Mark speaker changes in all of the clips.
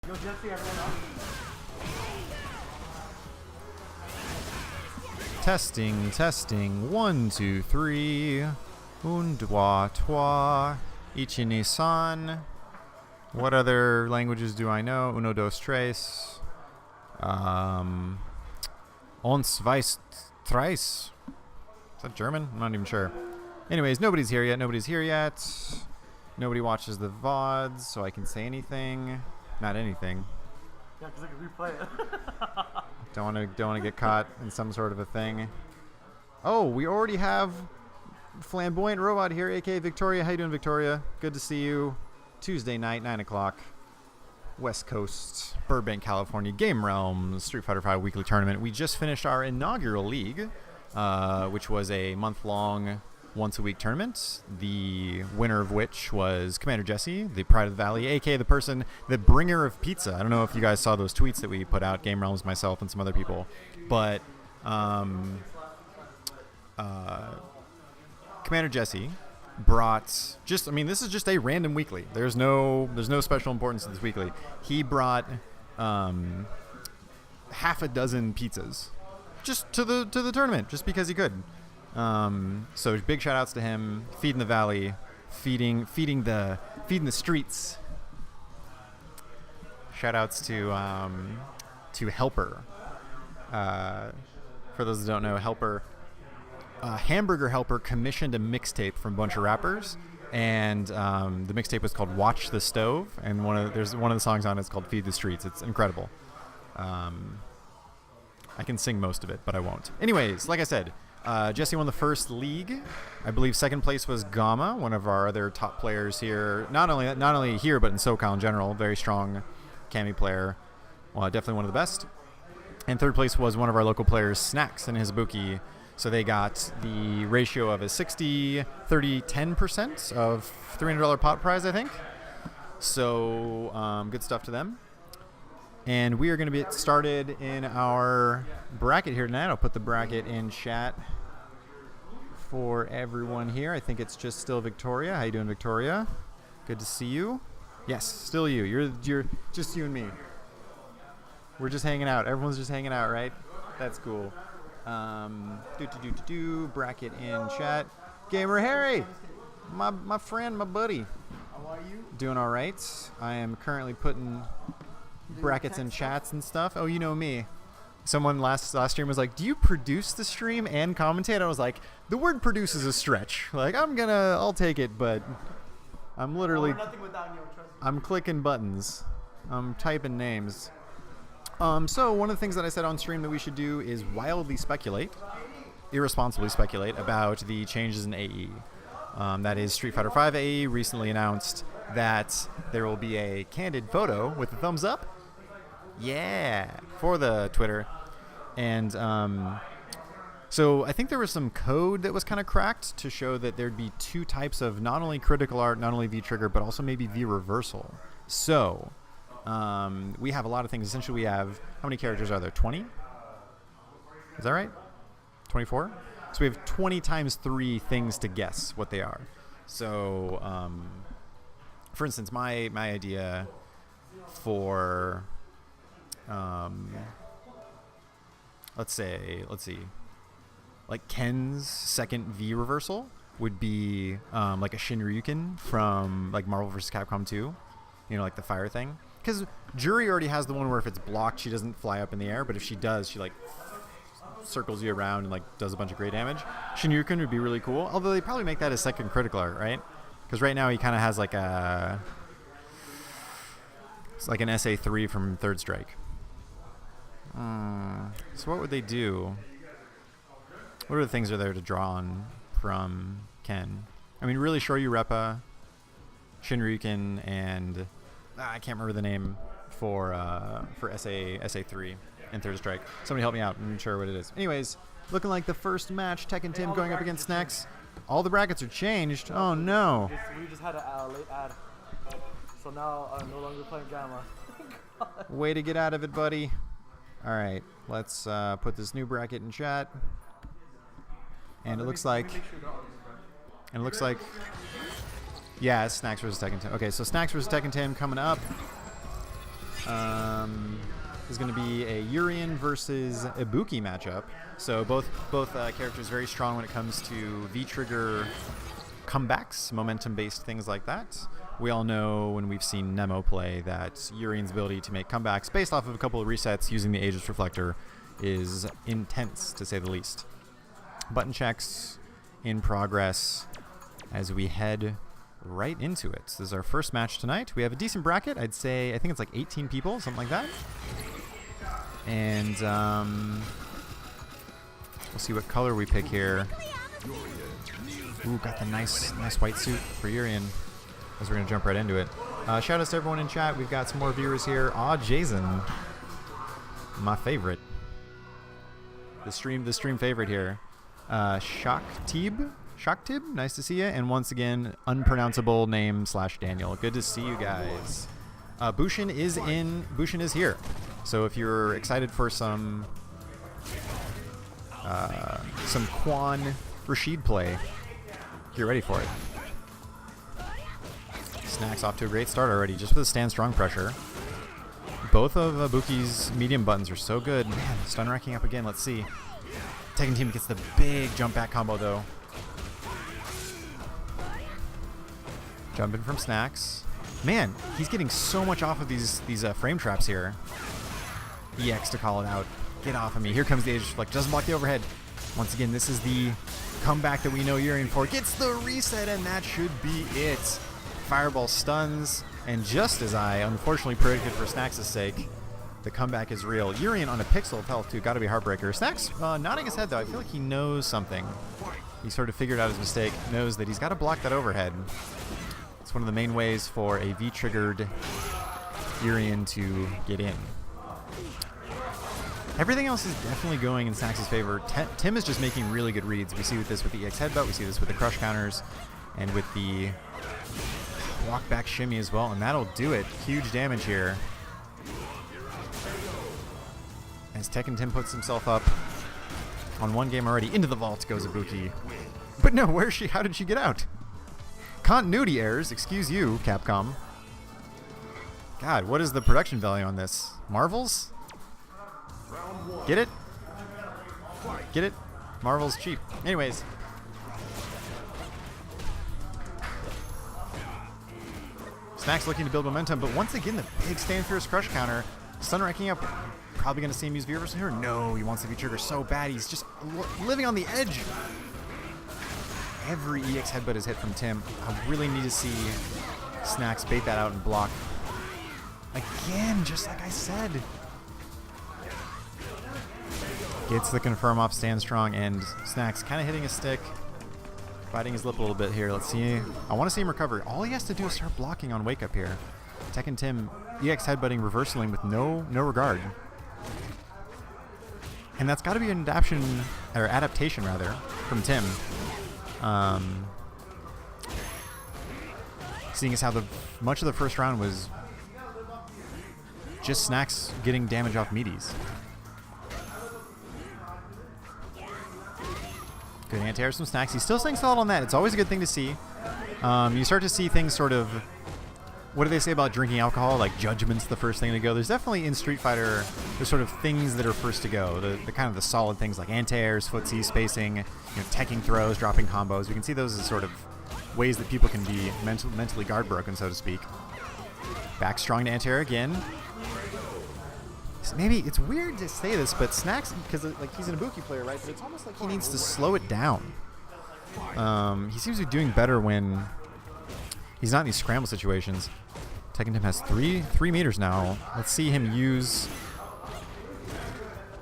Speaker 1: Yo, Jesse, everyone up.
Speaker 2: Testing, testing. 1, 2, 3. Un, deux, trois. Ichi, ni, san. What other languages do I know? Uno, dos, tres. Ons, weiß, tres. Is that German? I'm not even sure. Anyways, nobody's here yet. Nobody's here yet. Nobody watches the VODs, so I can say anything. Not anything.
Speaker 1: Yeah, because I can replay it.
Speaker 2: Don't want to get caught in some sort of a thing. Oh, we already have Flamboyant Robot here, aka Victoria. How you doing, Victoria? Good to see you. Tuesday night, 9 o'clock. West Coast, Burbank, California. Game Realms, Street Fighter V weekly tournament. We just finished our inaugural league, which was a month-long, once-a-week tournament. The winner of which was Commander Jesse, the Pride of the Valley, aka the bringer of pizza. I don't know if you guys saw those tweets that we put out, Game Realms, myself, and some other people. But Commander Jesse brought this is just a random weekly. There's no special importance to this weekly. He brought half a dozen pizzas just to the tournament, just because he could. So big shout outs to him, feeding the valley, feeding the streets. Shout outs to Helper. For those that don't know, Helper, Hamburger Helper commissioned a mixtape from a bunch of rappers, and the mixtape was called "Watch the Stove," and there's one of the songs on it is called "Feed the Streets." It's incredible. I can sing most of it, but I won't. Anyways, like I said, Jesse won the first league. I believe second place was Gamma, one of our other top players here. Not only here, but in SoCal in general. Very strong Kami player. Well, definitely one of the best. And third place was one of our local players, Snacks, and his Buki. So they got the ratio of a 60, 30, 10% of $300 pot prize, I think. So good stuff to them. And we are going to get started in our bracket here tonight. I'll put the bracket in chat for everyone here. I think it's just still Victoria. How you doing, Victoria? Good to see you. Yes, still you. You're just you and me. We're just hanging out. Everyone's just hanging out, right? That's cool. Bracket in chat. Gamer Harry, my friend, my buddy.
Speaker 1: How are you?
Speaker 2: Doing all right. I am currently putting brackets and chats and stuff. Oh, you know me. Someone last stream was like, "Do you produce the stream and commentate?" I was like, "The word produce is a stretch. Like, I'll take it, but I'm literally,
Speaker 1: nothing without you, trust me.
Speaker 2: I'm clicking buttons. I'm typing names." So one of the things that I said on stream that we should do is wildly speculate, irresponsibly speculate about the changes in AE. That is, Street Fighter V AE recently announced that there will be a candid photo with a thumbs up. Yeah, for the Twitter. And so I think there was some code that was kind of cracked to show that there'd be two types of not only critical art, not only V-trigger, but also maybe V-reversal. So we have a lot of things. Essentially, we have, how many characters are there? 20? Is that right? 24? So we have 20 times 3 things to guess what they are. So, for instance, my idea for, let's see, like Ken's second V reversal would be like a Shinryuken from like Marvel vs. Capcom 2, you know, like the fire thing. Because Juri already has the one where if it's blocked, she doesn't fly up in the air, but if she does, she like circles you around and like does a bunch of great damage. Shinryuken would be really cool, although they probably make that a second critical art, right? Because right now he kind of has like it's like an SA3 from Third Strike. So what would they do? What are the things are there to draw on from Ken? I mean, really, Shoryu Reppa, Shinryuken, and I can't remember the name for SA3 and Third Strike. Somebody help me out. I'm not sure what it is. Anyways, looking like the first match, Tekken Tim going up against Snacks. All the brackets are changed. Oh no!
Speaker 1: We just had a late ad, so now I'm no longer playing Gamma.
Speaker 2: Way to get out of it, buddy. All right, let's put this new bracket in chat. And it looks like, yeah, it's Snacks versus Tekken Tim. Okay, so Snacks versus Tekken Tim coming up. is going to be a Urian versus Ibuki matchup. So both characters very strong when it comes to V-trigger comebacks, momentum-based things like that. We all know when we've seen Nemo play that Urian's ability to make comebacks based off of a couple of resets using the Aegis Reflector is intense, to say the least. Button checks in progress as we head right into it. This is our first match tonight. We have a decent bracket. I think it's like 18 people, something like that. And we'll see what color we pick here. Ooh, got the nice white suit for Urian. As we're gonna jump right into it. Shout out to everyone in chat. We've got some more viewers here. Jason, my favorite. The stream favorite here. Shakhtib, nice to see you. And once again, unpronounceable name / Daniel. Good to see you guys. Bushin is here. So if you're excited for some Quan Rashid play, get ready for it. Snacks off to a great start already, just with a stand strong pressure. Both of Ibuki's medium buttons are so good. Man, stun racking up again. Let's see. Tekken team gets the big jump back combo though. Jumping from Snacks. Man, he's getting so much off of these frame traps here. EX to call it out. Get off of me. Here comes the Aegis Reflector. Doesn't block the overhead. Once again, this is the comeback that we know Urian for. Gets the reset, and that should be it. Fireball stuns, and just as I unfortunately predicted for Snacks' sake, the comeback is real. Urian on a pixel of health too. Got to be Heartbreaker. Snacks nodding his head though. I feel like he knows something. He sort of figured out his mistake. Knows that he's got to block that overhead. It's one of the main ways for a V-triggered Urian to get in. Everything else is definitely going in Snacks' favor. Tim is just making really good reads. We see this with the EX headbutt. We see this with the crush counters, and with the walk back shimmy as well, and that'll do it. Huge damage here. As Tekken Tim puts himself up on one game already. Into the vault goes Ibuki. But no, where is she? How did she get out? Continuity errors. Excuse you, Capcom. God, what is the production value on this? Marvels? Get it? Get it? Marvel's cheap. Anyways. Snacks looking to build momentum, but once again, the big stand fierce crush counter. Stun racking up. Probably going to see him use V reversal here. No, he wants the V-trigger so bad. He's just living on the edge. Every EX headbutt is hit from Tim. I really need to see Snacks bait that out and block. Again, just like I said. Gets the confirm off stand strong, and Snacks kind of hitting a stick. Biting his lip a little bit here. Let's see. I want to see him recover. All he has to do is start blocking on wake up here. Tekken Tim EX headbutting, reversaling with no regard. And that's got to be an adaptation rather, from Tim. Seeing as how much of the first round was just Snacks getting damage off meaties. Good anti-air from Snacks. He's still staying solid on that. It's always a good thing to see. You start to see things sort of... What do they say about drinking alcohol? Like judgment's the first thing to go. There's definitely in Street Fighter, there's sort of things that are first to go. The kind of the solid things like anti-airs, footsie, spacing, teching throws, dropping combos. We can see those as sort of ways that people can be mentally guard broken, so to speak. Back strong to anti-air again. Maybe it's weird to say this, but Snacks, because like he's an Ibuki player, right? But it's almost like he needs to slow it down. He seems to be doing better when he's not in these scramble situations. Tekken Tim has 3 meters now. Let's see him use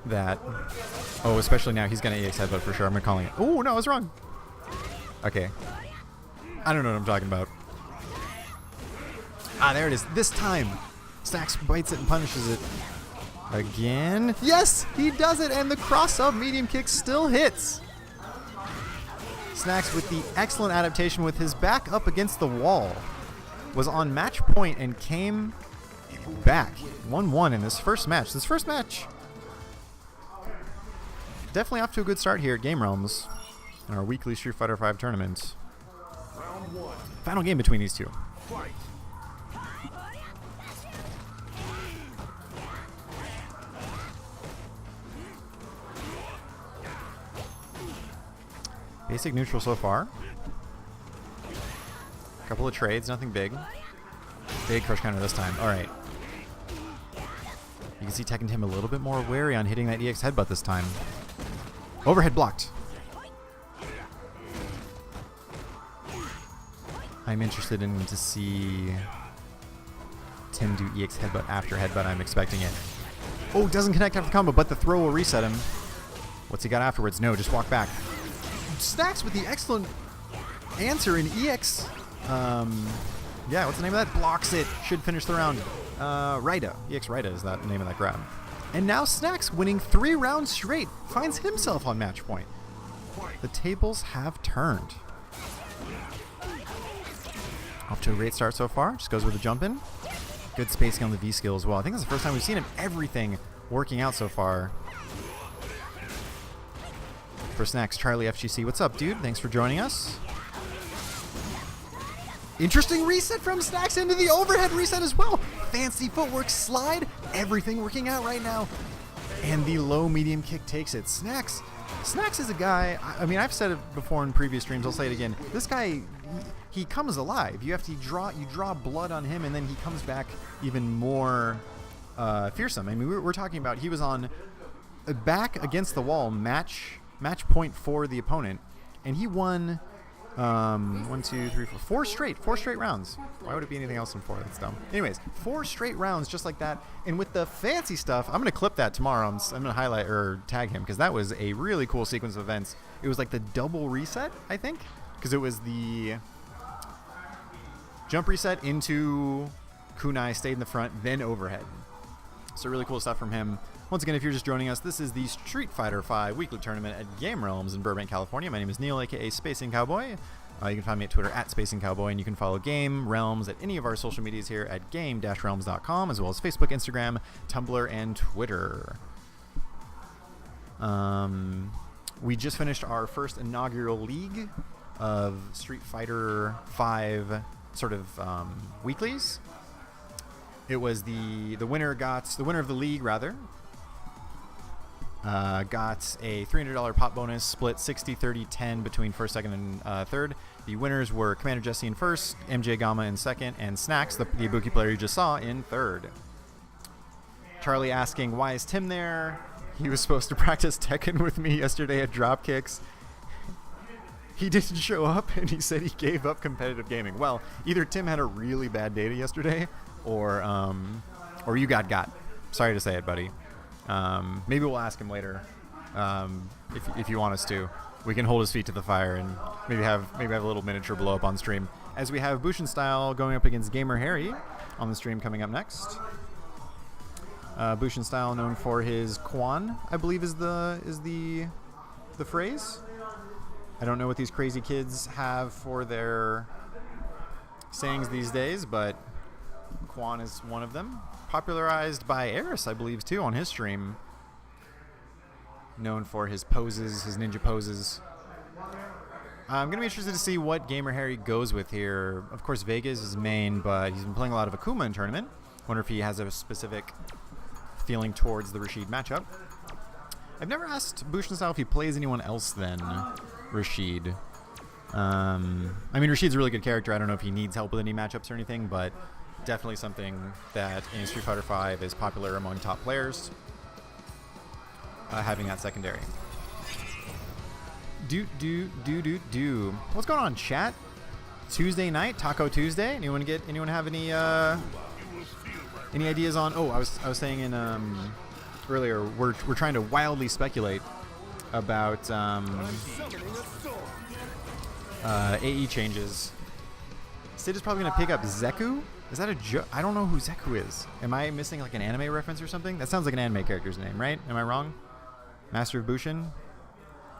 Speaker 2: that. Oh, especially now he's gonna EX headbutt for sure. I'm calling it. Oh no, I was wrong. Okay. I don't know what I'm talking about. Ah, there it is. This time, Snacks bites it and punishes it. Again. Yes, he does it, and the cross-up medium kick still hits. Snacks with the excellent adaptation with his back up against the wall. Was on match point and came back. 1-1 in this first match. Definitely off to a good start here at Game Realms in our weekly Street Fighter V tournament. Final game between these two. Basic neutral so far. Couple of trades, nothing big. Big crush counter this time. All right. You can see Tekken Tim a little bit more wary on hitting that EX headbutt this time. Overhead blocked. I'm interested in to see Tim do EX headbutt after headbutt. I'm expecting it. Oh, doesn't connect after combo, but the throw will reset him. What's he got afterwards? No, just walk back. Stacks with the excellent answer in EX. Yeah, what's the name of that? Blocks it. Should finish the round. Rida. EX Rida is that name of that grab. And now Snacks, winning 3 rounds straight, finds himself on match point. The tables have turned. Off to a great start so far. Just goes with a jump in. Good spacing on the V skill as well. I think it's the first time we've seen him everything working out so far. For Snacks, Charlie FGC. What's up, dude? Thanks for joining us. Interesting reset from Snacks into the overhead reset as well. Fancy footwork slide. Everything working out right now. And the low medium kick takes it. Snacks is a guy, I mean, I've said it before in previous streams, I'll say it again. This guy, he comes alive. You draw blood on him, and then he comes back even more fearsome. I mean, we're talking about he was on back against the wall, match point for the opponent, and he won 1, 2, 3, 4 straight rounds. Why would it be anything else than 4? That's dumb. Anyways, 4 straight rounds just like that. And with the fancy stuff, I'm going to clip that tomorrow. I'm going to highlight or tag him because that was a really cool sequence of events. It was like the double reset, I think, because it was the jump reset into kunai, stayed in the front, then overhead. So really cool stuff from him. Once again, if you're just joining us, this is the Street Fighter V weekly tournament at Game Realms in Burbank, California. My name is Neil, aka Spacing Cowboy. You can find me at Twitter at Spacing Cowboy, and you can follow Game Realms at any of our social medias here at game-realms.com, as well as Facebook, Instagram, Tumblr, and Twitter. We just finished our first inaugural league of Street Fighter V sort of weeklies. It was the winner of the league rather. Got a $300 pot bonus, split 60-30-10 between first, second, and third. The winners were Commander Jesse in first, MJ Gamma in second, and Snacks, the Ibuki player you just saw, in third. Charlie asking, why is Tim there? He was supposed to practice Tekken with me yesterday at Dropkicks. He didn't show up, and he said he gave up competitive gaming. Well, either Tim had a really bad data yesterday, or you got. Sorry to say it, buddy. Maybe we'll ask him later, if you want us to. We can hold his feet to the fire and maybe have a little miniature blow up on stream. As we have Bushin Style going up against Gamer Harry on the stream coming up next. Bushin Style, known for his Quan, I believe is the phrase. I don't know what these crazy kids have for their sayings these days, but Quan is one of them. Popularized by Eris, I believe, too, on his stream. Known for his poses, his ninja poses. I'm going to be interested to see what Gamer Harry goes with here. Of course, Vegas is his main, but he's been playing a lot of Akuma in tournament. Wonder if he has a specific feeling towards the Rashid matchup. I've never asked Bushin Style if he plays anyone else than Rashid. I mean, Rashid's a really good character. I don't know if he needs help with any matchups or anything, but definitely something that in Street Fighter V is popular among top players, having that secondary. What's going on, chat? Tuesday night, Taco Tuesday. Anyone have any ideas on? Oh, I was saying in earlier, we're trying to wildly speculate about AE changes. Sid is probably gonna pick up Zeku. Is that a joke? I don't know who Zeku is. Am I missing like an anime reference or something? That sounds like an anime character's name, right? Am I wrong? Master of Bushin?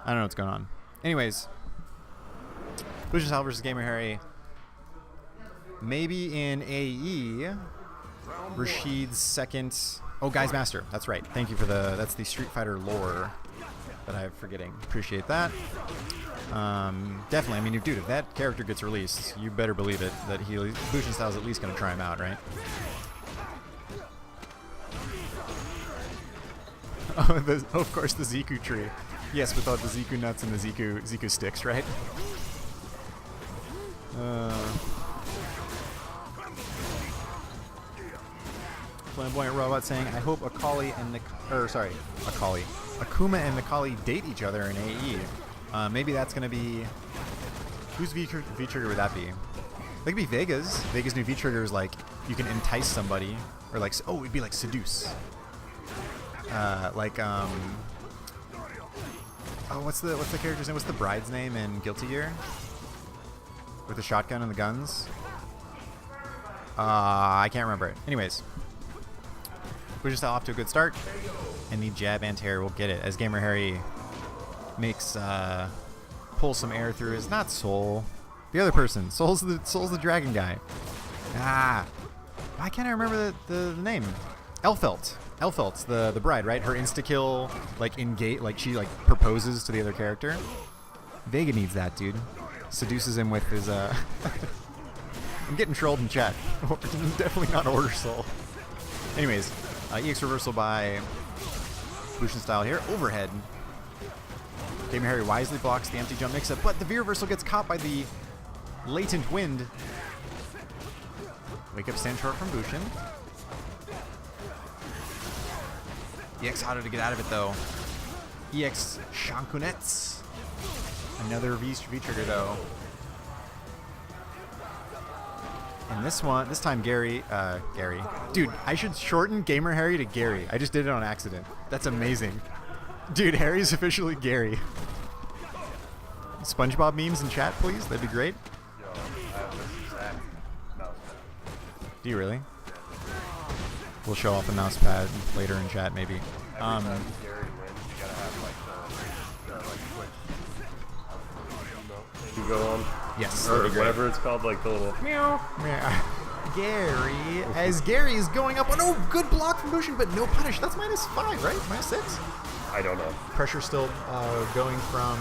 Speaker 2: I don't know what's going on. Anyways, Bushin Style versus Gamer Harry. Maybe in AE, Rashid's second. Oh, Guy's Master. That's right. Thank you for that's the Street Fighter lore that I'm forgetting. Appreciate that. Definitely. I mean, dude, if that character gets released, you better believe it that Bushin Style is at least going to try him out, right? Oh, of course, the Zeku tree. Yes, without the Ziku nuts and the Ziku sticks, right? Flamboyant Robot saying, I hope Akuma and Nikali date each other in AE. Maybe that's gonna be, whose V-trigger would that be? That could be Vega's. Vega's new V-trigger is like, you can entice somebody, or like, oh, it'd be like seduce. Oh, what's the character's name? What's the bride's name in Guilty Gear? With the shotgun and the guns? I can't remember it. Anyways. We're just off to a good start. And the jab anti-air will get it. As Gamer Harry makes, pull some air through his, not Soul. The other person. Soul's the dragon guy. Why can't I remember the name? Elphelt. Elphelt's the bride, right? Her insta-kill, like, in-gate, like, she, like, proposes to the other character. Vega needs that, dude. Seduces him with his, I'm getting trolled in chat. Definitely not Order Soul. Anyways, EX reversal by Bushin style here. Overhead. Gamer Harry wisely blocks the empty jump mix-up, but the V reversal gets caught by the latent wind. Wake up stand short from Bushin. EX harder to get out of it though. EX Shankunets. Another V trigger though. And this time Gary. Dude, I should shorten Gamer Harry to Gary. I just did it on accident. That's amazing. Dude, Harry's officially Gary. SpongeBob memes in chat, please. That'd be great.
Speaker 3: Yo, I have this exact mouse pad.
Speaker 2: Do you really? We'll show off the mouse pad later in chat, maybe.
Speaker 3: Every time Gary wins, you gotta have like the Twitch you go on.
Speaker 2: Yes.
Speaker 3: Or whatever it's called, like the little meow.
Speaker 2: Gary, as Gary is going up. Oh no, good block from Bushin, but no punish. That's -5, right? -6?
Speaker 3: I don't know.
Speaker 2: Pressure still going from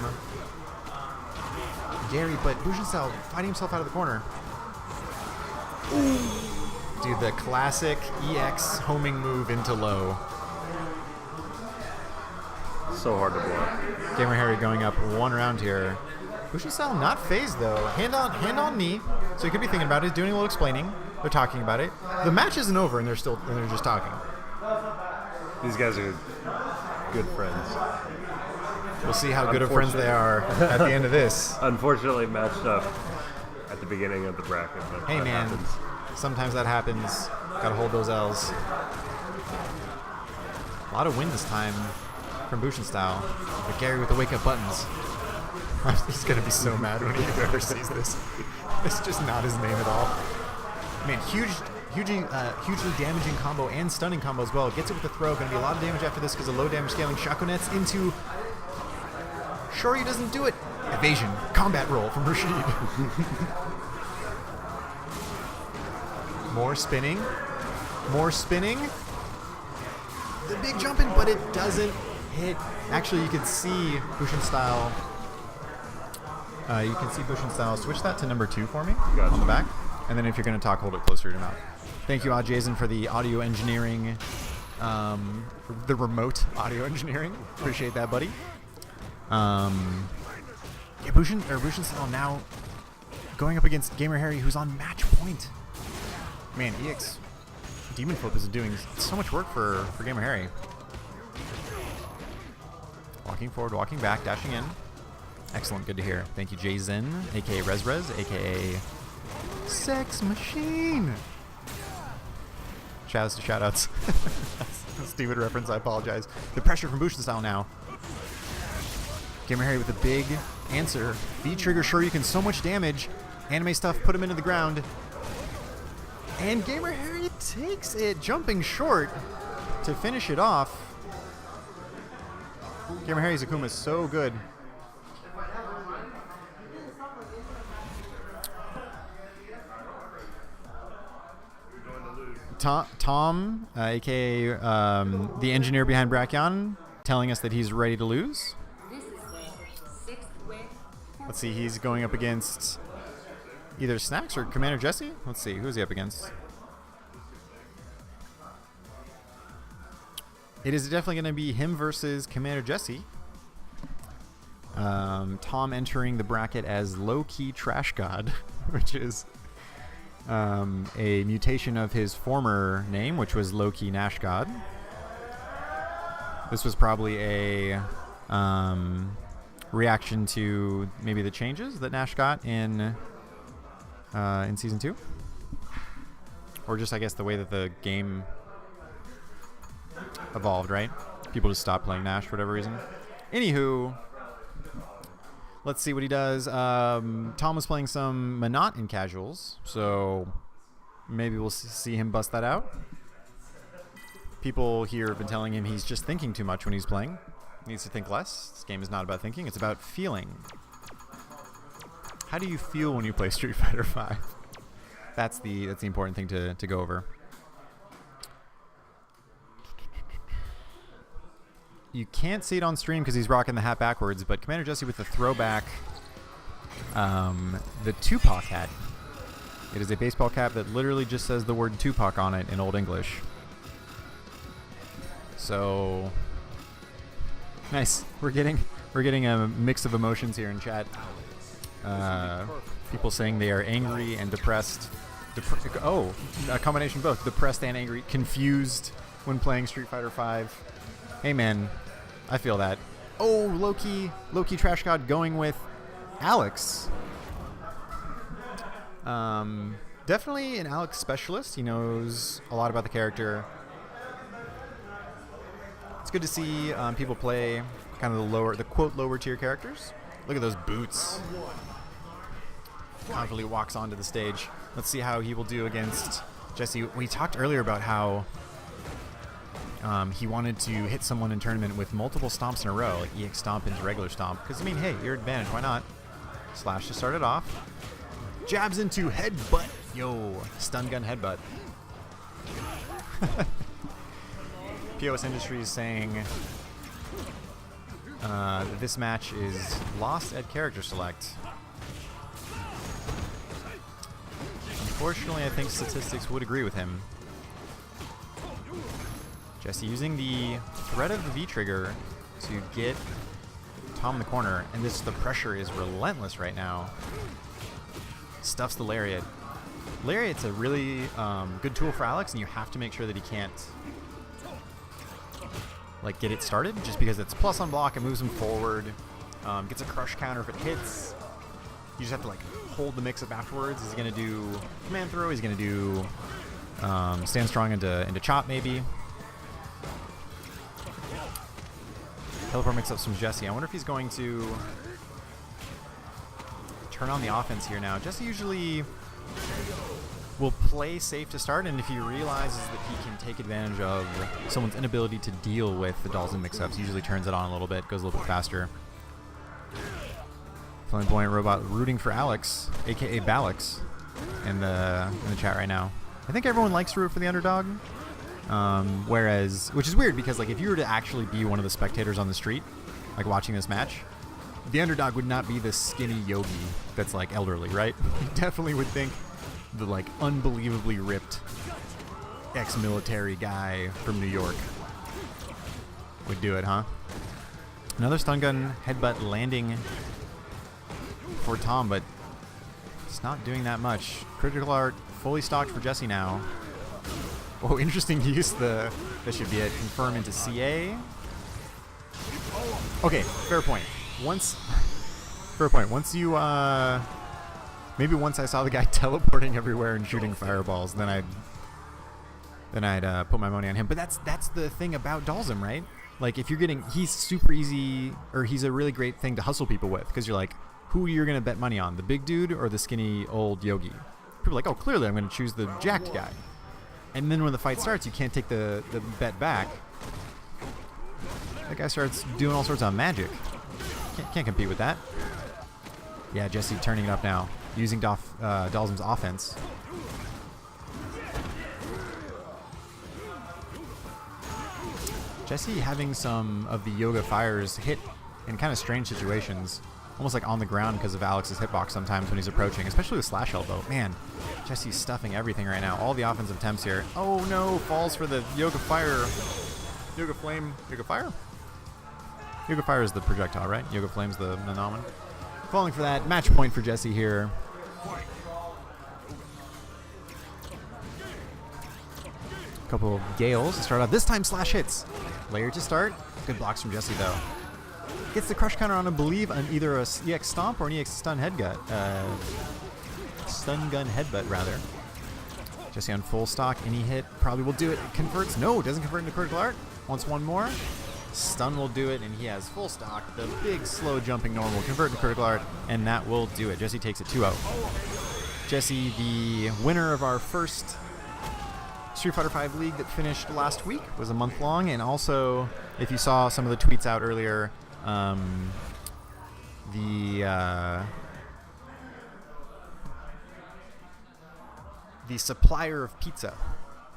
Speaker 2: Gary, but Bushin style fighting himself out of the corner. Ooh. Dude, the classic EX homing move into low.
Speaker 3: So hard to block.
Speaker 2: Gamer Harry going up one round here. Bushin style not phased though. Hand on knee. So he could be thinking about it, doing a little explaining. They're talking about it. The match isn't over and they're just talking.
Speaker 3: These guys are good friends.
Speaker 2: We'll see how good of friends they are at the end of this.
Speaker 3: Unfortunately matched up at the beginning of the bracket. But
Speaker 2: hey man, happens. Sometimes that happens. Gotta hold those L's. A lot of win this time from Bushin style. But Gary with the wake up buttons. He's gonna be so mad when he ever sees this. It's just not his name at all. Man, hugely damaging combo and stunning combo as well. Gets it with the throw. Gonna be a lot of damage after this because of low damage scaling. Shakunets into. Sure, he doesn't do it. Evasion. Combat roll from Rashid. More spinning. More spinning. The big jumping, but it doesn't hit. Actually, you can see Bushin style. Switch that to number 2 for me on the back. And then if you're going to talk, hold it closer to your mouth. Thank you, Jason, for the audio engineering, the remote audio engineering. Appreciate that, buddy. Yeah, Bushin style now going up against Gamer Harry, who's on match point. Man, EX Demon Flip is doing so much work for Gamer Harry. Walking forward, walking back, dashing in. Excellent, good to hear. Thank you, Jason, aka Rezrez, aka Sex Machine. Shoutouts to shoutouts. That's a stupid reference, I apologize. The pressure from Bushin style now. Gamer Harry with a big answer. V-trigger sure you can so much damage. Anime stuff, put him into the ground. And Gamer Harry takes it, jumping short to finish it off. Gamer Harry's Akuma is so good. Tom, aka the engineer behind Brachion, telling us that he's ready to lose. Let's see, he's going up against either Snacks or Commander Jesse. Let's see, who's he up against? It is definitely going to be him versus Commander Jesse. Tom entering the bracket as low-key trash god, which is a mutation of his former name, which was low-key Nash god. This was probably a reaction to maybe the changes that Nash got in season 2, or just I guess the way that the game evolved. Right? People just stopped playing Nash for whatever reason. Anywho. Let's see what he does. Tom was playing some Manat in casuals, so maybe we'll see him bust that out. People here have been telling him he's just thinking too much when he's playing. He needs to think less. This game is not about thinking, it's about feeling. How do you feel when you play Street Fighter V? That's the important thing to go over. You can't see it on stream because he's rocking the hat backwards, but Commander Jesse with the throwback, the Tupac hat. It is a baseball cap that literally just says the word Tupac on it in Old English. So nice. We're getting a mix of emotions here in chat. People saying they are angry and depressed. A combination of both, depressed and angry, confused when playing Street Fighter V. Hey man, I feel that. Oh, low-key trash god going with Alex. Definitely an Alex specialist. He knows a lot about the character. It's good to see people play kind of the quote lower tier characters. Look at those boots. Confidently walks onto the stage. Let's see how he will do against Jesse. We talked earlier about how he wanted to hit someone in tournament with multiple stomps in a row, like EX stomp into regular stomp. Because, I mean, hey, your advantage, why not? Slash to start it off. Jabs into headbutt. Yo, stun gun headbutt. POS Industries saying that this match is lost at character select. Unfortunately, I think statistics would agree with him. Jesse using the threat of the V-trigger to get Tom in the corner, and the pressure is relentless right now. Stuffs the Lariat. Lariat's a really good tool for Alex, and you have to make sure that he can't like get it started, just because it's plus on block, it moves him forward, gets a crush counter if it hits. You just have to like hold the mix up afterwards. Is he gonna do command throw? He's gonna do stand strong into chop maybe. Teleport mix up some Jesse. I wonder if he's going to turn on the offense here now. Jesse usually will play safe to start, and if he realizes that he can take advantage of someone's inability to deal with the Dalsim mix-ups, he usually turns it on a little bit, goes a little bit faster. Flamboyant Robot rooting for Alex, aka Balix, in the chat right now. I think everyone likes to root for the underdog. Which is weird because like if you were to actually be one of the spectators on the street, like watching this match, the underdog would not be the skinny yogi that's like elderly, right? You definitely would think the like unbelievably ripped ex-military guy from New York would do it, huh? Another stun gun headbutt landing for Tom, but it's not doing that much. Critical art fully stocked for Jesse now. Oh, interesting use. That should be it. Confirm into CA. Okay, fair point. Once you, maybe once I saw the guy teleporting everywhere and shooting fireballs, then I'd put my money on him. But that's the thing about Dalsim, right? Like if he's super easy, or he's a really great thing to hustle people with, because you're like, who you're gonna bet money on, the big dude or the skinny old yogi? People are like, oh, clearly I'm gonna choose the jacked guy. And then when the fight starts, you can't take the bet back. That guy starts doing all sorts of magic. Can't compete with that. Yeah, Jesse turning it up now, using Dalsim's offense. Jesse having some of the Yoga Fires hit in kind of strange situations, almost like on the ground because of Alex's hitbox sometimes when he's approaching, especially with Slash Elbow. Man, Jesse's stuffing everything right now. All the offensive attempts here. Oh no, falls for the Yoga Fire. Yoga Flame, Yoga Fire? Yoga Fire is the projectile, right? Yoga Flame's the nomen. Falling for that. Match point for Jesse here. A couple of Gales to start off. This time slash hits. Layer to start. Good blocks from Jesse, though. Gets the crush counter on, I believe, on either a EX Stomp or an EX Stun Headgut. Stun Gun Headbutt, rather. Jesse on full stock. Any hit probably will do it. It converts. No, doesn't convert into critical art. Wants one more. Stun will do it, and he has full stock. The big, slow jumping normal will convert into critical art, and that will do it. Jesse takes it 2-0. Jesse, the winner of our first Street Fighter V League that finished last week, was a month long, and also, if you saw some of the tweets out earlier, the supplier of pizza,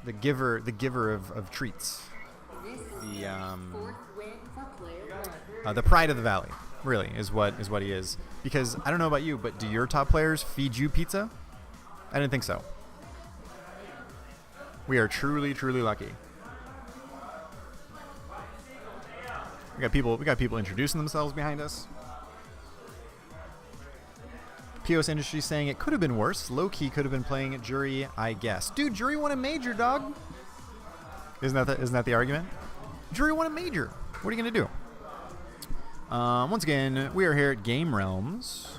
Speaker 2: the giver of treats, the pride of the valley, really is what he is. Because I don't know about you, but do your top players feed you pizza? I didn't think so. We are truly, truly lucky. We got people introducing themselves behind us. POS Industry saying it could have been worse. Low key could have been playing Jury, I guess. Dude, Jury won a major, dog. Isn't that the argument? Jury won a major. What are you gonna do? Once again, we are here at Game Realms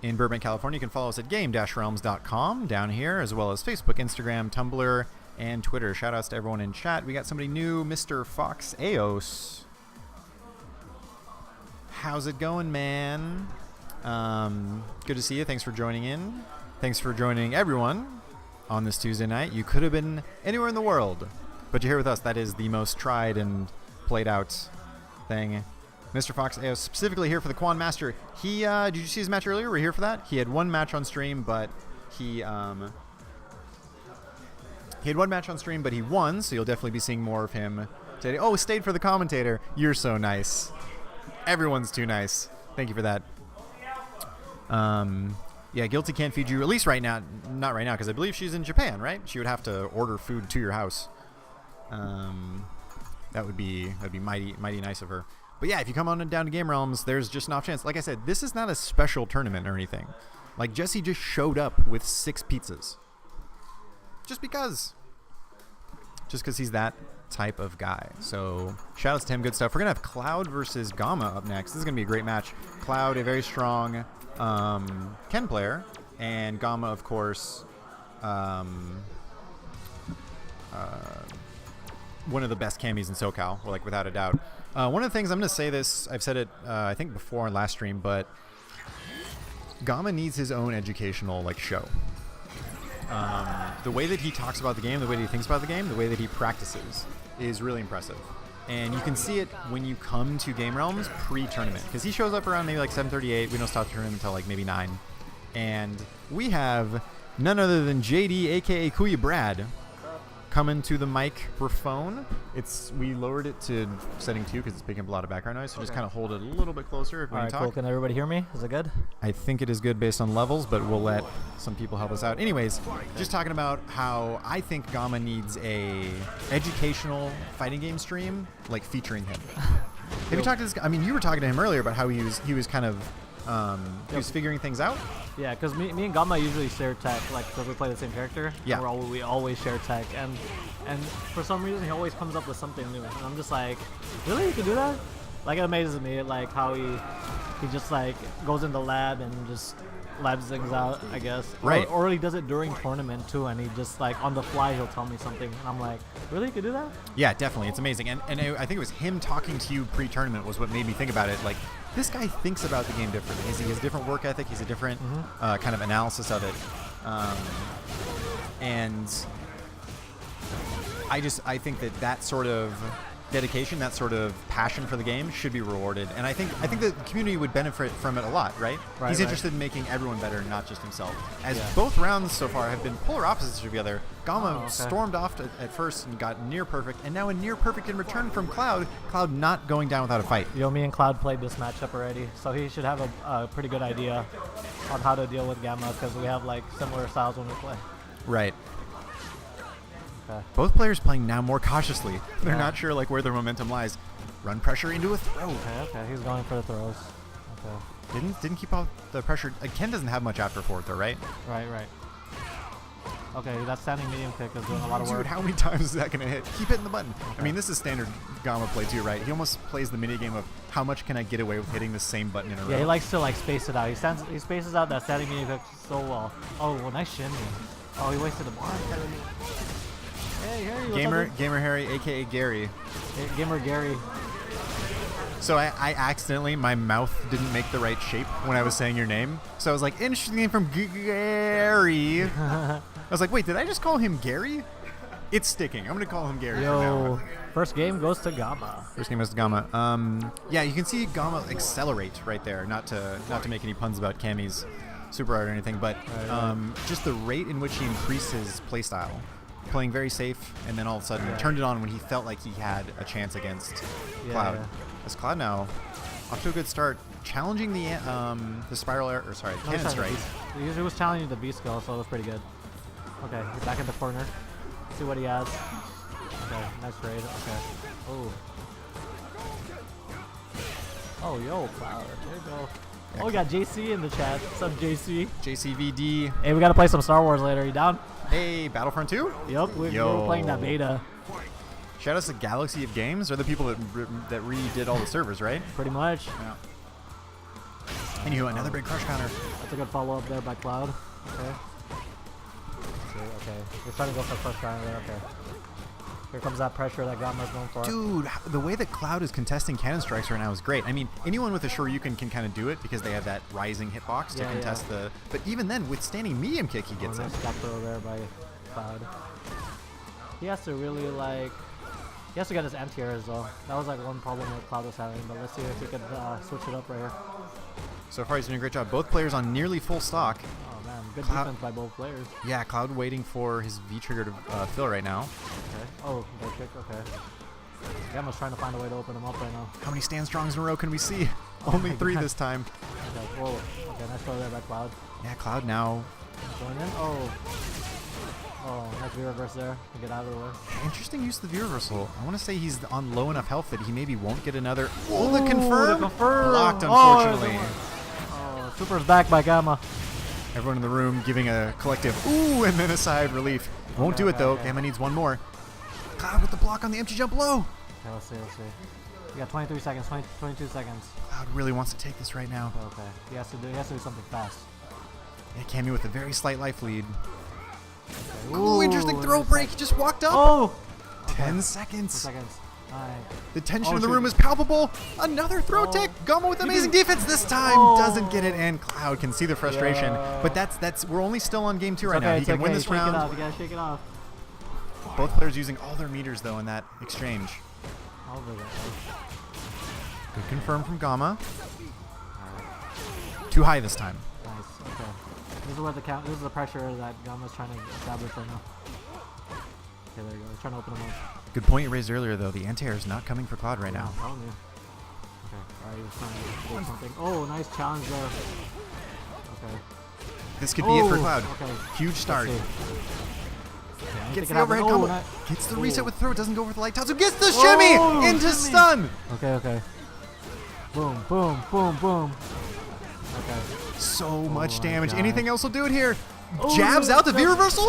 Speaker 2: in Burbank, California. You can follow us at game-realms.com down here, as well as Facebook, Instagram, Tumblr, and Twitter. Shout outs to everyone in chat. We got somebody new, Mr. Fox Eos. How's it going, man? Good to see you. Thanks for joining in. Thanks for joining everyone on this Tuesday night. You could have been anywhere in the world, but you're here with us. That is the most tried and played out thing. Mr. Fox Eos specifically here for the Quan Master. He did you see his match earlier? We're here for that. He had one match on stream, but he had one match on stream, but he won, so you'll definitely be seeing more of him today. Oh, stayed for the commentator. You're so nice. Everyone's too nice. Thank you for that. Yeah, Guilty can't feed you, at least right now. Not right now, because I believe she's in Japan, right? She would have to order food to your house. That'd be mighty nice of her. But yeah, if you come on down to Game Realms, there's just an off chance. Like I said, this is not a special tournament or anything. Like, Jesse just showed up with 6 pizzas. Just because he's that type of guy. So shout outs to him. Good stuff. We're gonna have Cloud versus Gamma up next. This is gonna be a great match. Cloud, a very strong Ken player, and Gamma, of course, one of the best camis in SoCal, like, without a doubt. One of the things, I'm gonna say this, I've said it I think before on last stream, but Gamma needs his own educational, like, show. The way that he talks about the game, the way that he thinks about the game, the way that he practices is really impressive. And you can see it when you come to Game Realms pre-tournament, because he shows up around maybe like 7:38. We don't start the tournament until like maybe 9. And we have none other than JD, aka Kuya Brad, coming to the microphone. We lowered it to setting 2 because it's picking up a lot of background noise, so just kind of hold it a little bit closer if we talk.
Speaker 4: Cool. Can everybody hear me? Is it good?
Speaker 2: I think it is good based on levels, but we'll let some people help us out. Anyways, just talking about how I think Gamma needs a educational fighting game stream, like, featuring him. Have you talked to this guy? I mean, you were talking to him earlier about how he was kind of he was figuring things out.
Speaker 4: Yeah, because me and Gamma usually share tech, like, because we play the same character.
Speaker 2: Yeah.
Speaker 4: We always share tech, and for some reason he always comes up with something new, and I'm just like, really, you can do that? Like, it amazes me, like, how he just, like, goes in the lab and just labs things out, I guess.
Speaker 2: Right.
Speaker 4: Or he does it during tournament too, and he just, like, on the fly he'll tell me something, and I'm like, really, you can do that?
Speaker 2: Yeah, definitely, it's amazing. And I think it was him talking to you pre-tournament was what made me think about it. Like, this guy thinks about the game differently. He has a different work ethic. He's a different kind of analysis of it. And I think that sort of dedication, that sort of passion for the game should be rewarded. And I think the community would benefit from it a lot, right? He's interested in making everyone better, not just himself. As both rounds so far have been polar opposites to each other. Gamma stormed off at first and got near perfect, and now a near perfect in return from Cloud. Cloud not going down without a fight.
Speaker 4: You know, me and Cloud played this matchup already, so he should have a pretty good idea on how to deal with Gamma, because we have, like, similar styles when we play.
Speaker 2: Right.
Speaker 4: Okay.
Speaker 2: Both players playing now more cautiously. They're not sure, like, where their momentum lies. Run pressure into a throw.
Speaker 4: Okay, he's going for the throws. Okay.
Speaker 2: Didn't keep up the pressure. Ken doesn't have much after forward though, right?
Speaker 4: Right. Okay, that standing medium kick is doing a lot of work.
Speaker 2: Dude, how many times is that going to hit? Keep hitting the button. Okay. I mean, this is standard Gamma play too, right? He almost plays the minigame of how much can I get away with hitting the same button in a row.
Speaker 4: Yeah, he likes to like space it out. He spaces out that standing medium kick so well. Oh, well, nice shimmy. Oh, he wasted a bar. Hey, Harry.
Speaker 2: Gamer Harry, aka Gary.
Speaker 4: Hey, Gamer Gary.
Speaker 2: So I accidentally, my mouth didn't make the right shape when I was saying your name. So I was like, interesting name from Gary. I was like, wait, did I just call him Gary? It's sticking. I'm going to call him Gary from now on.
Speaker 4: First game goes to Gamma.
Speaker 2: First game goes to Gamma. Yeah, you can see Gamma accelerate right there. Not to make any puns about Cammy's super art or anything, but just the rate in which he increased his playstyle. Playing very safe, and then all of a sudden turned it on when he felt like he had a chance against Cloud.
Speaker 4: Yeah.
Speaker 2: As Cloud now off to a good start, challenging the spiral air, or sorry, cannon strike.
Speaker 4: He was challenging the B skill, so it was pretty good. Okay, he's back in the corner. See what he has. Okay, nice raid. Okay. Oh, yo, Cloud. There you go. Oh, we got JC in the chat. What's up, JC?
Speaker 2: JCVD.
Speaker 4: Hey, we gotta play some Star Wars later. You down?
Speaker 2: Hey, Battlefront 2?
Speaker 4: Yep, we're playing that beta.
Speaker 2: Shout out to Galaxy of Games. They're the people that redid all the servers, right?
Speaker 4: Pretty much.
Speaker 2: Yeah. Anywho, another big crush counter.
Speaker 4: That's a good follow up there by Cloud. Okay. Okay. We're trying to go for crush counter there. Okay. Here comes that pressure that Gamma's going for.
Speaker 2: Dude, the way that Cloud is contesting cannon strikes right now is great. I mean, anyone with a Shoryuken can kind of do it because they have that rising hitbox to contest the... But even then, with standing medium kick, he gets it.
Speaker 4: Nice back throw there by Cloud. He has to really, like... He has to get his anti-air as well. That was, like, one problem that Cloud was having, but let's see if he can switch it up right here.
Speaker 2: So far, he's doing a great job. Both players on nearly full stock.
Speaker 4: Oh, man. Good defense by both players.
Speaker 2: Yeah, Cloud waiting for his V-trigger to fill right now.
Speaker 4: Okay. Oh, good kick. Okay. Gamma's trying to find a way to open him up right now.
Speaker 2: How many stand strongs in a row can we see? Only 3 this time.
Speaker 4: Okay, whoa. Okay, nice throw there by Cloud.
Speaker 2: Yeah, Cloud now.
Speaker 4: Going in. Oh, nice V-reverse there to get out of the way.
Speaker 2: Interesting use of the V-reversal. I want to say he's on low enough health that he maybe won't get another. Oh, the confirm! Blocked, unfortunately.
Speaker 4: Oh, Super's back by Gamma.
Speaker 2: Everyone in the room giving a collective ooh and then a sigh of relief. Won't do it though. Gamma needs one more. Cloud with the block on the empty jump low.
Speaker 4: Okay, let's see. We got 23 seconds, 22 seconds.
Speaker 2: Cloud really wants to take this right now.
Speaker 4: Okay. He has to do something fast.
Speaker 2: Yeah, Cammy with a very slight life lead.
Speaker 4: Okay.
Speaker 2: Ooh, interesting throw break. He just walked up.
Speaker 4: Oh!
Speaker 2: 10 seconds.
Speaker 4: 2 seconds.
Speaker 2: The tension in the room is palpable. Another throw tech. Gamma with amazing defense this time. Doesn't get it, and Cloud can see the frustration. But that's we're only still on game 2 right now. He can win this round.
Speaker 4: You gotta shake it off.
Speaker 2: Both players using all their meters though in that exchange. Good confirm from Gamma. Too high this time.
Speaker 4: Nice. Okay. This is the pressure that Gamma's trying to establish right now. Okay, there you go. He's trying to open him up.
Speaker 2: Good point you raised earlier though. The anti-air is not coming for Cloud right now.
Speaker 4: Okay. Alright, he's trying to pull something. Oh, nice challenge there. Okay.
Speaker 2: This could be it for Cloud.
Speaker 4: Okay.
Speaker 2: Huge start.
Speaker 4: Yeah,
Speaker 2: gets the overhead combo. Gets the reset with throw. Doesn't go for the light touch. So gets the shimmy into stun.
Speaker 4: Okay. Boom. Okay.
Speaker 2: So much damage. Anything else will do it here. Jabs out the V reversal.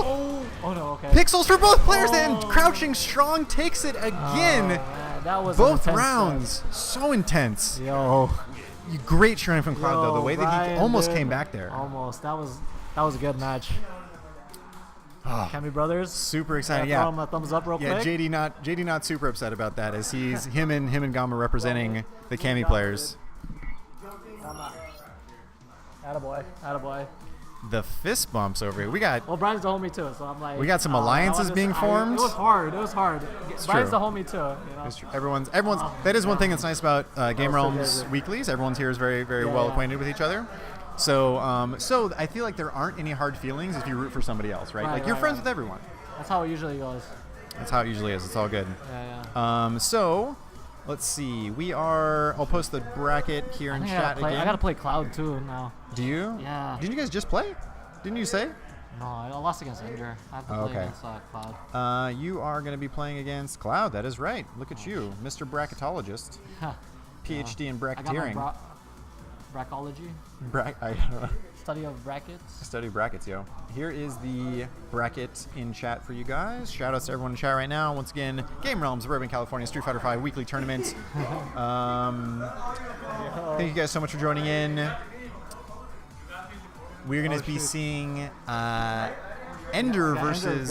Speaker 4: Oh no. Okay.
Speaker 2: Pixels for both players and crouching strong takes it again.
Speaker 4: That was
Speaker 2: both rounds. So intense.
Speaker 4: Yo.
Speaker 2: Great showing from Cloud though. The way that he almost came back there.
Speaker 4: Almost. That was a good match. Cammy brothers.
Speaker 2: Super excited.
Speaker 4: Throw him a thumbs up real quick.
Speaker 2: JD not super upset about that as he's him and Gamma representing the Cammy players.
Speaker 4: Attaboy.
Speaker 2: The fist bumps over here. We got.
Speaker 4: Well, Brian's the homie too, so I'm like.
Speaker 2: We got some alliances being formed.
Speaker 4: It was hard. Brian's the homie too. You know?
Speaker 2: It's true. Everyone's. That is one thing that's nice about Game Realms weeklies. Everyone's here is very well acquainted with each other. So I feel like there aren't any hard feelings if you root for somebody else, right? Like you're friends with everyone.
Speaker 4: That's how it usually goes.
Speaker 2: That's how it usually is. It's all good.
Speaker 4: Yeah.
Speaker 2: So. Let's see. I'll post the bracket here in chat again.
Speaker 4: I gotta play Cloud too now.
Speaker 2: Do you?
Speaker 4: Yeah.
Speaker 2: Didn't you guys just play? Didn't you say?
Speaker 4: No, I lost against Ender. I have to play against Cloud.
Speaker 2: You are going to be playing against Cloud. That is right. Look at you, Mr. Bracketologist. PhD in bracketeering.
Speaker 4: I got my brackology.
Speaker 2: I don't know.
Speaker 4: Study of brackets.
Speaker 2: Study brackets, yo. Here is the bracket in chat for you guys. Shout outs to everyone in chat right now. Once again, Game Realms, Burbank, California, Street Fighter V weekly tournament. Thank you guys so much for joining in. We're going to be seeing Ender versus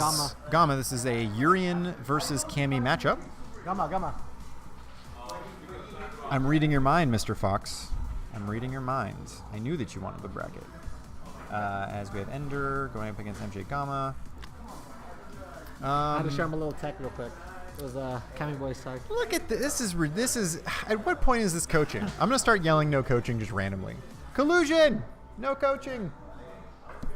Speaker 2: Gamma. This is a Urian versus Cammy matchup.
Speaker 4: Gamma.
Speaker 2: I'm reading your mind, Mr. Fox. I'm reading your mind. I knew that you wanted the bracket. As we have Ender going up against MJ Gamma.
Speaker 4: I had to share my little tech real quick. It was Cammy Boy's tech.
Speaker 2: Look at this. This is. At what point is this coaching? I'm gonna start yelling no coaching just randomly. Collusion. No coaching.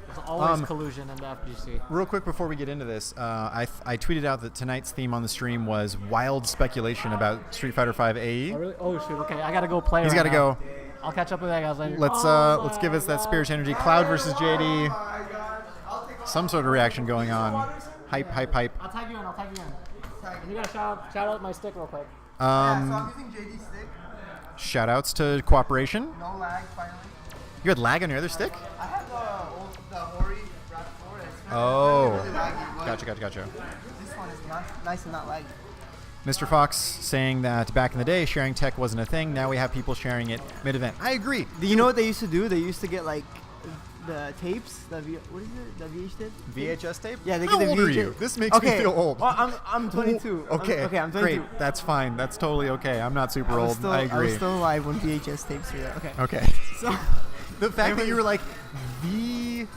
Speaker 4: There's always collusion in the FGC.
Speaker 2: Real quick before we get into this, I tweeted out that tonight's theme on the stream was wild speculation about Street Fighter V AE.
Speaker 4: Oh, really? Oh shoot. Okay, I gotta go play.
Speaker 2: He's gotta go.
Speaker 4: I'll catch up with that guys later.
Speaker 2: Let's give us that spirit energy. Cloud versus JD. Some sort of reaction going on. Hype.
Speaker 4: I'll tag you in. You gotta shout out my stick real quick.
Speaker 5: So I'm using JD's stick.
Speaker 2: Shout outs to cooperation.
Speaker 5: No lag, finally.
Speaker 2: You had lag on your other stick?
Speaker 5: I have the Hori Raptor 4. It's really laggy.
Speaker 2: Gotcha.
Speaker 5: This one is nice and not laggy.
Speaker 2: Mr. Fox saying that back in the day, sharing tech wasn't a thing. Now we have people sharing it mid-event. I agree.
Speaker 5: You know what they used to do? They used to get like the tapes. What is it? The VH tape?
Speaker 2: VHS tape?
Speaker 5: Yeah, they
Speaker 2: How
Speaker 5: get the
Speaker 2: old
Speaker 5: VHS.
Speaker 2: are you? This makes me feel old.
Speaker 5: Well, I'm 22.
Speaker 2: Okay.
Speaker 5: I'm 22.
Speaker 2: Great. That's fine. That's totally okay. I'm not super old. I agree.
Speaker 5: I was still alive when VHS tapes were there.
Speaker 2: Okay.
Speaker 5: So
Speaker 2: the fact that you were like VH.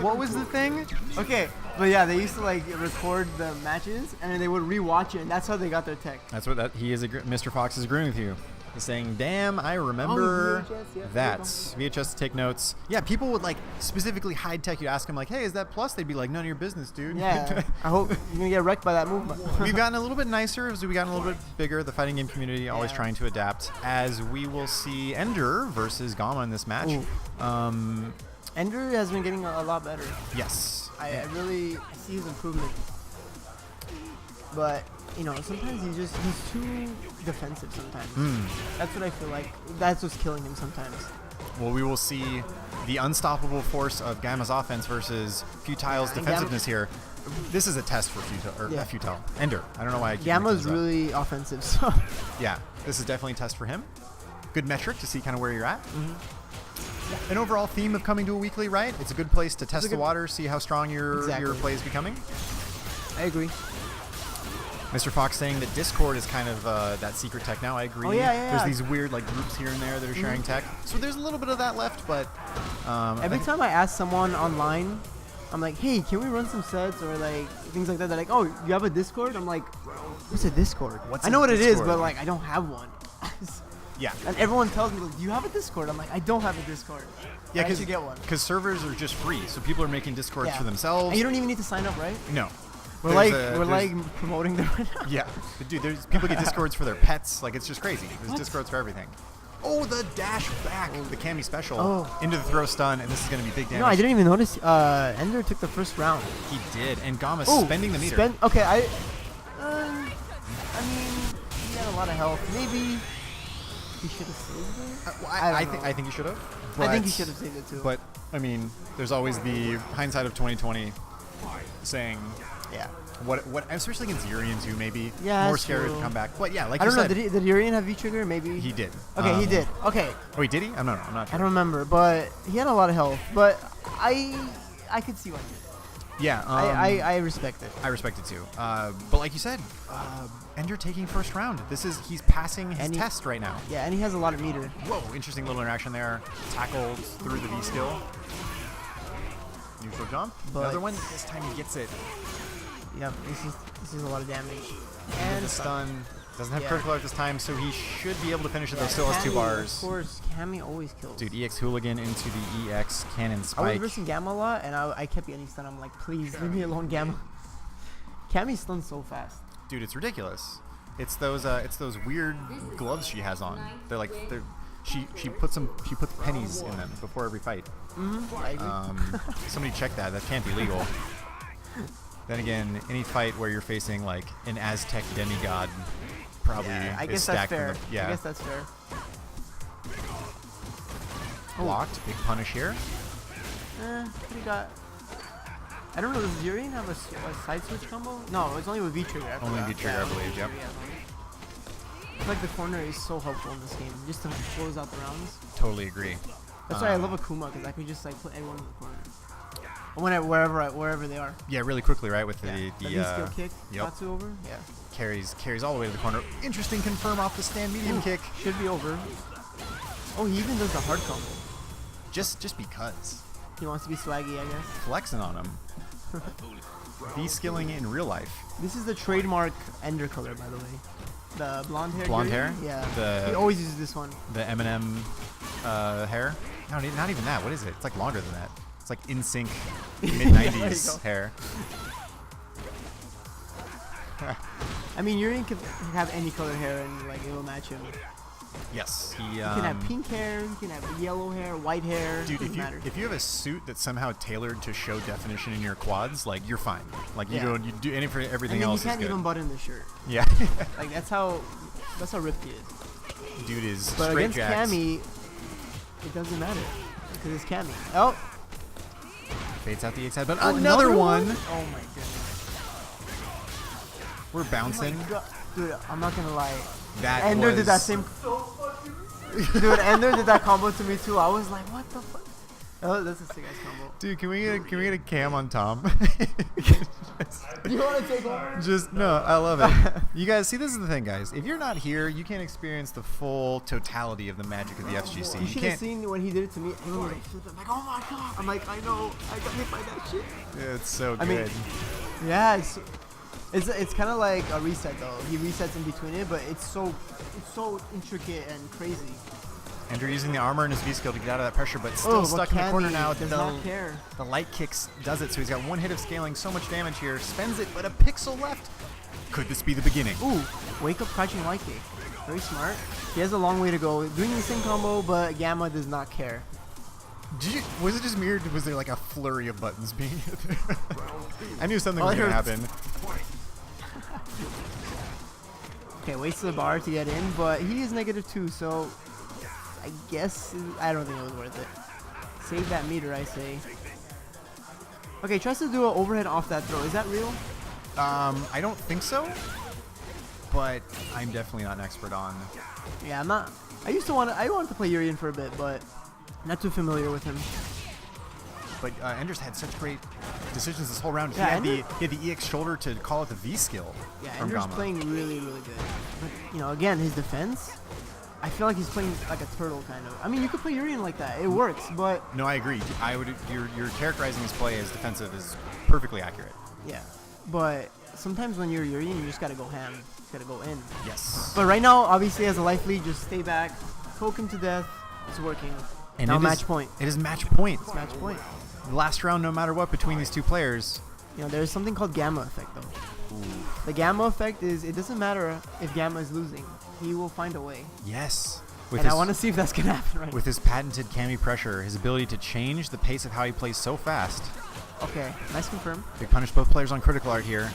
Speaker 2: What was the thing?
Speaker 5: Okay, but yeah, they used to like record the matches and then they would rewatch it, and that's how they got their tech.
Speaker 2: That's what he is. Mr. Fox is agreeing with you. He's saying, "Damn, I remember that VHS to take notes." Yeah, people would like specifically hide tech. You ask them like, "Hey, is that plus?" They'd be like, "None of your business, dude."
Speaker 5: Yeah, I hope you're gonna get wrecked by that movement.
Speaker 2: We've gotten a little bit nicer as we've gotten a little bit bigger. The fighting game community always trying to adapt. As we will see Ender versus Gamma in this match.
Speaker 5: Ender has been getting a lot better.
Speaker 2: Yes.
Speaker 5: I really see his improvement. But, sometimes he's too defensive sometimes. That's what I feel like. That's what's killing him sometimes.
Speaker 2: Well, we will see the unstoppable force of Gamma's offense versus Futile's defensiveness here. This is a test for Futile. Ender. I don't know why I keep
Speaker 5: Gamma's really offensive, so.
Speaker 2: Yeah, this is definitely a test for him. Good metric to see kind of where you're at. An overall theme of coming to a weekly, right? It's a good place to test the water, see how strong your play is becoming.
Speaker 5: I agree.
Speaker 2: Mr. Fox saying that Discord is kind of that secret tech now. I agree.
Speaker 5: Oh, yeah.
Speaker 2: There's these weird like groups here and there that are sharing tech. So there's a little bit of that left, but
Speaker 5: every time I ask someone online, I'm like, hey, can we run some sets or like things like that? They're like, oh, you have a Discord? I'm like, what's a Discord? I know what it is, but like I don't have one.
Speaker 2: Yeah.
Speaker 5: And everyone tells me, like, do you have a Discord? I'm like, I don't have a Discord.
Speaker 2: Yeah,
Speaker 5: I should get one.
Speaker 2: Because servers are just free, so people are making Discords for themselves.
Speaker 5: And you don't even need to sign up, right?
Speaker 2: No.
Speaker 5: We're promoting them right now.
Speaker 2: Yeah. Dude, there's people get Discords for their pets. Like, it's just crazy. There's Discords for everything. Oh, the dash back. The Cammy special. Into the throw stun, and this is going to be big damage.
Speaker 5: No, I didn't even notice. Ender took the first round.
Speaker 2: He did, and Gamma's spending the meter.
Speaker 5: Okay, I mean, he had a lot of health. Maybe he should have saved it.
Speaker 2: I think he should have.
Speaker 5: I think he should have saved it too.
Speaker 2: But I mean, there's always the hindsight of 2020 saying, what, especially against Urians who may be more scared to come back. But yeah, like
Speaker 5: I
Speaker 2: you
Speaker 5: don't know.
Speaker 2: said,
Speaker 5: Did Urian have V-trigger? Maybe
Speaker 2: he did.
Speaker 5: Okay, he did. Okay.
Speaker 2: Oh, he did he? I'm not sure.
Speaker 5: I don't remember, but he had a lot of health. But I could see why.
Speaker 2: Yeah,
Speaker 5: I respect it.
Speaker 2: I respect it too. But like you said, Ender taking first round. He's passing his test right now.
Speaker 5: Yeah, and he has a lot of meter.
Speaker 2: Whoa, interesting little interaction there. Tackled through the V skill. Neutral jump. Another one. This time he gets it.
Speaker 5: Yep, this is a lot of damage.
Speaker 2: And the stun. Doesn't have critical at this time, so he should be able to finish it, though still has 2 bars.
Speaker 5: Of course, Cammy always kills.
Speaker 2: Dude, EX Hooligan into the EX Cannon Spike.
Speaker 5: I was versing Gamma a lot, and I kept getting stunned. I'm like, please, leave me alone, Gamma. Cammy stuns so fast.
Speaker 2: Dude, it's ridiculous. It's those weird gloves she has on. They're she puts pennies in them before every fight.
Speaker 5: I agree.
Speaker 2: Somebody check that. That can't be legal. Then again, any fight where you're facing like an Aztec demigod probably
Speaker 5: I
Speaker 2: is
Speaker 5: guess that's
Speaker 2: stacked.
Speaker 5: fair.
Speaker 2: Yeah.
Speaker 5: I guess that's fair.
Speaker 2: Blocked. Big punish here.
Speaker 5: What do you got? I don't know. Does Urian have a side switch combo? No, it's only with V trigger.
Speaker 2: Only V trigger, I believe. Yep.
Speaker 5: I feel like the corner is so helpful in this game, just to close out the rounds.
Speaker 2: Totally agree.
Speaker 5: That's why I love Akuma, because I can just like put everyone in the corner. Wherever they are.
Speaker 2: Yeah, really quickly, right? With the
Speaker 5: skill kick,
Speaker 2: yep.
Speaker 5: Tatsu over. Yeah.
Speaker 2: Carries all the way to the corner. Interesting confirm off the stand medium kick.
Speaker 5: Should be over. Oh, he even does the hard combo.
Speaker 2: Just because.
Speaker 5: He wants to be swaggy, I guess.
Speaker 2: Flexing on him. V-skilling in real life.
Speaker 5: This is the trademark Ender color, by the way. The blonde hair.
Speaker 2: Blonde hair?
Speaker 5: Yeah. He always uses this one.
Speaker 2: The Eminem hair? No, not even that. What is it? It's like longer than that. It's like NSYNC mid-90s hair.
Speaker 5: I mean, Urian can have any color hair and like it will match him.
Speaker 2: Yes.
Speaker 5: He can have pink hair, he can have yellow hair, white hair.
Speaker 2: Dude,
Speaker 5: doesn't matter.
Speaker 2: if you have a suit that's somehow tailored to show definition in your quads, like you're fine. Like you do any for everything
Speaker 5: and then
Speaker 2: else.
Speaker 5: You can't
Speaker 2: is good.
Speaker 5: even button the shirt.
Speaker 2: Yeah.
Speaker 5: Like that's how ripped he is.
Speaker 2: Dude is
Speaker 5: But
Speaker 2: straight
Speaker 5: against
Speaker 2: jacks.
Speaker 5: Cammy, it doesn't matter because it's Cammy. Oh.
Speaker 2: Baits out the X-head, but another one.
Speaker 5: Oh my goodness.
Speaker 2: We're bouncing.
Speaker 5: Oh my God. Dude, I'm not gonna lie.
Speaker 2: That
Speaker 5: Ender
Speaker 2: was
Speaker 5: did that same. Dude, Ender did that combo to me too. I was like, what the fuck? Oh, that's a sick ass combo.
Speaker 2: Dude, can we get a cam on Tom?
Speaker 5: Do you want to take over?
Speaker 2: Just no, I love it. You guys see, this is the thing, guys. If you're not here, you can't experience the full totality of the magic of the FGC.
Speaker 5: You should have seen when he did it to me. Everyone was like flipping, like, oh my God. I'm like, I know, I got hit by that shit.
Speaker 2: Yeah, it's so
Speaker 5: I
Speaker 2: good.
Speaker 5: mean, yeah, it's kind of like a reset though. He resets in between it, but it's so intricate and crazy.
Speaker 2: Andrew using the armor and his V-skill to get out of that pressure, but still stuck in the corner now.
Speaker 5: Does not care.
Speaker 2: The light kicks does it, so he's got one hit of scaling, so much damage here. Spends it, but a pixel left. Could this be the beginning?
Speaker 5: Ooh, wake up crouching light kick. Very smart. He has a long way to go. Doing the same combo, but Gamma does not care.
Speaker 2: Was it just me, or was there like a flurry of buttons being hit there? I knew something was going to happen.
Speaker 5: Okay, waits the bar to get in, but he is -2, so I guess I don't think it was worth it. Save that meter, I say. Okay, tries to do an overhead off that throw. Is that real?
Speaker 2: I don't think so, but I'm definitely not an expert on.
Speaker 5: Yeah, I'm not. I wanted to play Urian for a bit, but not too familiar with him.
Speaker 2: But Ender's had such great decisions this whole round.
Speaker 5: Yeah,
Speaker 2: he had the EX shoulder to call it the V skill.
Speaker 5: Yeah,
Speaker 2: from
Speaker 5: Ender's
Speaker 2: Gamma.
Speaker 5: playing really, really good. But again, his defense. I feel like he's playing like a turtle kind of. I mean, you could play Urian like that. It works, but
Speaker 2: No, I agree. You're characterizing his play as defensive is perfectly accurate.
Speaker 5: yeah. But sometimes when you're Urian, you just gotta go ham. You gotta go in.
Speaker 2: Yes.
Speaker 5: But right now, obviously, as a life lead, just stay back, poke him to death. It's working.
Speaker 2: And
Speaker 5: now
Speaker 2: it
Speaker 5: match
Speaker 2: is-
Speaker 5: point.
Speaker 2: It is match point.
Speaker 5: It's match point.
Speaker 2: The last round, no matter what, between these two players.
Speaker 5: There's something called Gamma effect though. The Gamma effect is it doesn't matter if Gamma is losing. He will find a way.
Speaker 2: Yes.
Speaker 5: And I want to see if that's gonna happen right
Speaker 2: With his patented Cammy pressure, his ability to change the pace of how he plays so fast.
Speaker 5: now. Okay, nice confirm.
Speaker 2: Big punish both players on critical art here.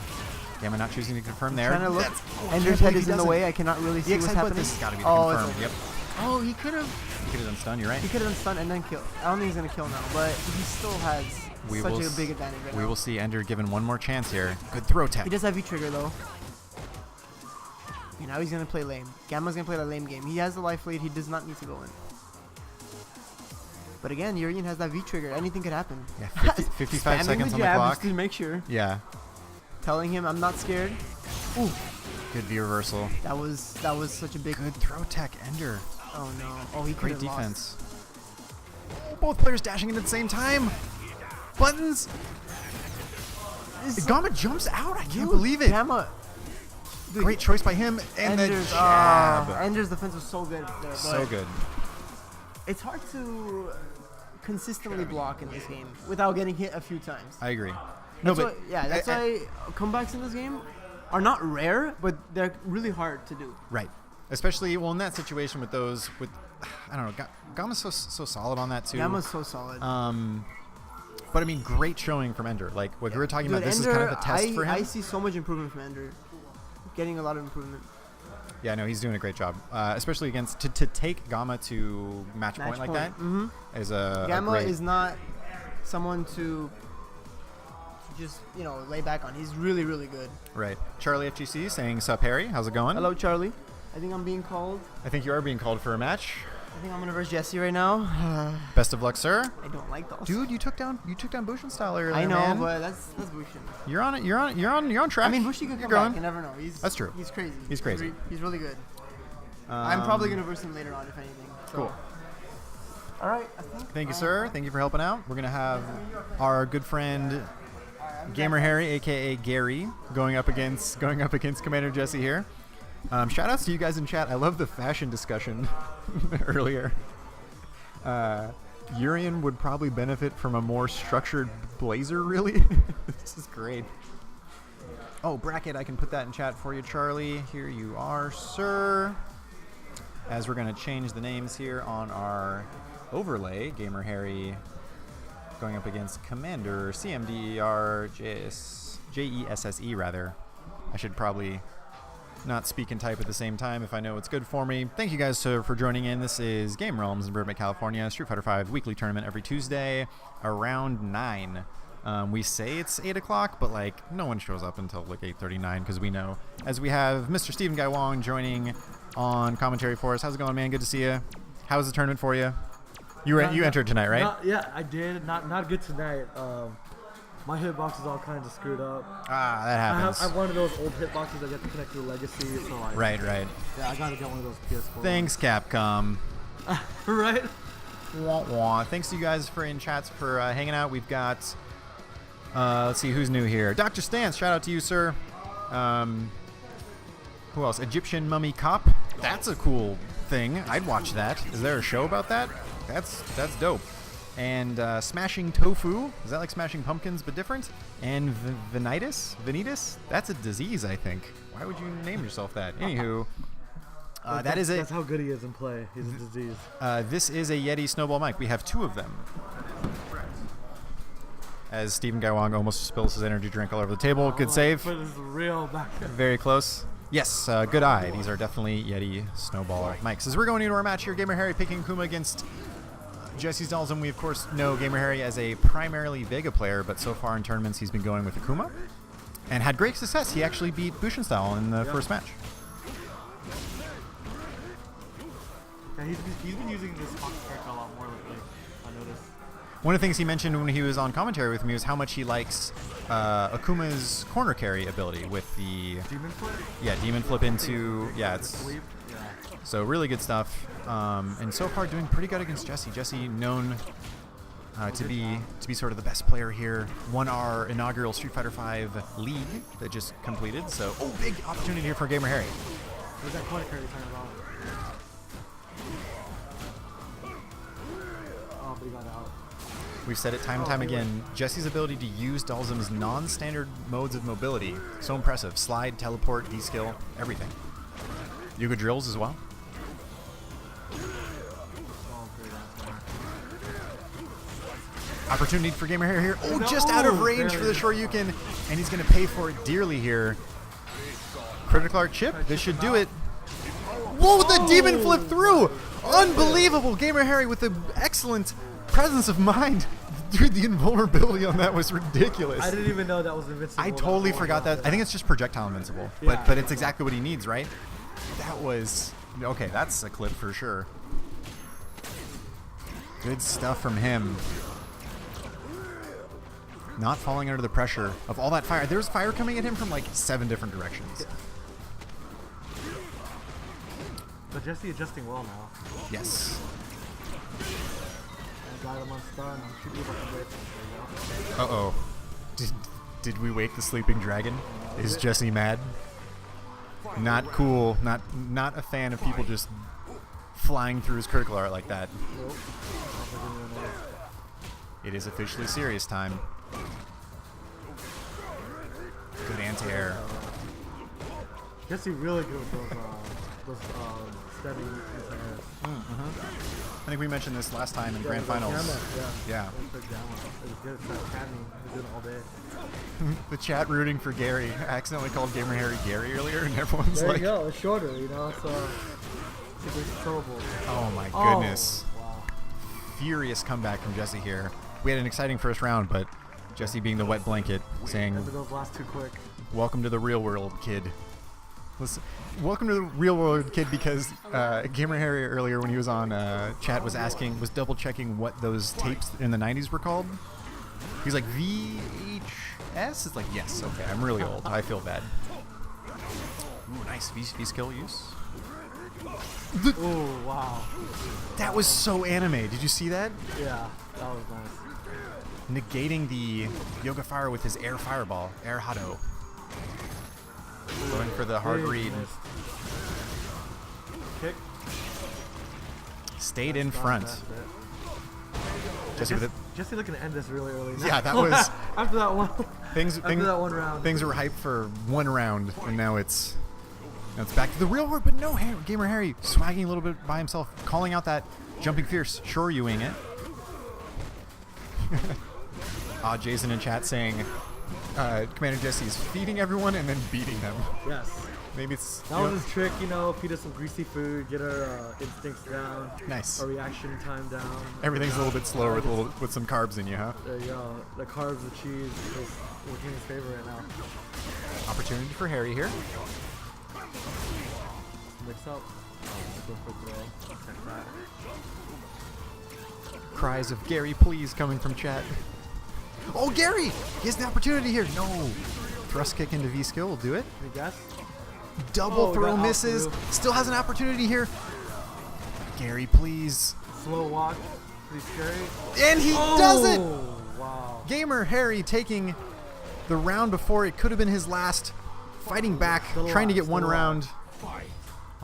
Speaker 2: Gamma not choosing to confirm there.
Speaker 5: Trying to look.
Speaker 2: I
Speaker 5: Ender's
Speaker 2: can't
Speaker 5: head
Speaker 2: believe
Speaker 5: is
Speaker 2: he
Speaker 5: in the
Speaker 2: doesn't.
Speaker 5: way. I cannot really see
Speaker 2: The
Speaker 5: what's
Speaker 2: X-head, but
Speaker 5: happening.
Speaker 2: this has got to be
Speaker 5: Oh,
Speaker 2: confirmed.
Speaker 5: it's
Speaker 2: Yep.
Speaker 5: Oh, he could have.
Speaker 2: He could have done stun, you're right.
Speaker 5: He could have done stun and then kill. I don't think he's gonna kill now, but he still has such a big advantage right
Speaker 2: We
Speaker 5: now.
Speaker 2: will see Ender given one more chance here. Good throw tech.
Speaker 5: He does have V-trigger though. Now he's gonna play lame. Gamma's gonna play the lame game. He has the life lead. He does not need to go in. But again, Urian has that V-trigger. Anything could happen.
Speaker 2: Yeah, 55
Speaker 5: Spamming
Speaker 2: seconds
Speaker 5: the
Speaker 2: on the
Speaker 5: jab
Speaker 2: clock.
Speaker 5: just to make sure.
Speaker 2: Yeah.
Speaker 5: Telling him I'm not scared. Ooh,
Speaker 2: Good V reversal.
Speaker 5: that was such a big.
Speaker 2: Good throw tech, Ender.
Speaker 5: Oh no. Oh, he
Speaker 2: Great
Speaker 5: could have
Speaker 2: defense. Oh, both players dashing in at the same time. Buttons. Gamma jumps out. I can't believe it.
Speaker 5: Gamma. Dude,
Speaker 2: Great choice by him. And
Speaker 5: Ender's,
Speaker 2: the jab.
Speaker 5: Ender's defense was so good there.
Speaker 2: So
Speaker 5: but
Speaker 2: good.
Speaker 5: It's hard to consistently block in this game without getting hit a few times.
Speaker 2: I agree. No,
Speaker 5: That's
Speaker 2: but
Speaker 5: why, that's why comebacks in this game are not rare, but they're really hard to do.
Speaker 2: right. Especially in that situation with those with I don't know. Gamma's so solid on that too.
Speaker 5: Gamma's so solid.
Speaker 2: But I mean, great showing from Ender. Like what we were talking about, this
Speaker 5: Ender,
Speaker 2: is kind of a test for him.
Speaker 5: I see so much improvement from Ender. Getting a lot of improvement.
Speaker 2: Yeah, no, he's doing a great job, especially against to take Gamma to match point like that.
Speaker 5: Mm-hmm.
Speaker 2: Is a
Speaker 5: Gamma
Speaker 2: great,
Speaker 5: is not someone to just lay back on. He's really, really good.
Speaker 2: right. Charlie FGC saying, "Sup, Harry? How's it going?"
Speaker 5: Hello, Charlie. I think I'm being called.
Speaker 2: I think you are being called for a match.
Speaker 5: I think I'm gonna verse Jesse right now.
Speaker 2: Best of luck, sir.
Speaker 5: I don't like those.
Speaker 2: Dude, you took down Bushin style earlier.
Speaker 5: I know,
Speaker 2: man.
Speaker 5: but that's Bushin.
Speaker 2: You're on it. You're on track.
Speaker 5: I mean, Bushi can
Speaker 2: You're
Speaker 5: come
Speaker 2: growing.
Speaker 5: back. You never know.
Speaker 2: That's true.
Speaker 5: He's crazy.
Speaker 2: He's crazy.
Speaker 5: He's really good. I'm probably gonna verse him later on, if anything. So.
Speaker 2: Cool.
Speaker 5: All right. I think.
Speaker 2: Thank you, sir. Thank you for helping out. We're gonna have our good friend Gamer Harry, aka Gary, going up against Commander Jesse here. Shout outs to you guys in chat. I love the fashion discussion earlier. Urian would probably benefit from a more structured blazer, really. This is great. Oh, bracket, I can put that in chat for you, Charlie. Here you are, sir. As we're going to change the names here on our overlay, Gamer Harry going up against Commander CMDER JESSE, rather. I should probably not speak and type at the same time if I know what's good for me. Thank you guys for joining in. This is Game Realms in Burbank, California. Street Fighter V weekly tournament every Tuesday around 9. We say it's 8 o'clock, but like no one shows up until like 8:39 because we know. As we have Mr. Stephen Guy Wong joining on commentary for us. How's it going, man? Good to see you. How was the tournament for you? You entered tonight, right?
Speaker 1: Yeah, I did. Not good tonight. My hitbox is all kinds of screwed up.
Speaker 2: Ah, that happens.
Speaker 1: I have one of those old hitboxes that you have to connect to a legacy. So like,
Speaker 2: Right.
Speaker 1: Yeah, I gotta get one of those PS4.
Speaker 2: Thanks, Capcom.
Speaker 1: Right?
Speaker 2: Wah, wah. Thanks to you guys for in chats for hanging out. We've got, let's see who's new here. Dr. Stance, shout out to you, sir. Who else? Egyptian Mummy Cop. That's a cool thing. I'd watch that. Is there a show about that? That's dope. And Smashing Tofu. Is that like Smashing Pumpkins but different? And Venitus? That's a disease, I think. Why would you name yourself that? Anywho,
Speaker 1: that's how good he is in play. He's a disease.
Speaker 2: This is a Yeti Snowball mic. We have 2 of them. As Stephen Gaiwang almost spills his energy drink all over the table. Good save.
Speaker 1: But it's real back there.
Speaker 2: Very close. Yes, good eye. These are definitely Yeti Snowball mics. As we're going into our match here, Gamer Harry picking Kuma against Jesse's Dolls, and we of course know Gamer Harry as a primarily Vega player, but so far in tournaments he's been going with Akuma and had great success. He actually beat Bushin Style in the first match.
Speaker 1: Yeah, he's been using this Fox character a lot more lately, I noticed.
Speaker 2: One of the things he mentioned when he was on commentary with me was how much he likes Akuma's corner carry ability with the
Speaker 1: Demon Flip?
Speaker 2: Yeah, Demon Flip into it's
Speaker 1: Sweep? Yeah.
Speaker 2: so really good stuff. And so far doing pretty good against Jesse. Jesse known to be sort of the best player here. Won our inaugural Street Fighter V league that just completed. So big opportunity here for Gamer Harry.
Speaker 1: Where's that corner carry turn around? Oh, but he got out.
Speaker 2: We've said it time and time again. Jesse's ability to use Dalzum's non-standard modes of mobility, so impressive. Slide, teleport, D-skill, everything. Yuga drills as well. Opportunity for Gamer Harry here. Oh, just out of range for the Shoryuken, and he's going to pay for it dearly here. Critical Art chip. This should do it. Whoa, the Demon Flip through! Unbelievable! Gamer Harry with the excellent presence of mind. Dude, the invulnerability on that was ridiculous.
Speaker 1: I didn't even know that was invincible.
Speaker 2: I totally forgot that. I think it's just projectile invincible, but it's exactly what he needs, right? That was okay. That's a clip for sure. Good stuff from him. Not falling under the pressure of all that fire. There's fire coming at him from like 7 different directions.
Speaker 1: But Jesse adjusting well now.
Speaker 2: Yes.
Speaker 1: I got him on stun. Should be able to break him.
Speaker 2: Uh-oh. Did we wake the sleeping dragon? Is Jesse mad? Not cool. Not a fan of people just flying through his critical art like that.
Speaker 1: Nope.
Speaker 2: It is officially serious time. Good anti-air.
Speaker 1: Jesse really good with those steady anti-airs.
Speaker 2: I think we mentioned this last time in Grand Finals. Yeah.
Speaker 1: It was good. It's like Academy. He was doing it all day.
Speaker 2: The chat rooting for Gary. I accidentally called Gamer Harry Gary earlier, and everyone's
Speaker 1: There
Speaker 2: like,
Speaker 1: you go. It's shorter, you know, so it's syllable.
Speaker 2: oh my goodness.
Speaker 1: Oh, wow.
Speaker 2: Furious comeback from Jesse here. We had an exciting first round, but Jesse being the wet blanket, saying,
Speaker 1: After those last two quick.
Speaker 2: welcome to the real world, kid. Listen, welcome to the real world, kid, because Gamer Harry earlier when he was on chat was double checking what those tapes in the 90s were called. He's like, VHS? It's like, yes, okay, I'm really old. I feel bad. Ooh, nice V skill use.
Speaker 1: Oh, wow.
Speaker 2: That was so anime. Did you see that?
Speaker 1: Yeah, that was nice.
Speaker 2: Negating the Yoga Fire with his air fireball, air Hado. Going for the hard read.
Speaker 1: Missed. Kick.
Speaker 2: Stayed in front. Jesse with it.
Speaker 1: Jesse looking to end this really early. Now.
Speaker 2: Yeah, that was
Speaker 1: after that one.
Speaker 2: after
Speaker 1: that one round.
Speaker 2: Things were hyped for one round, and now it's back to the real world. But no, Gamer Harry swagging a little bit by himself, calling out that jumping fierce, shoryuing it. Jason in chat saying, Commander Jesse's feeding everyone and then beating them.
Speaker 1: Yes.
Speaker 2: Maybe it's
Speaker 1: That was his trick, you know, feed us some greasy food, get our instincts down,
Speaker 2: nice.
Speaker 1: our reaction time down.
Speaker 2: Everything's a little bit slower with some carbs in you, huh?
Speaker 1: There you go. The carbs, the cheese, is working in his favor right now.
Speaker 2: Opportunity for Harry here.
Speaker 1: Mix up. Go for throw. Check that.
Speaker 2: Cries of Gary, please, coming from chat. Oh, Gary! He has the opportunity here. No. Thrust kick into V skill will do it.
Speaker 1: Any guess?
Speaker 2: Double throw
Speaker 1: got
Speaker 2: misses.
Speaker 1: out through.
Speaker 2: Still has an opportunity here. Gary, please.
Speaker 1: Slow walk. Pretty scary.
Speaker 2: And he does it!
Speaker 1: Wow.
Speaker 2: Gamer Harry taking the round before it could have been his last. Fighting back,
Speaker 1: Still
Speaker 2: trying to
Speaker 1: alive,
Speaker 2: get one
Speaker 1: still
Speaker 2: round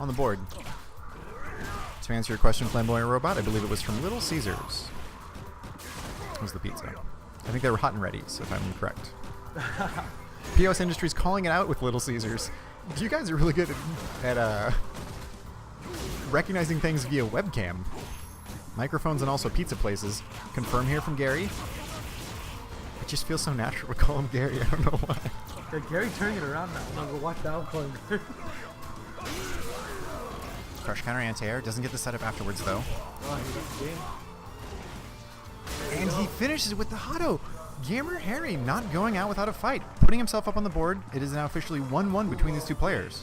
Speaker 2: on the board. To answer your question, Flamboyant Robot, I believe it was from Little Caesars. It was the pizza. I think they were hot and ready, so if I'm correct. POS Industries calling it out with Little Caesars. You guys are really good at recognizing things via webcam. Microphones and also pizza places. Confirm here from Gary. It just feels so natural to call him Gary. I don't know why.
Speaker 1: Yeah, Gary turning it around now. I'm gonna watch that one calling Gary.
Speaker 2: Crush counter anti-air. Doesn't get the setup afterwards, though.
Speaker 1: Oh, he got the game.
Speaker 2: And he finishes with the Hado. Gamer Harry not going out without a fight. Putting himself up on the board. It is now officially 1-1 between these two players.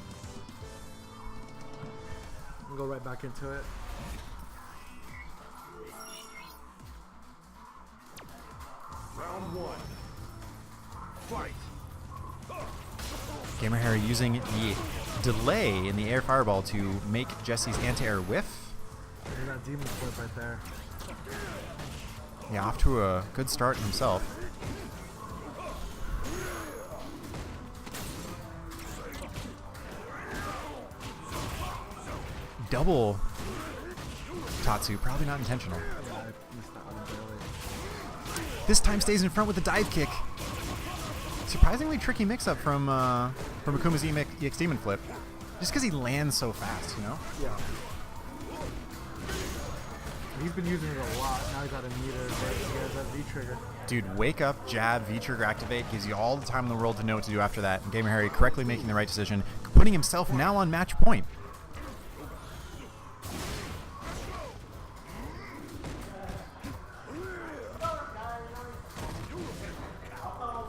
Speaker 1: We'll go right back into it.
Speaker 3: Round one. Fight.
Speaker 2: Gamer Harry using the delay in the air fireball to make Jesse's anti-air whiff.
Speaker 1: There's that demon flip right there.
Speaker 2: Yeah, off to a good start himself. Double Tatsu, probably not intentional.
Speaker 1: Yeah, I missed that one barely.
Speaker 2: This time stays in front with the dive kick. Surprisingly tricky mix-up from Akuma's EX Demon Flip. Just because he lands so fast, you know?
Speaker 1: Yeah. He's been using it a lot. Now he's out of meter, but he has that V-trigger.
Speaker 2: Dude, wake up, jab, V-trigger activate, gives you all the time in the world to know what to do after that. And Gamer Harry correctly making the right decision, putting himself now on match point.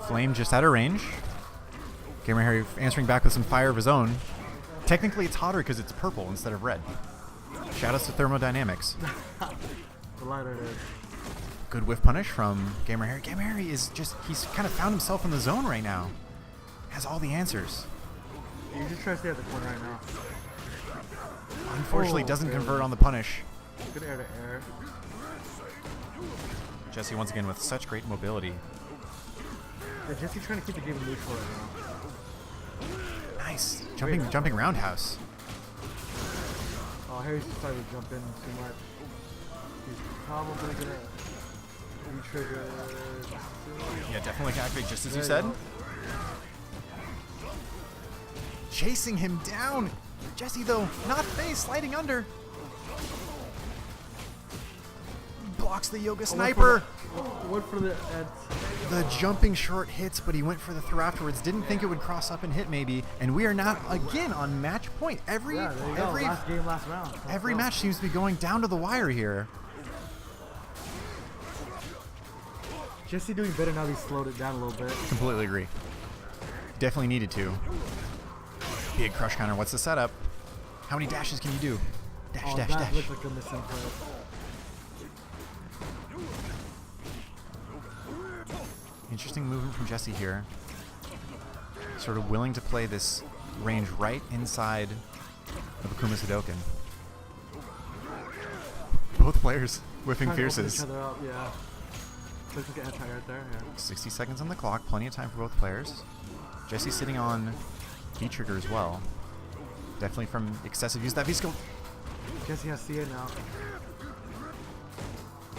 Speaker 2: Flame just out of range. Gamer Harry answering back with some fire of his own. Technically it's hotter because it's purple instead of red. Shoutouts to thermodynamics.
Speaker 1: The lighter it is.
Speaker 2: Good whiff punish from Gamer Harry. Gamer Harry is just, he's kind of found himself in the zone right now. Has all the answers.
Speaker 1: You just try to stay at the corner right now.
Speaker 2: Unfortunately
Speaker 1: Oh,
Speaker 2: doesn't
Speaker 1: really?
Speaker 2: convert on the punish.
Speaker 1: Good air to air.
Speaker 2: Jesse once again with such great mobility.
Speaker 1: Yeah, Jesse trying to keep the game neutral right now.
Speaker 2: Nice. Jumping roundhouse.
Speaker 1: Oh, Harry's decided to jump in too much. He's probably gonna re-trigger.
Speaker 2: Yeah, definitely can activate just as
Speaker 1: There
Speaker 2: you
Speaker 1: you
Speaker 2: said.
Speaker 1: go.
Speaker 2: chasing him down. Jesse, though, not face, sliding under. Blocks the Yoga Sniper.
Speaker 1: Went for the
Speaker 2: The jumping short hits, but he went for the throw afterwards. Didn't think it would cross up and hit, maybe. And we are now, again, on match point.
Speaker 1: yeah, there you go. Last game, last round.
Speaker 2: Every match seems to be going down to the wire here.
Speaker 1: Jesse doing better now. He slowed it down a little bit.
Speaker 2: Completely agree. Definitely needed to. Big crush counter. What's the setup? How many dashes can you do? Dash, dash,
Speaker 1: that
Speaker 2: dash.
Speaker 1: looks like a missing play.
Speaker 2: Interesting movement from Jesse here. Sort of willing to play this range right inside of Akuma Sudoken. Both players whipping
Speaker 1: Trying to open
Speaker 2: fierces.
Speaker 1: each other up, yeah. Looks like an anti right there. Yeah.
Speaker 2: 60 seconds on the clock. Plenty of time for both players. Jesse sitting on V-trigger as well. Definitely from excessive use of that V-skill.
Speaker 1: Jesse has CA now.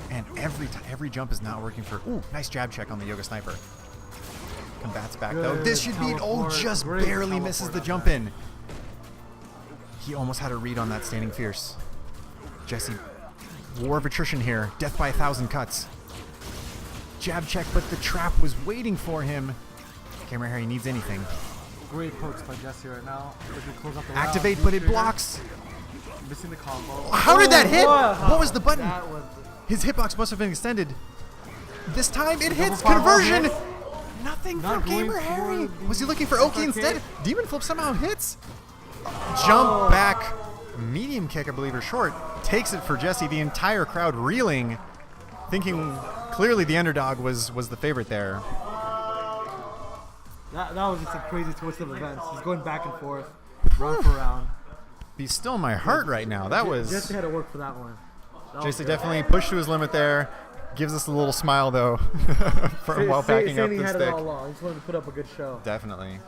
Speaker 2: And every jump is not working for... Ooh, nice jab check on the Yoga Sniper. Combats back though.
Speaker 1: Good
Speaker 2: This should be... Oh,
Speaker 1: teleport.
Speaker 2: just
Speaker 1: Great
Speaker 2: barely misses the
Speaker 1: teleport
Speaker 2: jump
Speaker 1: on
Speaker 2: in. He almost had a read on that standing fierce. Jesse, war of attrition here. Death by 1,000 cuts. Jab check, but the trap was waiting for him. Camera here, he needs anything.
Speaker 1: Great pokes by Jesse right now. Looking to close up the
Speaker 2: Activate,
Speaker 1: round.
Speaker 2: but it
Speaker 1: Trigger.
Speaker 2: blocks.
Speaker 1: Missing the combo.
Speaker 2: How did that hit?
Speaker 1: Wow.
Speaker 2: What was the button?
Speaker 1: That was
Speaker 2: His hitbox must have been extended. This time it hits
Speaker 1: fireball
Speaker 2: conversion.
Speaker 1: hit.
Speaker 2: Nothing
Speaker 1: Not
Speaker 2: from
Speaker 1: going
Speaker 2: Gamer
Speaker 1: for
Speaker 2: Harry.
Speaker 1: the
Speaker 2: Was he looking for Oki
Speaker 1: SRK?
Speaker 2: instead? Demon Flip somehow hits. Jump back. Medium kick, I believe, or short. Takes it for Jesse. The entire crowd reeling, thinking clearly the underdog was the favorite there.
Speaker 1: that was just a crazy twist of events. He's going back and forth, round for round.
Speaker 2: Be still in my heart right now. That was...
Speaker 1: Jesse had to work for that one. That was
Speaker 2: Jesse
Speaker 1: good.
Speaker 2: definitely pushed to his limit there. Gives us a little smile, though, while packing up
Speaker 1: Saying he
Speaker 2: the
Speaker 1: had
Speaker 2: stick.
Speaker 1: it all along. He just wanted to put up a good show.
Speaker 2: Definitely.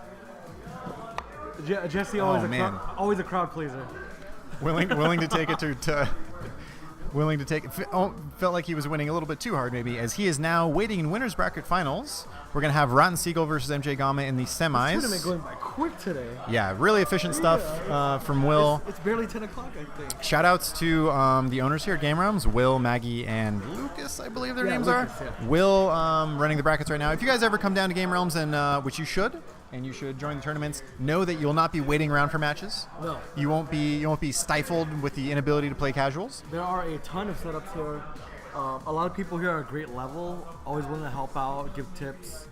Speaker 1: Jesse always
Speaker 2: Oh,
Speaker 1: a
Speaker 2: man.
Speaker 1: always a crowd pleaser.
Speaker 2: Willing to take it to willing to take it. Felt like he was winning a little bit too hard, maybe, as he is now waiting in winners bracket finals. We're gonna have Rotten Siegel versus MJ Gama in the semis.
Speaker 1: Tournament going by quick today.
Speaker 2: Yeah, really efficient stuff from Will.
Speaker 1: It's barely 10 o'clock, I think.
Speaker 2: Shout outs to the owners here at Game Realms, Will, Maggie, and Lucas, I believe their
Speaker 1: Yeah,
Speaker 2: names
Speaker 1: Lucas,
Speaker 2: are.
Speaker 1: yeah.
Speaker 2: Will running the brackets right now. If you guys ever come down to Game Realms, and which you should, and you should join the tournaments, know that you'll not be waiting around for matches.
Speaker 1: No.
Speaker 2: You won't be stifled with the inability to play casuals.
Speaker 1: There are a ton of setups here. A lot of people here are great level, always willing to help out, give tips.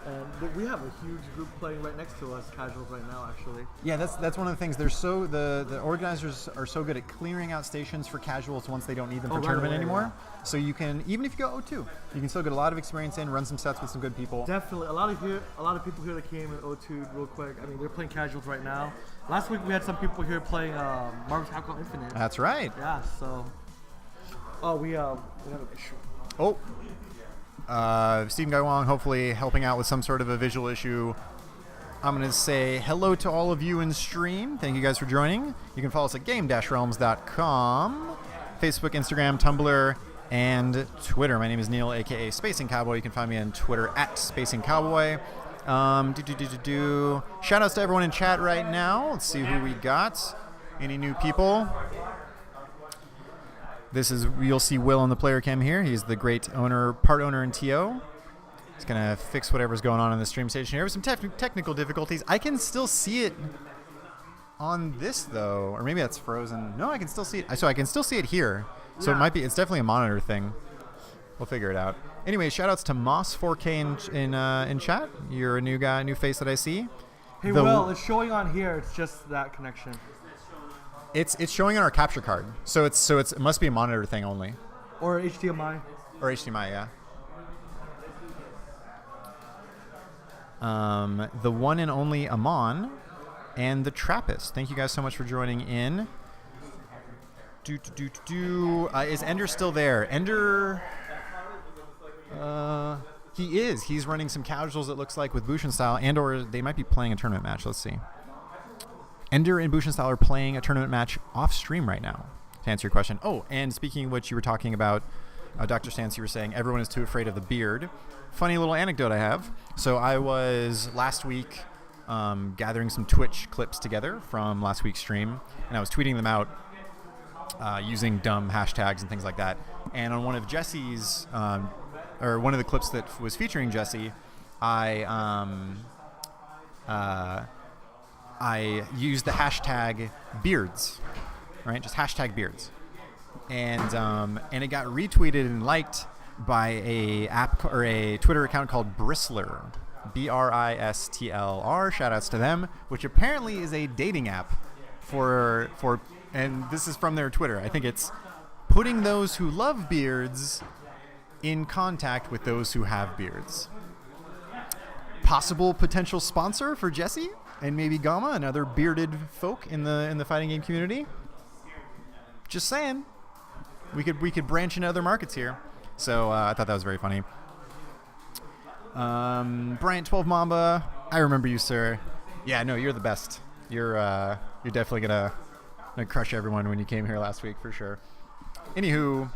Speaker 1: And we have a huge group playing right next to us, casuals right now, actually.
Speaker 2: Yeah, that's one of the things. They're so the organizers are so good at clearing out stations for casuals once they don't need them for
Speaker 1: right
Speaker 2: tournament
Speaker 1: away,
Speaker 2: anymore. So you can, even if you go 0-2, you can still get a lot of experience in, run some sets with some good people.
Speaker 1: Definitely, a lot of people here that came in 0-2 real quick. I mean, they're playing casuals right now. Last week we had some people here playing Marvel's Capcom Infinite.
Speaker 2: That's right.
Speaker 1: Yeah, so. Oh, we have an issue.
Speaker 2: Oh. Stephen Gaiwang hopefully helping out with some sort of a visual issue. I'm going to say hello to all of you in stream. Thank you guys for joining. You can follow us at game-realms.com, Facebook, Instagram, Tumblr, and Twitter. My name is Neil, aka Spacing Cowboy. You can find me on Twitter at Spacing Cowboy. Shout outs to everyone in chat right now. Let's see who we got. Any new people? You'll see Will on the player cam here. He's the great owner, part owner in TO. He's gonna fix whatever's going on in the stream station here. Some technical difficulties. I can still see it on this though, or maybe that's frozen. No, I can still see it. So I can still see it here. So
Speaker 1: Yeah.
Speaker 2: it might be. It's definitely a monitor thing. We'll figure it out. Anyway, shout outs to Moss 4K in chat. You're a new guy, new face that I see.
Speaker 1: Hey, Will, it's showing on here. It's just that connection.
Speaker 2: It's showing on our capture card. So it must be a monitor thing only.
Speaker 1: Or HDMI.
Speaker 2: Or HDMI, yeah. The one and only Amon and the Trappist. Thank you guys so much for joining in. Is Ender still there? Ender, he is. He's running some casuals, it looks like, with Bushin Style, and or they might be playing a tournament match. Let's see. Ender and Bushin Style are playing a tournament match off stream right now, to answer your question. Oh, and speaking of which, you were talking about, Dr. Stance, you were saying everyone is too afraid of the beard. Funny little anecdote I have. So I was last week gathering some Twitch clips together from last week's stream, and I was tweeting them out using dumb hashtags and things like that. And on one of Jesse's, or one of the clips that was featuring Jesse, I used the hashtag beards, right? Just hashtag beards, and it got retweeted and liked by a app or a Twitter account called Bristler, BRISTLR. Shout outs to them, which apparently is a dating app for, and this is from their Twitter. I think it's putting those who love beards in contact with those who have beards. Possible potential sponsor for Jesse and maybe Gamma and other bearded folk in the fighting game community. Just saying, we could branch into other markets here. So I thought that was very funny. Bryant 12 Mamba, I remember you, sir. Yeah, no, you're the best. You're definitely gonna crush everyone when you came here last week for sure. Anywho,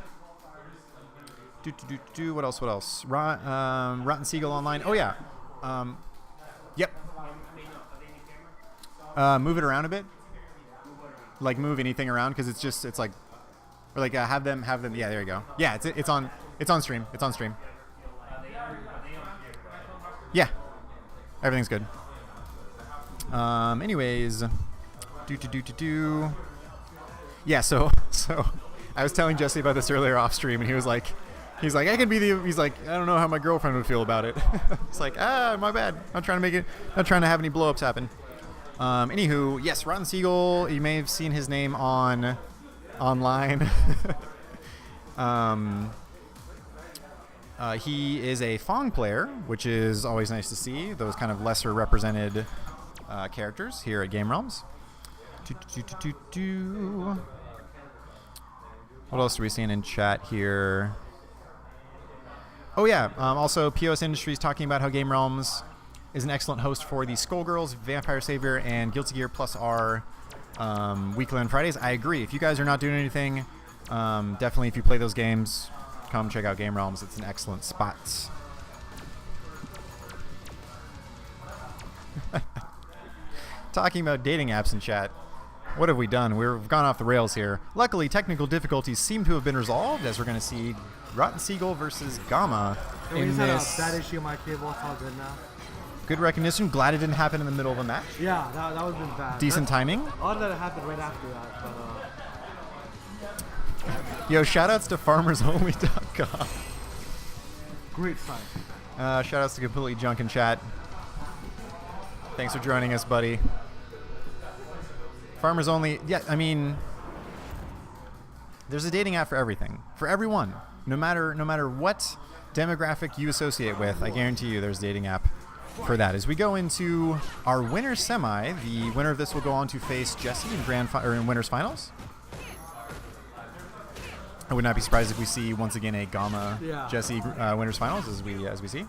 Speaker 2: what else? Rotten Seagull Online. Oh yeah. Yep. Move it around a bit. Like move anything around because it's like, or like have them. Yeah, there you go. Yeah, it's on stream. It's on stream. Yeah, everything's good. Anyways, yeah. So I was telling Jesse about this earlier off stream, and he's like, I can be he's like, I don't know how my girlfriend would feel about it. It's like, my bad. Not trying to have any blow-ups happen. Anywho, yes, Rotten Seagull, you may have seen his name online. He is a Fong player, which is always nice to see, those kind of lesser represented characters here at Game Realms. What else are we seeing in chat here? Oh yeah, also POS Industries talking about how Game Realms is an excellent host for the Skullgirls, Vampire Savior, and Guilty Gear Plus R weekly on Fridays. I agree. If you guys are not doing anything, definitely if you play those games, come check out Game Realms. It's an excellent spot. Talking about dating apps in chat. What have we done? We've gone off the rails here. Luckily, technical difficulties seem to have been resolved, as we're going to see Rotten Seagull versus Gamma
Speaker 1: We
Speaker 2: in
Speaker 1: just had a
Speaker 2: this.
Speaker 1: bad issue on my cable. It's all good now.
Speaker 2: Good recognition. Glad it didn't happen in the middle of a match.
Speaker 1: Yeah, that would have been bad.
Speaker 2: Decent timing.
Speaker 1: Odd that it happened right after that, but
Speaker 2: Yo, shoutouts to farmersonly.com.
Speaker 1: great sign.
Speaker 2: Shoutouts to Completely Junk in chat. Thanks for joining us, buddy. Farmers Only. Yeah, I mean, there's a dating app for everything, for everyone. No matter what demographic you associate with, I guarantee you there's a dating app for that. As we go into our winner's semi, the winner of this will go on to face Jesse in winners finals. I would not be surprised if we see once again a Gamma Jesse winners finals as we see.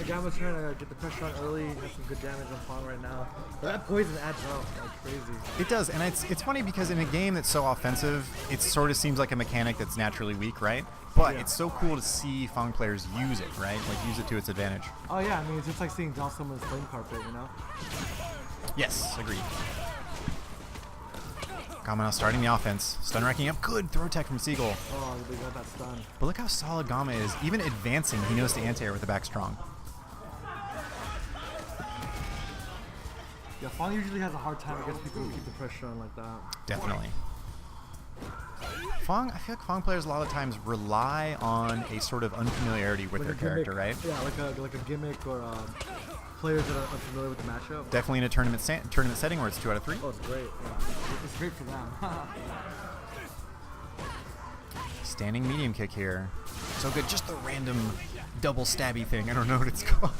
Speaker 1: Gamma's trying to get the pressure on early, has some good damage on Fong right now. But that poison adds up like crazy.
Speaker 2: It does, and it's funny because in a game that's so offensive, it sort of seems like a mechanic that's naturally weak, right? But it's so cool to see Fong players use it, right? Like use it to its advantage.
Speaker 1: Oh yeah, I mean it's just like seeing Dalsum's flame carpet, you know?
Speaker 2: Yes, agreed. Gamma now starting the offense. Stun racking up. Good throw tech from Seagull.
Speaker 1: Oh, they got that stun.
Speaker 2: But look how solid Gamma is. Even advancing, he knows to anti-air with the back strong.
Speaker 1: Yeah, Fong usually has a hard time against people who keep the pressure on like that.
Speaker 2: Definitely. I feel like Fong players a lot of times rely on a sort of unfamiliarity with their character, right?
Speaker 1: Yeah, like a gimmick or players that are unfamiliar with the matchup.
Speaker 2: Definitely in a tournament setting where it's 2 out of 3.
Speaker 1: Oh, it's great. Yeah. It's great for them.
Speaker 2: Standing medium kick here. So good. Just the random double stabby thing. I don't know what it's called.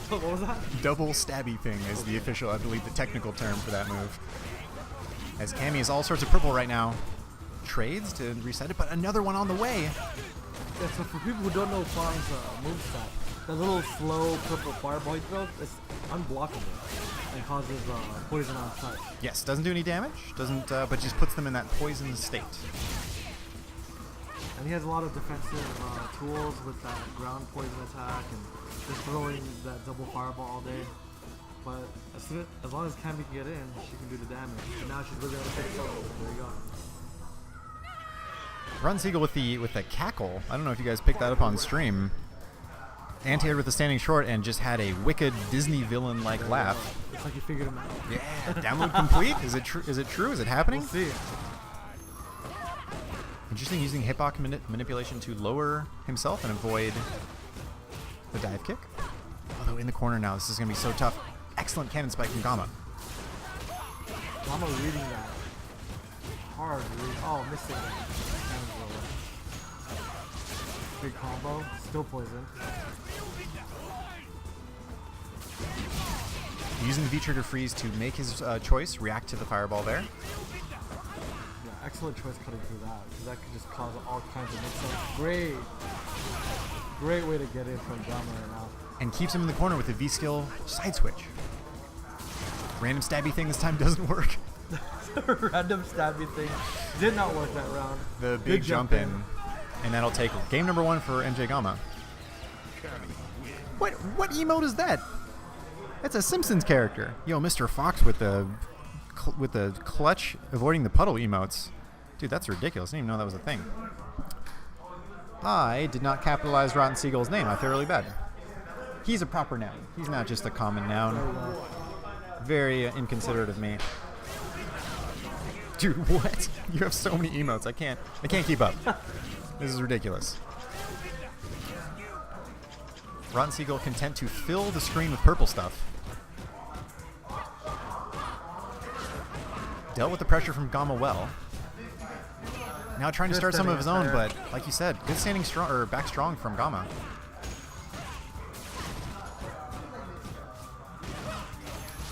Speaker 1: What was that?
Speaker 2: Double stabby thing is the official, I believe, the technical term for that move. As Cammy is all sorts of purple right now. Trades to reset it, but another one on the way.
Speaker 1: Yeah, so for people who don't know Fong's moveset, that little slow purple fireball he throws is unblockable and causes poison on sight.
Speaker 2: Yes, doesn't do any damage, but just puts them in that poisoned state.
Speaker 1: And he has a lot of defensive tools with that ground poison attack and just throwing that double fireball all day. but as long as Cammy can get in, she can do the damage. And now she's really on the big solo. There you go.
Speaker 2: Run Siegel with the cackle. I don't know if you guys picked that up on stream. Anti-air with the standing short and just had a wicked Disney villain-like laugh.
Speaker 1: It's like you figured him out.
Speaker 2: Yeah. Download complete. Is it true? Is it true? Is it happening?
Speaker 1: We'll see.
Speaker 2: Interesting, using hitbox manipulation to lower himself and avoid the dive kick. Although in the corner now, this is going to be so tough. Excellent cannon spike from Gamma.
Speaker 1: Gamma reading that. Hard read. Oh, missing that. Big combo. Still poisoned.
Speaker 2: Using the V-trigger freeze to make his choice, react to the fireball there.
Speaker 1: Yeah, excellent choice cutting through that, because that could just cause all kinds of mix-ups. Great way to get in from Gamma right now.
Speaker 2: And keeps him in the corner with the V-skill side switch. Random stabby thing this time doesn't work.
Speaker 1: Random stabby thing did not work that round.
Speaker 2: The big jump in. And that'll take game number 1 for MJ Gamma. What emote is that? That's a Simpsons character. Yo, Mr. Fox with the clutch avoiding the puddle emotes. Dude, that's ridiculous. I didn't even know that was a thing. I did not capitalize Rotten Siegel's name. I feel really bad. He's a proper noun. He's not just a common noun. Very inconsiderate of me. Dude, what? You have so many emotes. I can't keep up. This is ridiculous. Rotten Siegel content to fill the screen with purple stuff. Dealt with the pressure from Gamma well. Now trying to start some of his own, but like you said, good standing strong or back strong from Gamma.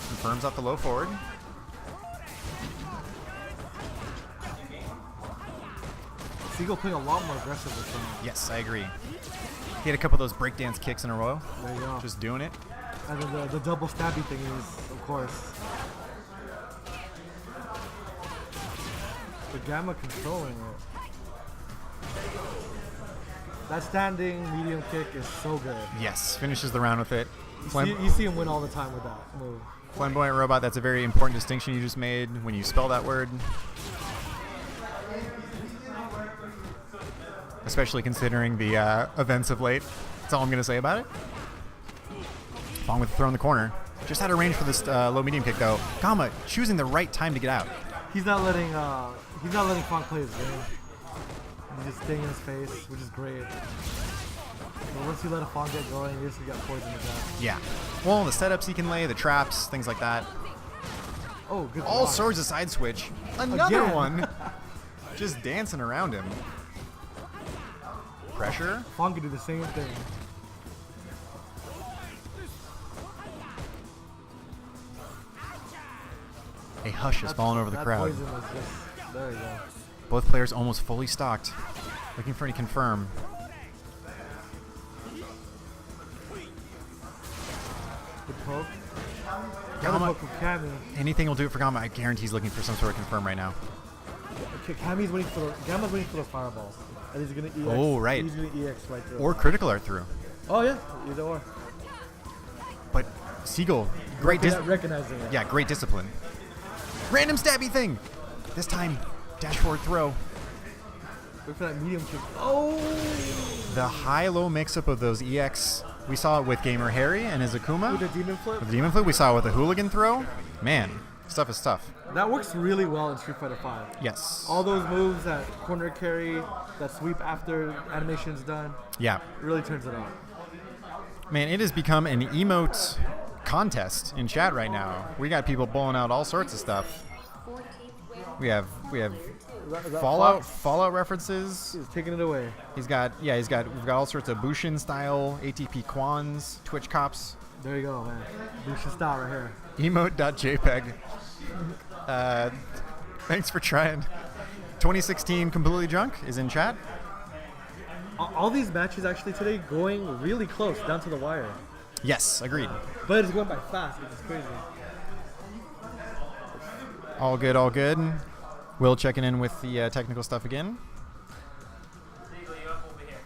Speaker 2: Confirms out the low forward.
Speaker 1: Siegel playing a lot more aggressive this round.
Speaker 2: Yes, I agree. He had a couple of those breakdance kicks in a row.
Speaker 1: There you go.
Speaker 2: Just doing it.
Speaker 1: And then the double stabby thing is, of course. The Gamma controlling it. That standing medium kick is so good.
Speaker 2: Yes, finishes the round with it.
Speaker 1: You see him win all the time with that move.
Speaker 2: Flamboyant Robot, that's a very important distinction you just made when you spell that word. Especially considering the events of late. That's all I'm going to say about it. Fong with the throw in the corner. Just out of range for this low-medium kick, though. Gamma choosing the right time to get out.
Speaker 1: He's not letting Fong play his game. He's just staying in his face, which is great. But once you let a Fong get going, you just got poison to death.
Speaker 2: Yeah. Well, the setups he can lay, the traps, things like that.
Speaker 1: Oh, good.
Speaker 2: All
Speaker 1: block.
Speaker 2: sorts of side switch. Another
Speaker 1: Again.
Speaker 2: one. Just dancing around him. Pressure.
Speaker 1: Fong can do the same thing.
Speaker 2: A hush has fallen over the
Speaker 1: that
Speaker 2: crowd.
Speaker 1: Poison was just, there you go.
Speaker 2: Both players almost fully stocked. Looking for any confirm.
Speaker 1: Good poke.
Speaker 2: Gamma-
Speaker 1: Another poke from Cammy.
Speaker 2: Anything will do it for Gamma. I guarantee he's looking for some sort of confirm right now.
Speaker 1: Okay, Gamm's waiting for those fireballs. And he's gonna EX.
Speaker 2: Oh, right.
Speaker 1: He's gonna EX right through.
Speaker 2: Or critical art through.
Speaker 1: Oh yeah, either or.
Speaker 2: But Siegel, great
Speaker 1: Recognizing it.
Speaker 2: Yeah, great discipline. Random stabby thing. This time, dash forward throw.
Speaker 1: Wait for that medium kick. Oh!
Speaker 2: The high-low mix-up of those EX. We saw it with Gamer Harry and his Akuma.
Speaker 1: With the demon flip.
Speaker 2: With the demon flip, we saw it with the hooligan throw. Man, stuff is tough.
Speaker 1: That works really well in Street Fighter V.
Speaker 2: Yes.
Speaker 1: All those moves, that corner carry, that sweep after animation's done,
Speaker 2: Yeah.
Speaker 1: really turns it on.
Speaker 2: Man, it has become an emote contest in chat right now. We got people pulling out all sorts of stuff. We have
Speaker 1: Is that
Speaker 2: Fallout references.
Speaker 1: He's taking it away.
Speaker 2: We've got all sorts of Bushin style ATP Quans, Twitch cops.
Speaker 1: There you go, man. We should stop right here.
Speaker 2: Emote.jpg. Thanks for trying. 2016 Completely Drunk is in chat.
Speaker 1: All these matches actually today going really close, down to the wire.
Speaker 2: Yes, agreed.
Speaker 1: But it's going by fast, which is crazy.
Speaker 2: All good, all good. Will checking in with the technical stuff again.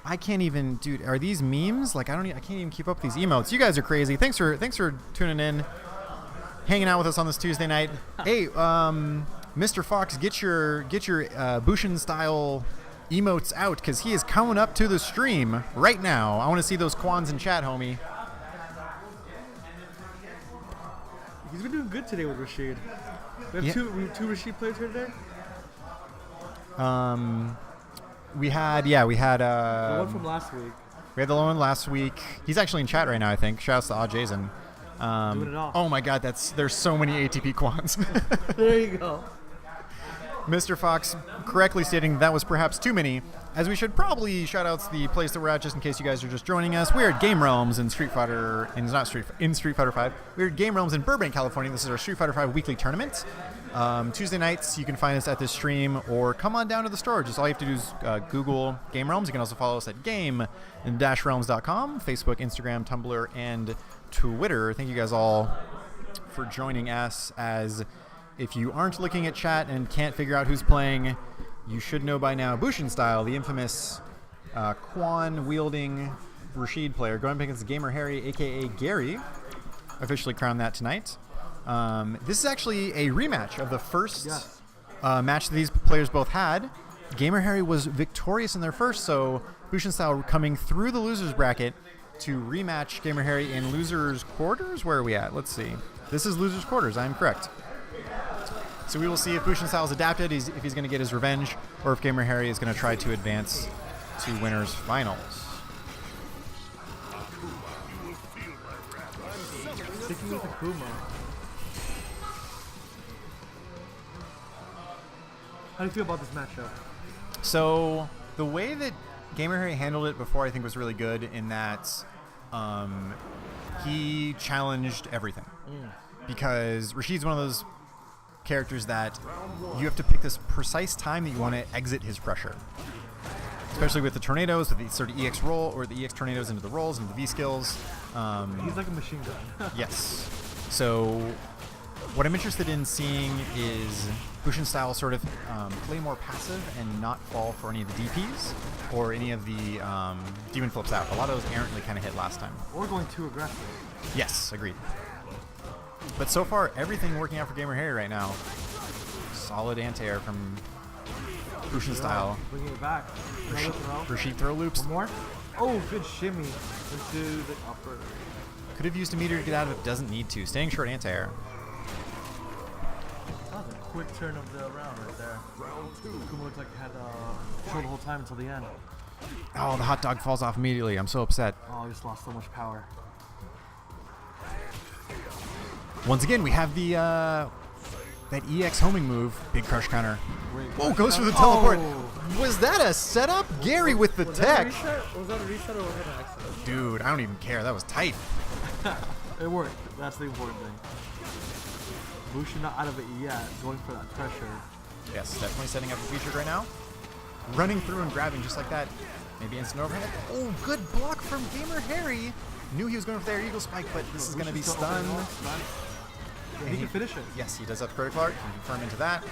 Speaker 2: I can't even, dude. Are these memes? Like I can't even keep up with these emotes. You guys are crazy. Thanks for tuning in. hanging out with us on this Tuesday night. Hey, Mr. Fox, get your Bushin style emotes out because he is coming up to the stream right now. I want to see those Quans in chat, homie.
Speaker 1: He's been doing good today with Rashid. We have two Rashid players here today.
Speaker 2: We had
Speaker 1: the one from last week.
Speaker 2: We had the one last week. He's actually in chat right now, I think. Shouts to Odd Jason.
Speaker 1: Doing it all.
Speaker 2: Oh my God, there's so many ATP Quans.
Speaker 1: There you go.
Speaker 2: Mr. Fox correctly stating that was perhaps too many, as we should probably shout out the place that we're at just in case you guys are just joining us. We're at Game Realms in Street Fighter 5. We're at Game Realms in Burbank, California. This is our Street Fighter 5 weekly tournament. Tuesday nights, you can find us at this stream or come on down to the store. Just all you have to do is Google Game Realms. You can also follow us at game-realms.com, Facebook, Instagram, Tumblr, and Twitter. Thank you guys all for joining us. As if you aren't looking at chat and can't figure out who's playing, you should know by now Bushin Style, the infamous Quan-wielding Rashid player, going up against Gamer Harry, a.k.a. Gary, officially crowned that tonight. This is actually a rematch of the first match that these players both had. Gamer Harry was victorious in their first, so Bushin Style coming through the losers bracket to rematch Gamer Harry in losers quarters. Where are we at? Let's see. This is losers quarters. I am correct. So we will see if Bushin Style is adapted, if he's going to get his revenge, or if Gamer Harry is going to try to advance to winners finals.
Speaker 1: Sticking with Akuma. How do you feel about this matchup?
Speaker 2: So the way that Gamer Harry handled it before, I think, was really good in that he challenged everything. Because Rashid's one of those characters that you have to pick this precise time that you want to exit his pressure. Especially with the tornadoes, with the sort of EX roll, or the EX tornadoes into the rolls, into the V skills.
Speaker 1: He's like a machine gun.
Speaker 2: Yes. So what I'm interested in seeing is Bushin Style sort of play more passive and not fall for any of the DPs or any of the demon flips out. A lot of those errantly kind of hit last time.
Speaker 1: Or going too aggressive.
Speaker 2: Yes, agreed. But so far, everything working out for Gamer Harry right now. Solid anti-air from Bushin Style.
Speaker 1: Bringing it back.
Speaker 2: Rashid throw loops.
Speaker 1: One more. Oh, good shimmy into the upper.
Speaker 2: Could have used a meter to get out of it, doesn't need to. Staying short anti-air.
Speaker 1: That was a quick turn of the round right there. Round 2. Kuma looked like he had control the whole time until the end.
Speaker 2: Oh, the hot dog falls off immediately. I'm so upset.
Speaker 1: Oh, he just lost so much power.
Speaker 2: Once again, we have the that EX homing move. Big crush counter. Oh, goes for the teleport. Was that a setup? Gary with the tech.
Speaker 1: Was that a reset or was that an accident?
Speaker 2: Dude, I don't even care. That was tight.
Speaker 1: It worked. That's the important thing. Bushin not out of it yet. Going for that pressure.
Speaker 2: Yes, definitely setting up a feature right now. Running through and grabbing just like that. Maybe instant overhead. Oh, good block from Gamer Harry. Knew he was going for their Eagle Spike, but this is going to be stunned.
Speaker 1: Yeah, he can finish it.
Speaker 2: Yes, he does have critical art. Can confirm into that.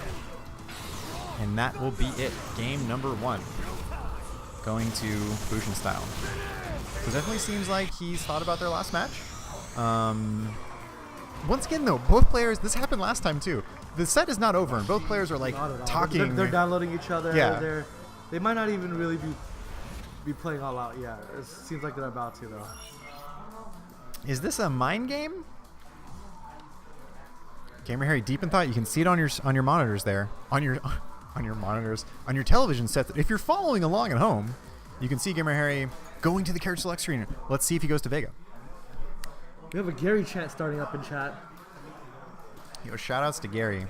Speaker 2: And that will be it. Game number 1. Going to Bushin Style. So it definitely seems like he's thought about their last match. Once again, though, both players, this happened last time too. The set is not over, and both players are like talking.
Speaker 1: They're downloading each other.
Speaker 2: Yeah.
Speaker 1: They might not even really be playing all out yet. It seems like they're about to, though.
Speaker 2: Is this a mind game? Gamer Harry deep in thought. You can see it on your monitors there. On your monitors. On your television set. If you're following along at home, you can see Gamer Harry going to the character select screen. Let's see if he goes to Vega.
Speaker 1: We have a Gary chant starting up in chat.
Speaker 2: Yo, shout outs to Gary.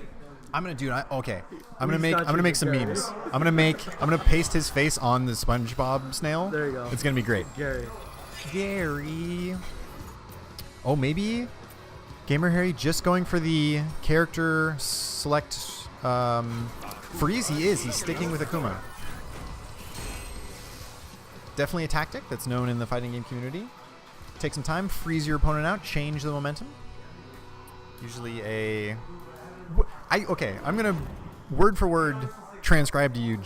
Speaker 2: I'm gonna make some memes. I'm gonna paste his face on the SpongeBob snail.
Speaker 1: There you go.
Speaker 2: It's gonna be great.
Speaker 1: Gary.
Speaker 2: Oh, maybe Gamer Harry just going for the character select freeze. He's sticking with Akuma. Definitely a tactic that's known in the fighting game community. Take some time, freeze your opponent out, change the momentum. Usually I'm gonna word for word transcribe to you,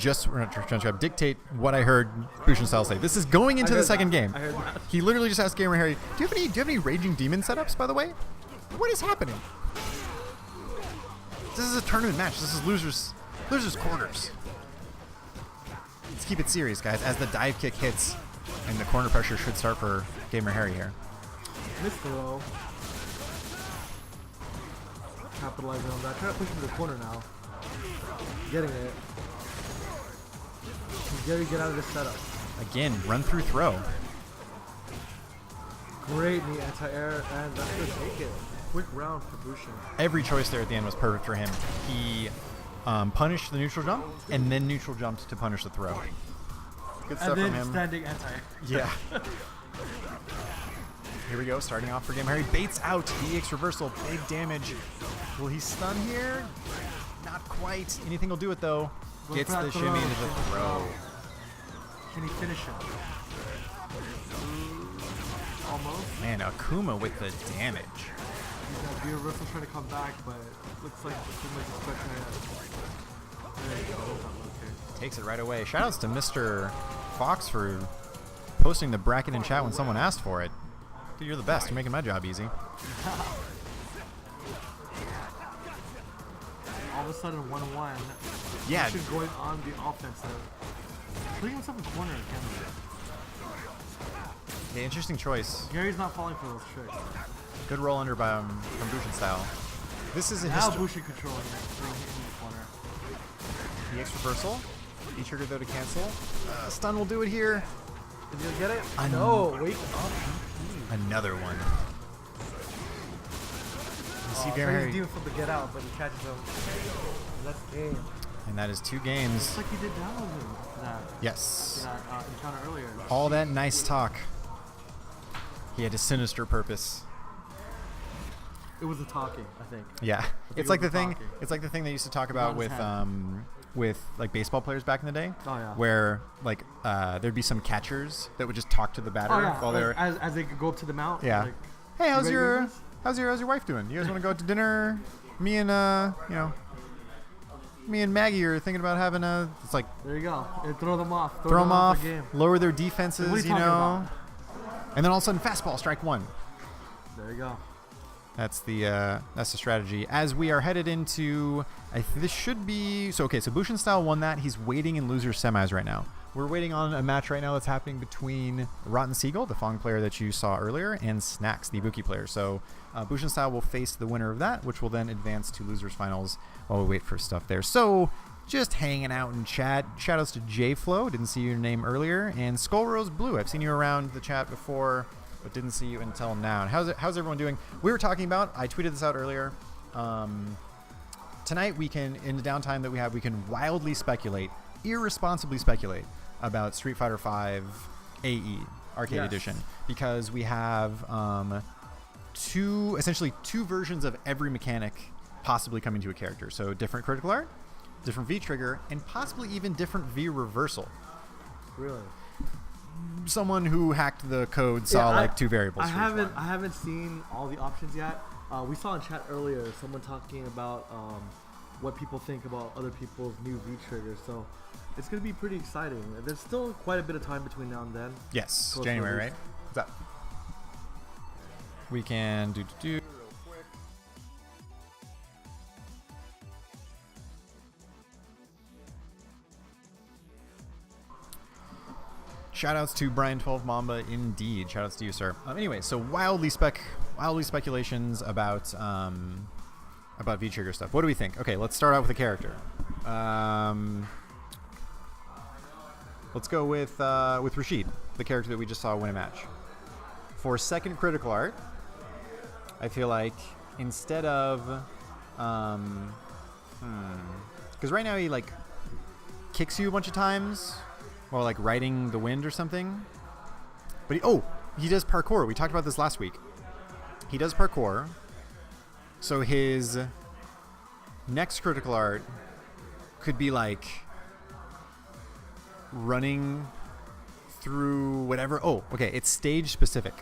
Speaker 2: dictate what I heard Bushin Style say. This is going into the second game.
Speaker 1: I heard that.
Speaker 2: He literally just asked Gamer Harry, do you have any raging demon setups, by the way? What is happening? This is a tournament match. This is losers quarters. Let's keep it serious, guys. As the dive kick hits, and the corner pressure should start for Gamer Harry here.
Speaker 1: Missed throw. Capitalizing on that. Try to push him to the corner now. Getting it. Can Gary get out of this setup?
Speaker 2: Again, run through throw.
Speaker 1: Great knee anti-air, and that's going to take it. Quick round for Bushin.
Speaker 2: Every choice there at the end was perfect for him. He punished the neutral jump, and then neutral jumped to punish the throw. Good stuff
Speaker 1: And
Speaker 2: from
Speaker 1: then
Speaker 2: him.
Speaker 1: standing anti-air.
Speaker 2: Yeah. Here we go, starting off for Game Harry. Baits out, DX reversal, big damage. Will he stun here? Not quite. Anything will do it though.
Speaker 1: Go
Speaker 2: Gets
Speaker 1: for
Speaker 2: the
Speaker 1: that
Speaker 2: shimmy
Speaker 1: throw.
Speaker 2: into the throw.
Speaker 1: Can he finish him? Almost.
Speaker 2: Man, Akuma with the damage.
Speaker 1: He's got Gear Xrd trying to come back, but looks like Akuma's expecting it. There you go. Okay.
Speaker 2: Takes it right away. Shoutouts to Mr. Fox for posting the bracket in chat when someone asked for it. Dude, you're the best. You're making my job easy.
Speaker 1: All of a sudden, 1-1.
Speaker 2: Yeah.
Speaker 1: Bushin going on the offensive. Putting himself in corner again.
Speaker 2: Yeah, interesting choice.
Speaker 1: Gary's not falling for those tricks.
Speaker 2: Good roll under by from Bushin style. This is a
Speaker 1: Now
Speaker 2: history.
Speaker 1: Bushin controlling it, throwing it in the corner.
Speaker 2: DX reversal. E trigger though to cancel. Stun will do it here.
Speaker 1: Did you get it?
Speaker 2: I
Speaker 1: No, wake up.
Speaker 2: Another one. You see
Speaker 1: So
Speaker 2: Gary
Speaker 1: he's
Speaker 2: Harry.
Speaker 1: dealing for the get out, but he catches him. And that's game.
Speaker 2: And that is 2 games.
Speaker 1: Just like he did down with him after that,
Speaker 2: Yes.
Speaker 1: that encounter earlier.
Speaker 2: All that nice talk. He had a sinister purpose.
Speaker 1: It was the talking, I think.
Speaker 2: Yeah.
Speaker 1: think
Speaker 2: It's
Speaker 1: it
Speaker 2: like the
Speaker 1: was
Speaker 2: thing.
Speaker 1: talking.
Speaker 2: It's like the thing they used to talk about
Speaker 1: Around his
Speaker 2: with like baseball players back in the day.
Speaker 1: Oh, yeah.
Speaker 2: Where like there'd be some catchers that would just talk to the batter
Speaker 1: Oh yeah,
Speaker 2: while they were.
Speaker 1: as they go up to the mount.
Speaker 2: Yeah.
Speaker 1: Like,
Speaker 2: Hey,
Speaker 1: you ready for this?
Speaker 2: how's your wife doing? You guys want to go out to dinner? Me and me and Maggie are thinking about having a. It's like
Speaker 1: There you go. And throw them off.
Speaker 2: throw them off,
Speaker 1: the game.
Speaker 2: lower their
Speaker 1: What are
Speaker 2: defenses,
Speaker 1: you
Speaker 2: you
Speaker 1: talking
Speaker 2: know.
Speaker 1: about?
Speaker 2: And then all of a sudden, fastball, strike 1.
Speaker 1: There you go.
Speaker 2: That's the strategy. As we are headed into, this should be so. Okay, so Bushin style won that. He's waiting in loser semis right now. We're waiting on a match right now that's happening between Rotten Seagull, the Fong player that you saw earlier, and Snacks, the Ibuki player. So Bushin style will face the winner of that, which will then advance to losers finals while we wait for stuff there. So just hanging out in chat. Shoutouts to JFlow. Didn't see your name earlier, and Skullgirls Blue. I've seen you around the chat before, but didn't see you until now. And how's everyone doing? We were talking about, I tweeted this out earlier. Tonight we can, in the downtime that we have, we can wildly speculate, irresponsibly speculate about Street Fighter V AE Arcade
Speaker 1: Yes.
Speaker 2: Edition, because we have essentially two versions of every mechanic possibly coming to a character. So different critical art, different V trigger, and possibly even different V reversal.
Speaker 1: Really.
Speaker 2: Someone who hacked the code saw like 2 variables.
Speaker 1: I
Speaker 2: for each
Speaker 1: haven't.
Speaker 2: one.
Speaker 1: I haven't seen all the options yet. We saw in chat earlier someone talking about what people think about other people's new V triggers. So it's gonna be pretty exciting. There's still quite a bit of time between now and then.
Speaker 2: Yes,
Speaker 1: Close
Speaker 2: January,
Speaker 1: release.
Speaker 2: right? What's up? We can do. Shoutouts to Brian12 Mamba, indeed. Shoutouts to you, sir. Anyway, so wildly speculations about V trigger stuff. What do we think? Okay, let's start out with a character. Let's go with Rashid, the character that we just saw win a match. For second critical art, I feel like instead of, because right now he like kicks you a bunch of times while like riding the wind or something. But he does parkour. We talked about this last week. He does parkour. So his next critical art could be like running through whatever. Oh, okay. It's stage specific.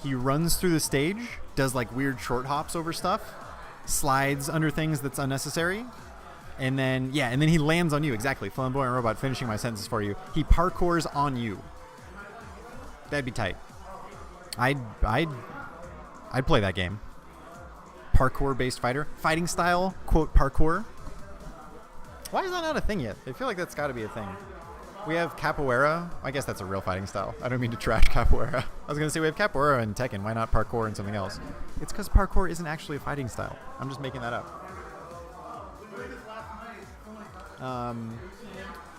Speaker 2: He runs through the stage, does like weird short hops over stuff, slides under things that's unnecessary, and then he lands on you. Exactly. Flamboyant Robot finishing my sentences for you. He parkours on you. That'd be tight. I'd play that game. parkour-based fighting style, quote, parkour. Why is that not a thing yet? I feel like that's got to be a thing. We have capoeira. I guess that's a real fighting style. I don't mean to trash capoeira. I was going to say we have capoeira and Tekken. Why not parkour and something else? It's because parkour isn't actually a fighting style. I'm just making that up.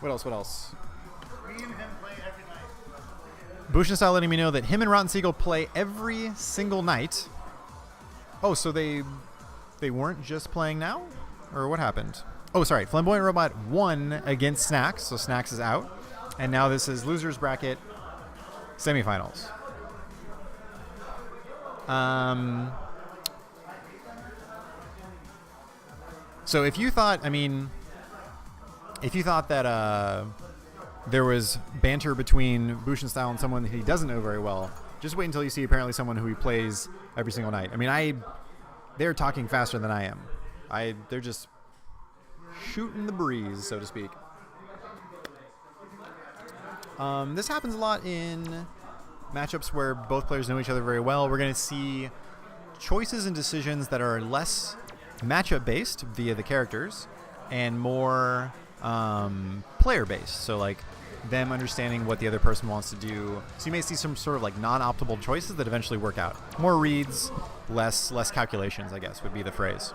Speaker 2: What else? Bushin Style letting me know that him and Rotten Seagull play every single night. Oh, so they weren't just playing now? Or what happened? Oh, sorry. Flamboyant Robot won against Snacks, so Snacks is out. And now this is Losers Bracket semifinals. So if you thought that there was banter between Bushin Style and someone that he doesn't know very well, just wait until you see apparently someone who he plays every single night. I mean, they're talking faster than I am. They're just shooting the breeze, so to speak. This happens a lot in matchups where both players know each other very well. We're going to see choices and decisions that are less matchup based via the characters and more player based. So like them understanding what the other person wants to do. So you may see some sort of like non-optimal choices that eventually work out. More reads, less calculations, I guess would be the phrase.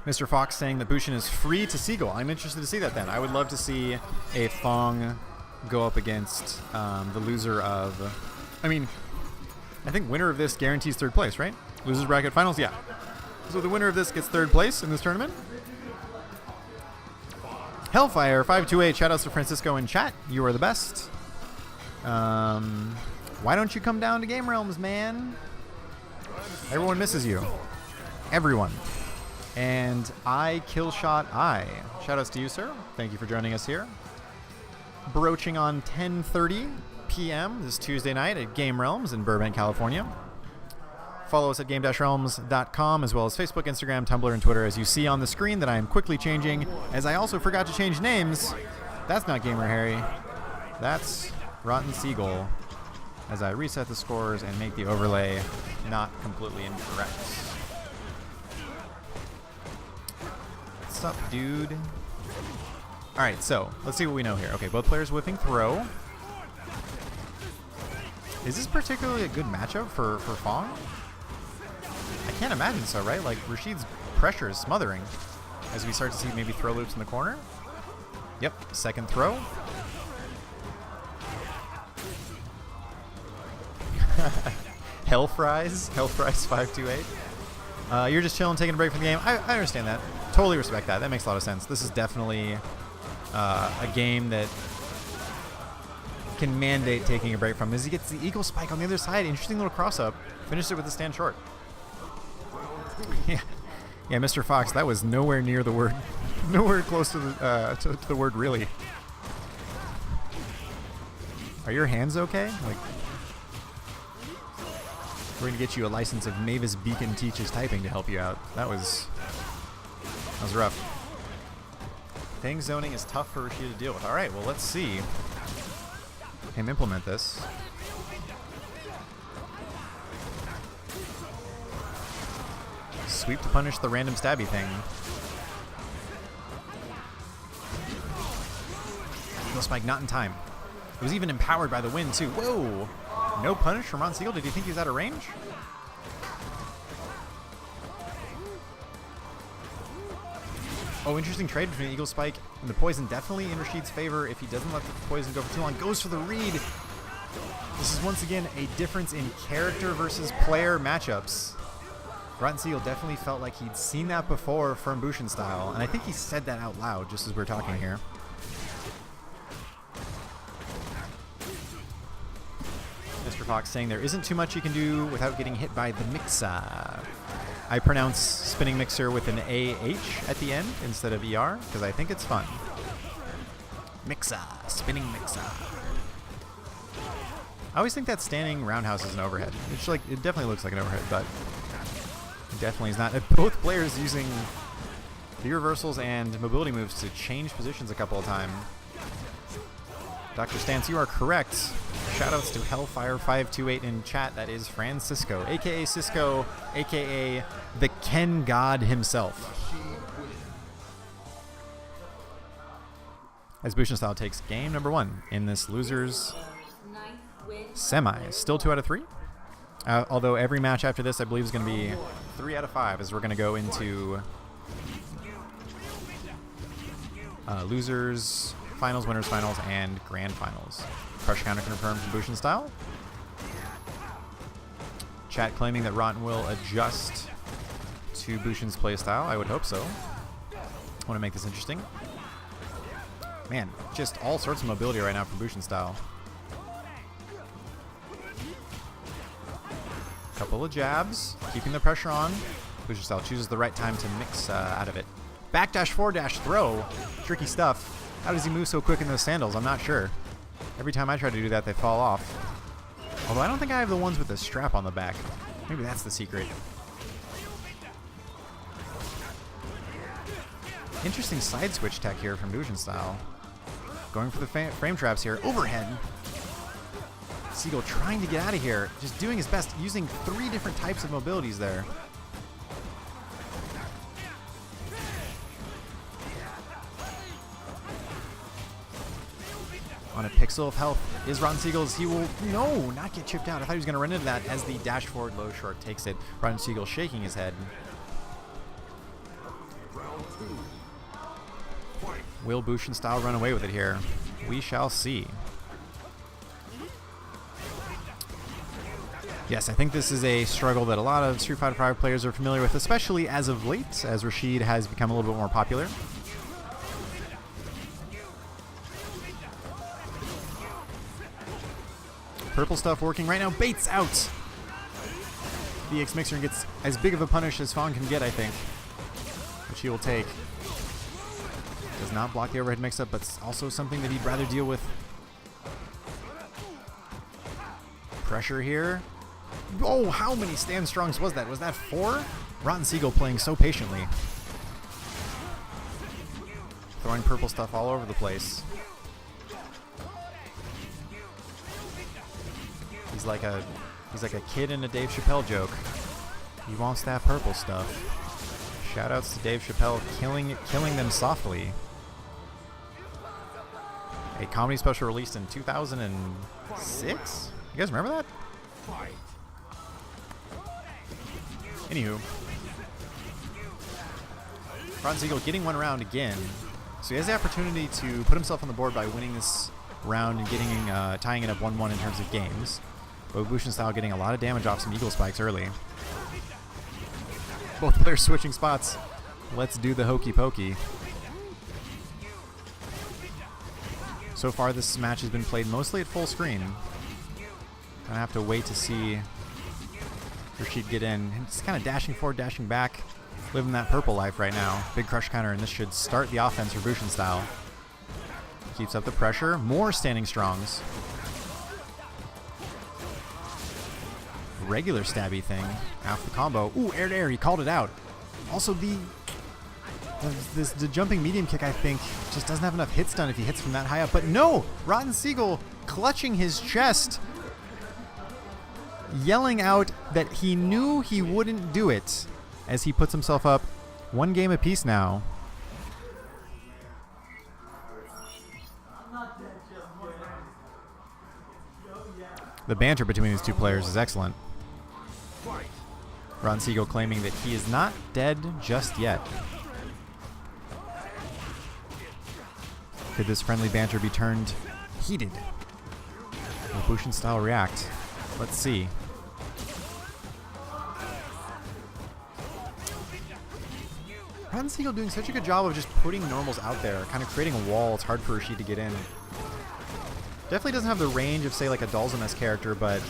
Speaker 2: Mr. Fox saying that Bushin is free to Seagull. I'm interested to see that then. I would love to see a Thong go up against the loser of... I mean, I think winner of this guarantees third place, right? Losers bracket finals, yeah. So the winner of this gets third place in this tournament. Hellfire528, shout outs to Francisco in chat. You are the best. Why don't you come down to Game Realms, man? Everyone misses you. Everyone. And Killshot I. Shout outs to you, sir. Thank you for joining us here. Broaching on 10:30 p.m. this Tuesday night at Game Realms in Burbank, California. Follow us at game-realms.com as well as Facebook, Instagram, Tumblr, and Twitter as you see on the screen that I am quickly changing as I also forgot to change names. That's not Gamer Harry. That's Rotten Seagull as I reset the scores and make the overlay not completely incorrect. What's up, dude? Alright, so let's see what we know here. Okay, both players whipping throw. Is this particularly a good matchup for Fong? I can't imagine so, right? Like, Rashid's pressure is smothering as we start to see maybe throw loops in the corner. Yep, second throw. Hellfries528. You're just chilling, taking a break from the game. I understand that. Totally respect that. That makes a lot of sense. This is definitely a game that can mandate taking a break from. As he gets the eagle spike on the other side, interesting little cross up. Finished it with a stand short. Yeah, Mr. Fox, that was nowhere near the word, nowhere close to the word really. Are your hands okay? Like, we're gonna get you a license of Mavis Beacon Teaches Typing to help you out. That was rough. Thing zoning is tough for Rashid to deal with. All right, well let's see him implement this. Sweep to punish the random stabby thing. Eagle spike not in time. It was even empowered by the wind too. Whoa! No punish from Ron Siegel. Did you think he was out of range? Oh, interesting trade between Eagle Spike and the poison. Definitely in Rashid's favor if he doesn't let the poison go for too long. Goes for the read. This is once again a difference in character versus player matchups. Rotten Seal definitely felt like he'd seen that before from Bushin Style, and I think he said that out loud just as we're talking here. Mr. Fox saying there isn't too much you can do without getting hit by the mixer. I pronounce spinning mixer with an AH at the end instead of ER because I think it's fun. Mixer, spinning mixer. I always think that standing roundhouse is an overhead. It's like, it definitely looks like an overhead, but it definitely is not. Both players using the reversals and mobility moves to change positions a couple of times. Dr. Stance, you are correct. Shoutouts to Hellfire528 in chat. That is Francisco, aka Cisco, aka the Ken God himself. As Bushin Style takes game number 1 in this losers semi. Still 2 out of 3. Although every match after this, I believe, is going to be 3 out of 5, as we're going to go into losers, finals, winners, finals, and grand finals. Crush counter confirmed from Bushin Style. Chat claiming that Rotten will adjust to Bushin's playstyle. I would hope so. I want to make this interesting. Man, just all sorts of mobility right now from Bushin Style. Couple of jabs, keeping the pressure on. Bushin Style chooses the right time to mix out of it. Backdash, forward dash, throw. Tricky stuff. How does he move so quick in those sandals? I'm not sure. Every time I try to do that, they fall off. Although I don't think I have the ones with the strap on the back. Maybe that's the secret. Interesting side switch tech here from Bushin Style. Going for the frame traps here. Overhead. Seagull trying to get out of here. Just doing his best, using 3 different types of mobilities there. On a pixel of health is Rotten Seagulls. He will, no, not get chipped out. I thought he was going to run into that as the dash forward low short takes it. Rotten Seagull shaking his head. Will Bushin Style run away with it here? We shall see. Yes, I think this is a struggle that a lot of Street Fighter V players are familiar with, especially as of late, as Rashid has become a little bit more popular. Purple stuff working right now. Baits out. The X Mixer gets as big of a punish as Fawn can get, I think, which he will take. Does not block the overhead mix-up, but it's also something that he'd rather deal with. Pressure here. Oh, how many stand strongs was that? Was that 4? Rotten Seagull playing so patiently. Throwing purple stuff all over the place. He's like a kid in a Dave Chappelle joke. He wants that purple stuff. Shoutouts to Dave Chappelle killing them softly. A comedy special released in 2006? You guys remember that? Anywho. Rotten Seagull getting one round again. So he has the opportunity to put himself on the board by winning this round and getting tying it up 1-1 in terms of games. But Bushin Style getting a lot of damage off some Eagle Spikes early. Both players switching spots. Let's do the hokey pokey. So far this match has been played mostly at full screen. Gonna have to wait to see Rashid get in. He's kind of dashing forward, dashing back, living that purple life right now. Big crush counter, and this should start the offense for Bushin Style. Keeps up the pressure. More standing strongs. Regular stabby thing. Half the combo. Ooh, air to air. He called it out. Also, the jumping medium kick, I think, just doesn't have enough hit stun if he hits from that high up. But no! Rotten Seagull clutching his chest, yelling out that he knew he wouldn't do it as he puts himself up 1 game apiece now. The banter between these two players is excellent. Rotten Seagull claiming that he is not dead just yet. Could this friendly banter be turned heated? Will Bushin Style react? Let's see. Rotten Seagull doing such a good job of just putting normals out there, kind of creating a wall. It's hard for Rashid to get in. Definitely doesn't have the range of, say, like a Dalzum-esque character, but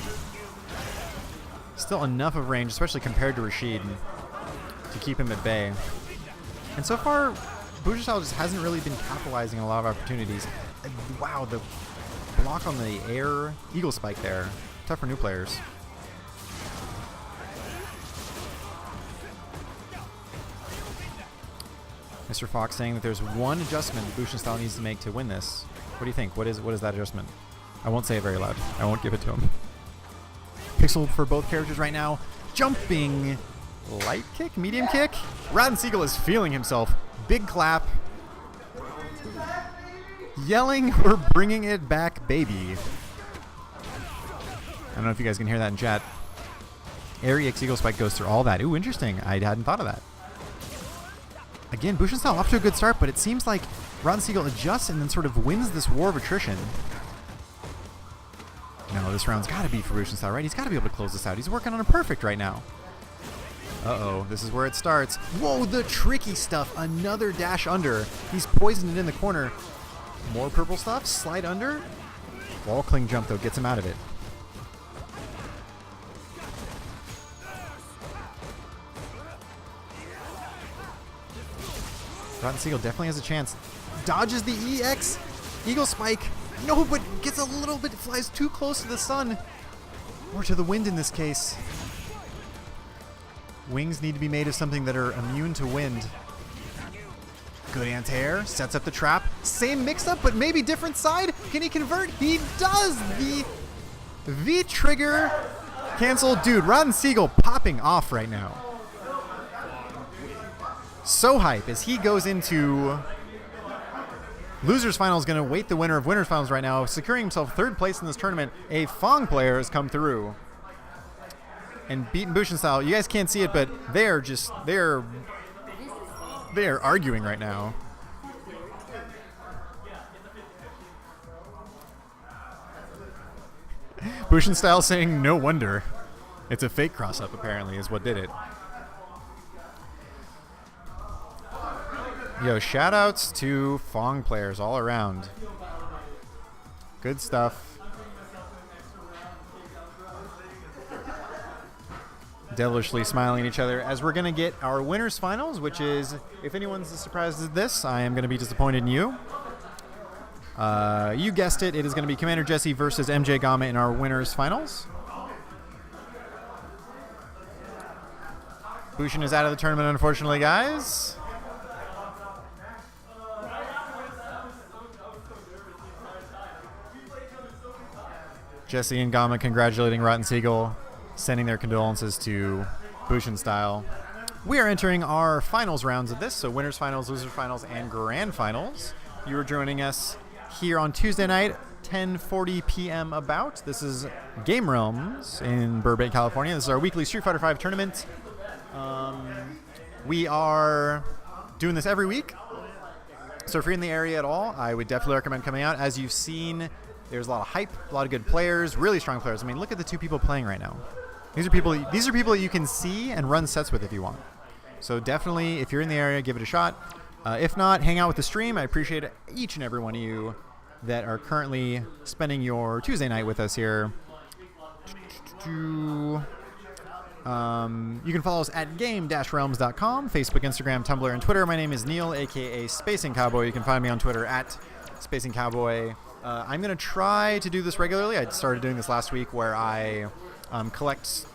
Speaker 2: still enough of range, especially compared to Rashid, to keep him at bay. And so far, Bushin Style just hasn't really been capitalizing on a lot of opportunities. Wow, the block on the air Eagle Spike there. Tough for new players. Mr. Fox saying that there's one adjustment Bushin Style needs to make to win this. What do you think? What is that adjustment? I won't say it very loud. I won't give it to him. Pixel for both characters right now. Jumping. Light kick? Medium kick? Rotten Siegel is feeling himself. Big clap. Yelling, we're bringing it back, baby. I don't know if you guys can hear that in chat. Air EX Eagle Spike goes through all that. Ooh, interesting. I hadn't thought of that. Again, Bushin Style off to a good start, but it seems like Rotten Siegel adjusts and then sort of wins this war of attrition. No, this round's got to be for Bushin Style, right? He's got to be able to close this out. He's working on a perfect right now. Uh-oh, this is where it starts. Whoa, the tricky stuff. Another dash under. He's poisoned it in the corner. More purple stuff. Slide under. Wall cling jump, though, gets him out of it. Rotten Siegel definitely has a chance. Dodges the EX. Eagle Spike. No, but gets a little bit, flies too close to the sun. Or to the wind in this case. Wings need to be made of something that are immune to wind. Good anti-air. Sets up the trap. Same mix-up, but maybe different side. Can he convert? He does! The V-trigger cancel. Dude, Rotten Siegel popping off right now. So hype as he goes into Losers Finals, going to wait the winner of Winners Finals right now, securing himself third place in this tournament. A Fong player has come through and beaten Bushin Style. You guys can't see it, but they're arguing right now. Bushin Style saying, no wonder. It's a fake cross-up, apparently, is what did it. Yo, shout-outs to Fong players all around. Good stuff. Devilishly smiling at each other as we're going to get our winners finals, which is, if anyone's surprised at this, I am going to be disappointed in you. You guessed it, it is going to be Commander Jesse versus MJ Gama in our winners finals. Bushin is out of the tournament, unfortunately, guys. Jesse and Gama congratulating Rotten Siegel, sending their condolences to Bushin Style. We are entering our finals rounds of this, so winners finals, losers finals, and grand finals. You are joining us here on Tuesday night, 10:40 p.m. about. This is Game Realms in Burbank, California. This is our weekly Street Fighter V tournament. We are doing this every week, so if you're in the area at all, I would definitely recommend coming out. As you've seen, there's a lot of hype, a lot of good players, really strong players. I mean, look at the two people playing right now. These are people that you can see and run sets with if you want. So definitely, if you're in the area, give it a shot. If not, hang out with the stream. I appreciate each and every one of you that are currently spending your Tuesday night with us here. You can follow us at game-realms.com, Facebook, Instagram, Tumblr, and Twitter. My name is Neil, a.k.a. Spacing Cowboy. You can find me on Twitter at Spacing Cowboy. I'm going to try to do this regularly. I started doing this last week where I collect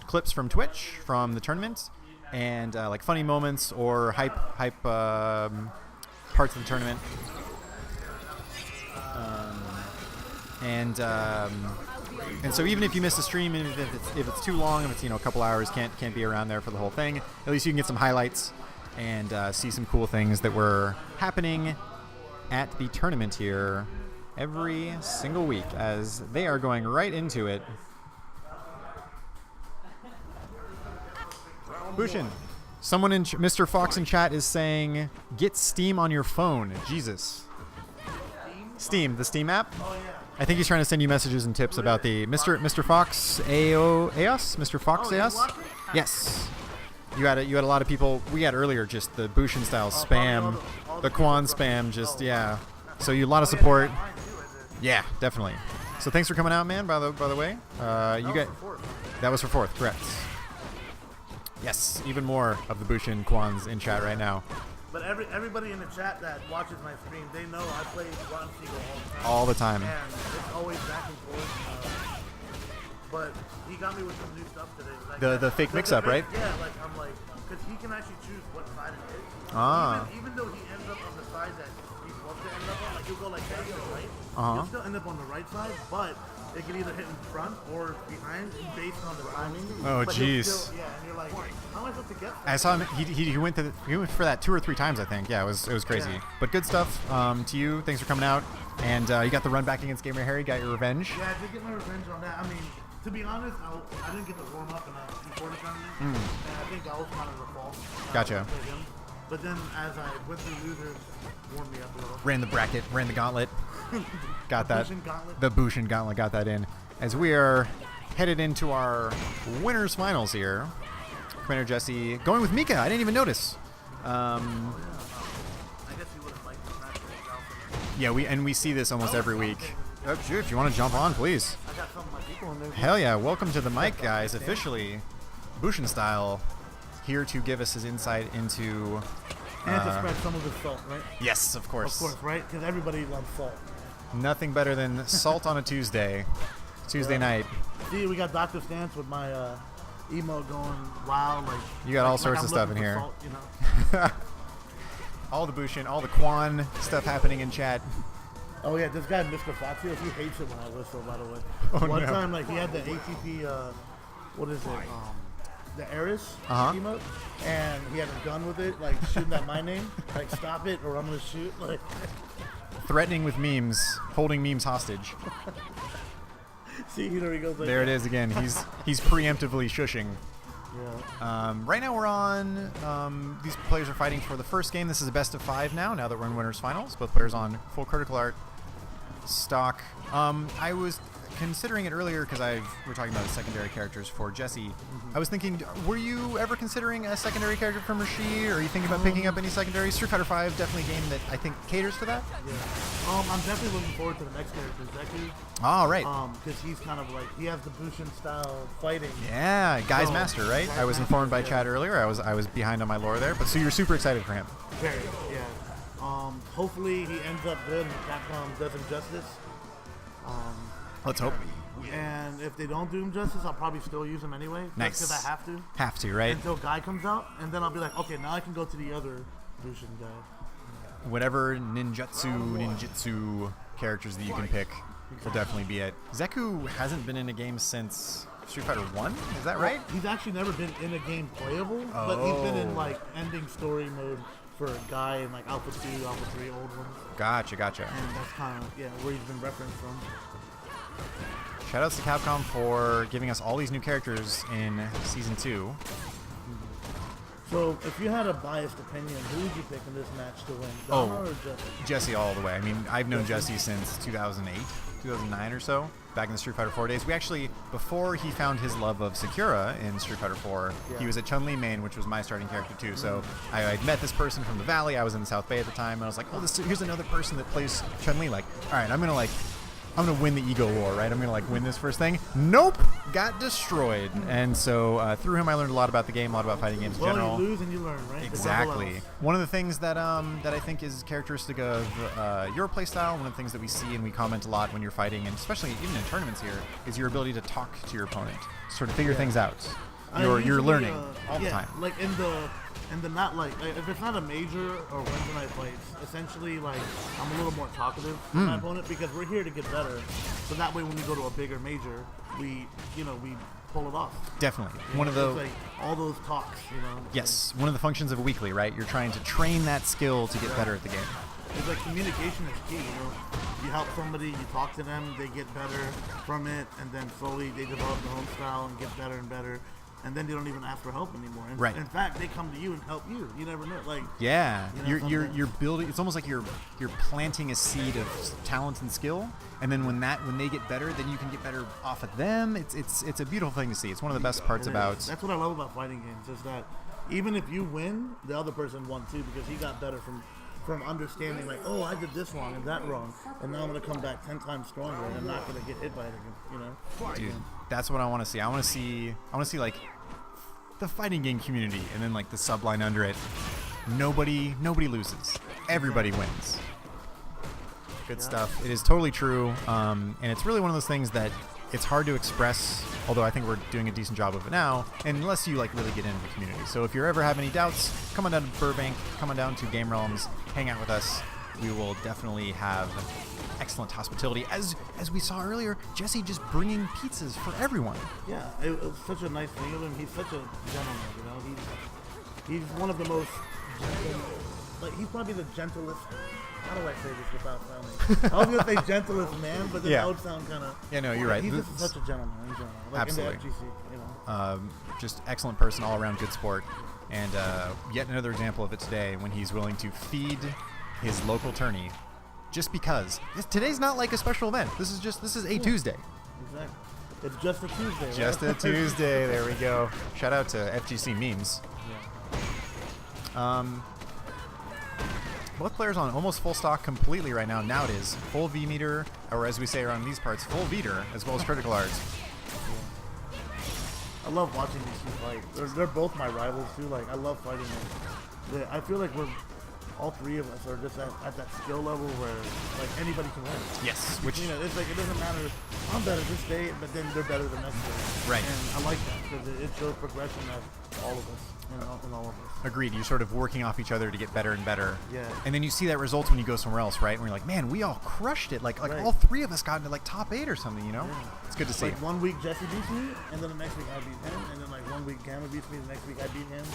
Speaker 2: clips from Twitch from the tournament and like funny moments or hype parts of the tournament. And so even if you miss a stream, if it's too long, if it's a couple hours, can't be around there for the whole thing, at least you can get some highlights and see some cool things that were happening at the tournament here every single week as they are going right into it. Bushin, someone in Mr. Fox in chat is saying, get Steam on your phone. Jesus. Steam, the Steam app? I think he's trying to send you messages and tips about the Mr. Fox AOS? Mr. Fox AOS? Yes. You had a lot of people. We had earlier just the Bushin style spam, the Quan spam, just yeah. So a lot of support. Yeah, definitely. So thanks for coming out, man. By the way, you got that was for fourth, correct? Yes, even more of the Bushin Quans in chat right now.
Speaker 6: But everybody in the chat that watches my stream, they know I play Rotten Siegel
Speaker 2: all the time.
Speaker 6: And it's always back and forth. but he got me with some new stuff today. Like
Speaker 2: The fake mix-up, right?
Speaker 6: Yeah, like I'm like, because he can actually choose what side it is.
Speaker 2: Ah.
Speaker 6: Even though he ends up on the side that he's supposed to end up on, like he'll go like that to the right.
Speaker 2: Uh-huh.
Speaker 6: He'll still end up on the right side, but it can either hit in front or behind based on the timing.
Speaker 2: Oh,
Speaker 6: But he'll
Speaker 2: jeez.
Speaker 6: still- Yeah, and you're like, how am I supposed to get that?
Speaker 2: I saw him. He went for that 2 or 3 times, I think. Yeah, it was crazy.
Speaker 6: Yeah.
Speaker 2: But good stuff to you. Thanks for coming out. And you got the run back against Gamer Harry. Got your revenge.
Speaker 6: Yeah, I did get my revenge on that. I mean, to be honest, I didn't get to warm up before the tournament, and I think that was kind of the fault.
Speaker 2: Gotcha.
Speaker 6: with him. But then as I went through losers, warmed me up a little.
Speaker 2: Ran the bracket. Ran the gauntlet. Got that.
Speaker 6: Bushin gauntlet.
Speaker 2: The Bushin gauntlet. Got that in. As we are headed into our winners finals here. Commander Jesse going with Mika. I didn't even notice.
Speaker 6: I guess he would have liked the match with Ralph.
Speaker 2: Yeah, we see this almost every week. Oh, shoot, if you want to jump on, please.
Speaker 6: I got some of my people in there.
Speaker 2: Hell yeah, welcome to the mic, guys, officially. Bushin style, here to give us his insight into...
Speaker 6: And to spread some of his salt, right?
Speaker 2: Yes, of
Speaker 6: Of
Speaker 2: course.
Speaker 6: course, right? Because everybody loves salt.
Speaker 2: Nothing better than salt on a Tuesday. Tuesday night.
Speaker 6: See, we got Dr. Stance with my emo going wild. Like
Speaker 2: You got all
Speaker 6: like
Speaker 2: sorts
Speaker 6: I'm
Speaker 2: of stuff
Speaker 6: looking
Speaker 2: in
Speaker 6: for
Speaker 2: here.
Speaker 6: Salt, you know?
Speaker 2: All the Bushin, all the Quan stuff happening in chat.
Speaker 6: Oh yeah, this guy, Mr. Foxios, he hates it when I whistle. By the way,
Speaker 2: Oh,
Speaker 6: one
Speaker 2: no.
Speaker 6: time, like he had the ATP, what is it? The Eris
Speaker 2: Uh-huh.
Speaker 6: emote, and he had a gun with it, like shooting at my name, like stop it or I'm gonna shoot. Like,
Speaker 2: Threatening with memes, holding memes hostage.
Speaker 6: see, there he goes. Like
Speaker 2: There it
Speaker 6: that.
Speaker 2: is again. He's preemptively shushing.
Speaker 6: Yeah.
Speaker 2: Right now we're on, these players are fighting for the first game. This is a best of 5 now that we're in winners finals. Both players on full critical art stock. I was considering it earlier because we're talking about the secondary characters for Jesse. I was thinking, were you ever considering a secondary character from Rashid, or are you thinking about picking up any secondary? Street Fighter V, definitely a game that I think caters for that.
Speaker 6: Yeah. I'm definitely looking forward to the next character, Zeku.
Speaker 2: All right.
Speaker 6: Because he's kind of like, he has the Bushin style fighting.
Speaker 2: Yeah, Guy's
Speaker 6: So,
Speaker 2: Master, right?
Speaker 6: Guy's
Speaker 2: I was
Speaker 6: Master,
Speaker 2: informed by
Speaker 6: yeah.
Speaker 2: Chad earlier. I was behind on my lore there, but so you're super excited for him.
Speaker 6: Very, yeah. Hopefully he ends up good and Capcom does him justice.
Speaker 2: Let's hope.
Speaker 6: And if they don't do him justice, I'll probably still use him anyway.
Speaker 2: Nice.
Speaker 6: Because I have to.
Speaker 2: Have to, right?
Speaker 6: Until Guy comes out, and then I'll be like, okay, now I can go to the other Bushin guy.
Speaker 2: Whatever ninjutsu characters that you can pick will definitely be it. Zeku hasn't been in a game since Street Fighter 1, is that right?
Speaker 6: He's actually never been in a game playable, but he's been in
Speaker 2: Oh.
Speaker 6: like ending story mode for a guy in like Alpha 2, Alpha 3, old ones.
Speaker 2: Gotcha.
Speaker 6: And that's kind of, yeah, where he's been referenced from.
Speaker 2: Shoutouts to Capcom for giving us all these new characters in Season 2.
Speaker 6: So, if you had a biased opinion, who would you pick in this match to win?
Speaker 2: Oh.
Speaker 6: Dama or Jesse?
Speaker 2: Jesse all the way. I mean, I've known Jesse since 2008, 2009 or so, back in the Street Fighter 4 days. We actually, before he found his love of Sakura in Street Fighter 4, he was at Chun-Li main, which was my starting character too. So I'd met this person from the Valley. I was in the South Bay at the time, and I was like, oh, here's another person that plays Chun-Li. Like, all right, I'm gonna win the ego war, right? I'm gonna like win this first thing. Nope, got destroyed. And so through him, I learned a lot about the game, a lot about fighting games in
Speaker 6: Well,
Speaker 2: general.
Speaker 6: you lose and you learn, right?
Speaker 2: Exactly. One of the things that that I think is characteristic of your playstyle, one of the things that we see and we comment a lot when you're fighting, and especially even in tournaments here, is your ability to talk to your opponent, sort of figure things out. You're
Speaker 6: Usually,
Speaker 2: learning all the
Speaker 6: yeah,
Speaker 2: time.
Speaker 6: Like in the not like if it's not a major or Wednesday night fights, essentially like I'm a little more talkative to my opponent because we're here to get better. So that way when we go to a bigger major, we pull it off.
Speaker 2: Definitely.
Speaker 6: You
Speaker 2: One
Speaker 6: know,
Speaker 2: of the
Speaker 6: it's like all those talks,
Speaker 2: yes, one of the functions of a weekly, right? You're trying to train that skill to get better at the game.
Speaker 6: It's like communication is key, You help somebody, you talk to them, they get better from it, and then slowly they develop their own style and get better and better. And then they don't even ask for help anymore.
Speaker 2: Right.
Speaker 6: In fact, they come to you and help you. You never know. Like
Speaker 2: Yeah,
Speaker 6: You know,
Speaker 2: you're building. It's almost like you're planting a seed of talent and skill, and then when they get better, then you can get better off of them. It's a beautiful thing to see. It's one of the best parts
Speaker 6: it
Speaker 2: about.
Speaker 6: is. That's what I love about fighting games is that even if you win, the other person won too because he got better from understanding like, oh, I did this wrong and that wrong, and now I'm gonna come back 10 times stronger and I'm not gonna get hit by it again.
Speaker 2: Dude, that's what I want to see. I want to see like the fighting game community, and then like the subline under it. Nobody loses. Everybody wins. Good stuff. It is totally true, and it's really one of those things that it's hard to express, although I think we're doing a decent job of it now, unless you like really get into the community. So if you ever have any doubts, come on down to Burbank, come on down to Game Realms, hang out with us. We will definitely have excellent hospitality. As we saw earlier, Jesse just bringing pizzas for everyone.
Speaker 6: Yeah, it was such a nice thing of him. He's such a gentleman, you know. He's one of the most gentle, like he's probably the gentlest. How do I say this without sounding? I was gonna say gentlest man, but then that would sound kind of.
Speaker 2: Yeah, no, you're right.
Speaker 6: He's just such a gentleman in general. Like
Speaker 2: Absolutely.
Speaker 6: In the FGC, you know.
Speaker 2: Just excellent person, all around good sport, and yet another example of it today when he's willing to feed his local tourney, just because today's not like a special event. This is a Tuesday.
Speaker 6: Exactly. It's just a Tuesday.
Speaker 2: Just
Speaker 6: right?
Speaker 2: a Tuesday. There we go. Shout out to FGC memes.
Speaker 6: Yeah.
Speaker 2: Both players on almost full stock completely right now. Now it is full V meter, or as we say around these parts, full Veter, as well as critical arts.
Speaker 6: I love watching these two fight. They're both my rivals too. Like I love fighting them. I feel like all three of us are just at that skill level where like anybody can win.
Speaker 2: Yes,
Speaker 6: Which you know, it's like it doesn't matter. I'm better this day, but then they're better the next day.
Speaker 2: Right.
Speaker 6: And I like that because it shows progression of all of us and all of us.
Speaker 2: agreed. You're sort of working off each other to get better and better.
Speaker 6: Yeah.
Speaker 2: And then you see that result when you go somewhere else, right? When you're like, man, we all crushed it. Like
Speaker 6: Right.
Speaker 2: all three of us got into like top 8 or something, you know?
Speaker 6: Yeah.
Speaker 2: It's good to see.
Speaker 6: Like 1 week Jesse beats me, and then the next week I beat him, and then like 1 week Gamma beats me, the next week I beat him,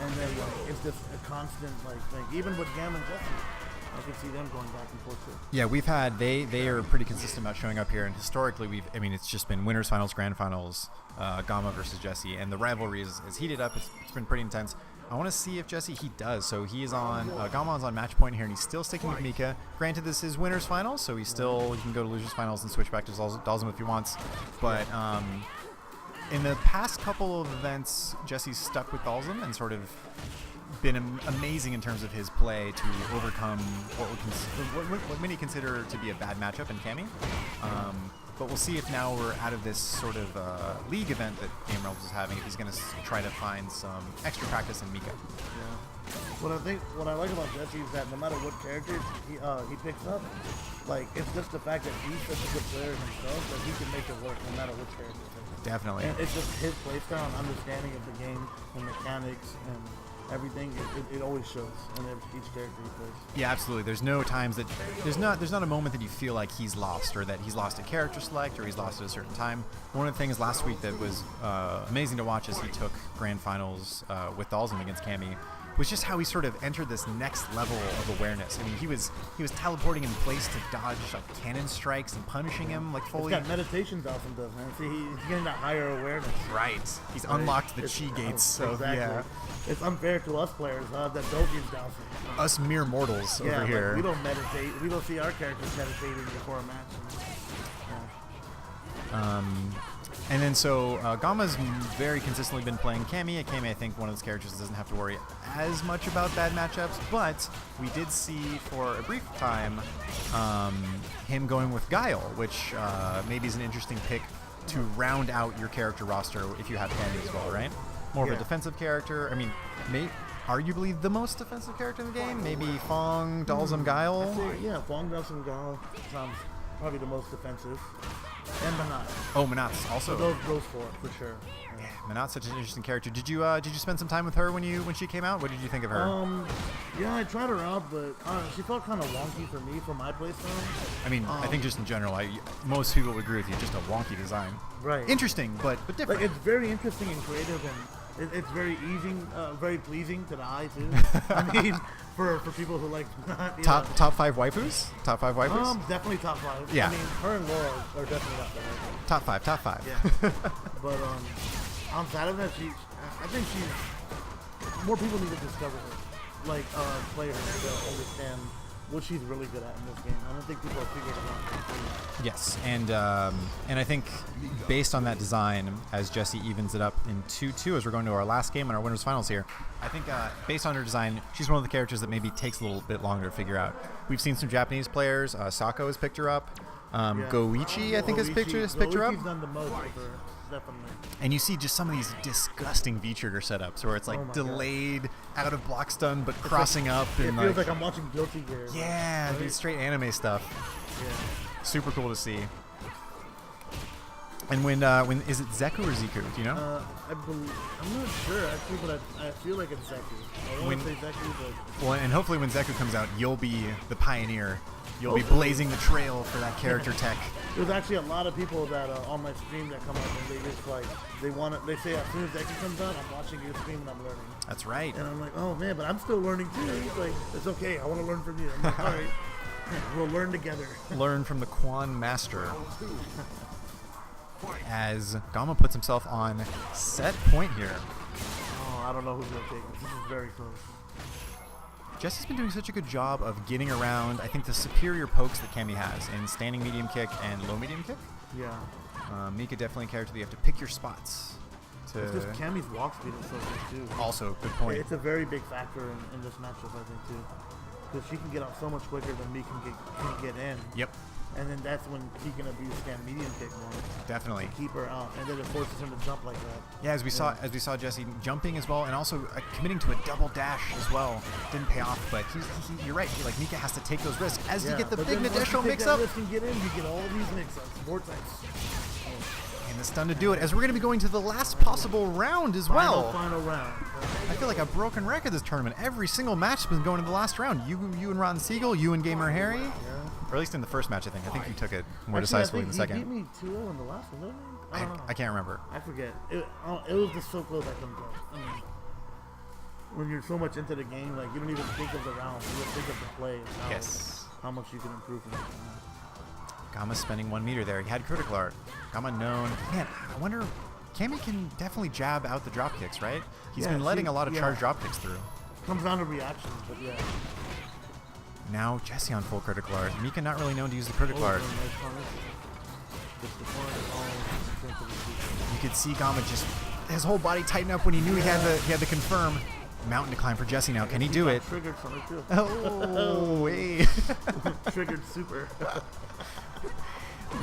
Speaker 6: and then like it's just a constant like thing. Even with Gamma and Jesse, I can see them going back and forth too.
Speaker 2: Yeah, we've had they are pretty consistent about showing up here, and historically it's just been winners finals, grand finals, Gamma versus Jesse, and the rivalry is heated up. It's been pretty intense. I want to see if Jesse he does. So he is on Gamma's on match point here, and he's still sticking with Mika. Granted, this is winners finals, so he can go to losers finals and switch back to Dalsum if he wants. But in the past couple of events, Jesse's stuck with Dalsum and sort of been amazing in terms of his play to overcome what many consider to be a bad matchup in Cammy. But we'll see if now we're out of this sort of league event that Game Realms is having, if he's going to try to find some extra practice in Mika.
Speaker 6: Yeah. What I like about Jesse is that no matter what character he picks up, like it's just the fact that he's such a good player himself that he can make it work no matter which character he picks up.
Speaker 2: Definitely.
Speaker 6: And it's just his playstyle and understanding of the game and mechanics and everything. It always shows in each character he plays.
Speaker 2: Yeah, absolutely. There's no times that there's not a moment that you feel like he's lost or that he's lost a character select or he's lost at a certain time. One of the things last week that was amazing to watch as he took grand finals with Dalsum against Cammy was just how he sort of entered this next level of awareness. I mean, he was teleporting in place to dodge like cannon strikes and punishing him like fully.
Speaker 6: It's got meditations Dalsum does, man. See, he's getting that higher awareness.
Speaker 2: Right. He's unlocked the chi gates. So
Speaker 6: exactly.
Speaker 2: yeah.
Speaker 6: It's unfair to us players that don't use Dalsum.
Speaker 2: Us mere mortals over
Speaker 6: like,
Speaker 2: here.
Speaker 6: we don't meditate. We don't see our characters meditating before a match.
Speaker 2: And then so Gamma's very consistently been playing Cammy. Cammy, I think, one of those characters that doesn't have to worry as much about bad matchups, but we did see for a brief time him going with Guile, which maybe is an interesting pick to round out your character roster if you have Cammy as well, right? More of a defensive character. I mean, arguably the most defensive character in the game. Maybe Fong, Dalsum, Guile.
Speaker 6: Yeah, Fong, Dalsum, Guile sounds probably the most defensive. And Manat.
Speaker 2: Oh, Manat's also.
Speaker 6: So those four for sure.
Speaker 2: Yeah, Manat's such an interesting character. Did you spend some time with her when she came out? What did you think of her?
Speaker 6: Yeah, I tried her out, but she felt kind of wonky for me for my playstyle.
Speaker 2: I mean, I think just in general, most people would agree with you. Just a wonky design.
Speaker 6: Right.
Speaker 2: Interesting, but different.
Speaker 6: Like, it's very interesting and creative, and it's very very pleasing to the eye too. I mean, for people who like
Speaker 2: top 5 waifus. Top 5 waifus.
Speaker 6: Definitely top 5.
Speaker 2: Yeah.
Speaker 6: I mean, her and Laura are definitely up there.
Speaker 2: Top 5.
Speaker 6: Yeah. But outside of that, I think she's more people need to discover her, like play her to understand what she's really good at in this game. I don't think people have figured it out.
Speaker 2: Yes, and I think based on that design, as Jesse evens it up in 2-2, as we're going to our last game in our winners finals here, I think based on her design, she's one of the characters that maybe takes a little bit longer to figure out. We've seen some Japanese players. Sako has picked her up. Goichi, I think, has picked her up.
Speaker 6: Goichi's done the most with her, definitely.
Speaker 2: And you see just some of these disgusting V-trigger setups where it's like delayed, out of block stun, but crossing up.
Speaker 6: It
Speaker 2: and
Speaker 6: feels like I'm watching Guilty Gear.
Speaker 2: Yeah,
Speaker 6: right?
Speaker 2: dude, straight anime stuff.
Speaker 6: Yeah.
Speaker 2: Super cool to see. And when is it Zeku or Ziku? Do you know?
Speaker 6: I'm not sure actually, but I feel like it's Zeku. I want to say Zeku, but
Speaker 2: Well, and hopefully when Zeku comes out, you'll be the pioneer. You'll be blazing the trail for that character tech.
Speaker 6: there's actually a lot of people that on my stream that come up and they just like they say as soon as Zeku comes out, I'm watching your stream and I'm learning.
Speaker 2: That's right.
Speaker 6: And I'm like, oh man, but I'm still learning too. He's like, it's okay, I want to learn from you. I'm like, all right, we'll learn together.
Speaker 2: Learn from the Quan Master. As Gamma puts himself on set point here.
Speaker 6: Oh, I don't know who's gonna take this. This is very close.
Speaker 2: Jesse's been doing such a good job of getting around, I think, the superior pokes that Cammy has in standing medium kick and low medium kick.
Speaker 6: Yeah.
Speaker 2: Mika definitely a character that you have to pick your spots.
Speaker 6: It's just Cammy's walk speed is so good too.
Speaker 2: Also, good point.
Speaker 6: It's a very big factor in this matchup, I think, too. Because she can get out so much quicker than me can get in.
Speaker 2: Yep,
Speaker 6: And then that's when he can abuse Cam medium kick more.
Speaker 2: definitely.
Speaker 6: To keep her out. And then it forces him to jump like that.
Speaker 2: Yeah, as we saw Jesse jumping as well, and also committing to a double dash as well. Didn't pay off, but you're right. Like Mika has to take those risks as you get the big Nadeshko mix-up.
Speaker 6: Risk and get in, you get all these mix-ups, vortex.
Speaker 2: And the stun to do it, as we're going to be going to the last possible round as well.
Speaker 6: Final round.
Speaker 2: I feel like a broken record this tournament. Every single match has been going to the last round. You and Rotten Siegel, you and Gamer Harry.
Speaker 6: Yeah.
Speaker 2: Or at least in the first match, I think. I think you took it more decisively in the second.
Speaker 6: He beat me 2-0 in the last one, didn't he? I don't know.
Speaker 2: I can't remember.
Speaker 6: I forget. It was just so close I couldn't tell. I mean, when you're so much into the game, like you don't even think of the round. You just think of the play. And how much you can improve from it.
Speaker 2: Gamma's spending 1 meter there. He had critical art. Gamma known. Man, I wonder. Cammy can definitely jab out the drop kicks, right? He's been letting a lot of charge drop kicks through.
Speaker 6: Comes down to reactions, but yeah.
Speaker 2: Now Jesse on full critical art. Mika not really known to use the critical art. You could see Gamma just his whole body tighten up when he knew he had the confirm. Mountain to climb for Jesse now. Can he do it?
Speaker 6: Triggered from it too.
Speaker 2: Oh, wait.
Speaker 6: Triggered super.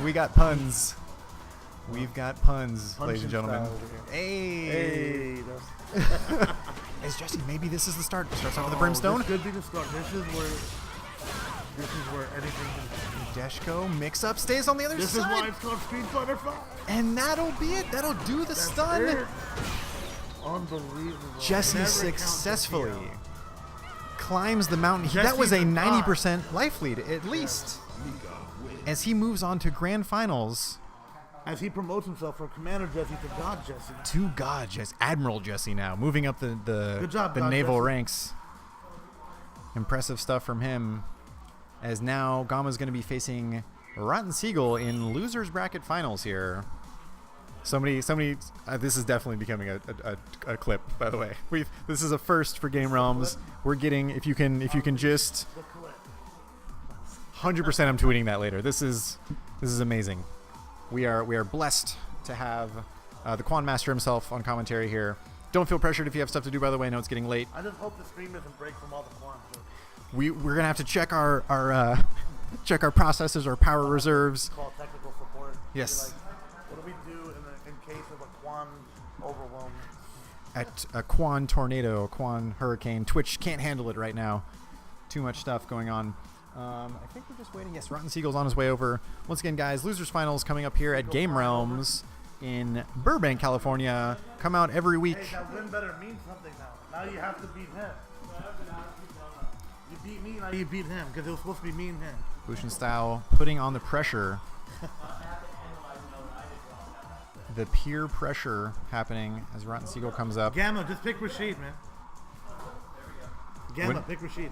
Speaker 2: We got puns. We've got puns, ladies and gentlemen.
Speaker 6: Hey.
Speaker 2: Is Jesse, maybe this is the start. Starts off with the brimstone.
Speaker 6: This could be the start. This is where anything can happen.
Speaker 2: Deshko mix up, stays on the other
Speaker 6: This
Speaker 2: side.
Speaker 6: is why it's called Street Fighter 5.
Speaker 2: And that'll be it. That'll do the stun.
Speaker 6: It. Unbelievable.
Speaker 2: Jesse
Speaker 6: Never
Speaker 2: successfully
Speaker 6: counts
Speaker 2: climbs the mountain. That was a 90% life lead, at least. As he moves on to grand finals.
Speaker 6: as he promotes himself from Commander Jesse to God Jesse.
Speaker 2: To God Jesse. Admiral Jesse now. Moving up the
Speaker 6: Good job,
Speaker 2: the
Speaker 6: God
Speaker 2: naval
Speaker 6: Jesse.
Speaker 2: ranks. Impressive stuff from him. As now Gamma's going to be facing Rotten Siegel in losers bracket finals here. Somebody, this is definitely becoming a clip, by the way. This is a first for Game Realms. We're getting, if you can just, 100% I'm tweeting that later. This is amazing. We are blessed to have the Quan Master himself on commentary here. Don't feel pressured if you have stuff to do, by the way. I know it's getting late.
Speaker 6: I just hope the stream doesn't break from all the Quan.
Speaker 2: We're gonna have to check our check our processors, our power reserves.
Speaker 6: Call technical support.
Speaker 2: Yes.
Speaker 6: What do we do in case of a Quan overwhelm?
Speaker 2: At a Quan tornado, a Quan hurricane. Twitch can't handle it right now. Too much stuff going on. I think we're just waiting. Yes, Rotten Siegel's on his way over. Once again, guys, Losers Finals coming up here at Game Realms in Burbank, California. Come out every week.
Speaker 6: Hey, that win better mean something now. Now you have to beat him. You beat me, now you beat him, because it was supposed to be me and him.
Speaker 2: Bushin style, putting on the pressure. The peer pressure happening as Rotten Siegel comes up.
Speaker 6: Gamma, just pick Rashid, man. Gamma, pick Rashid.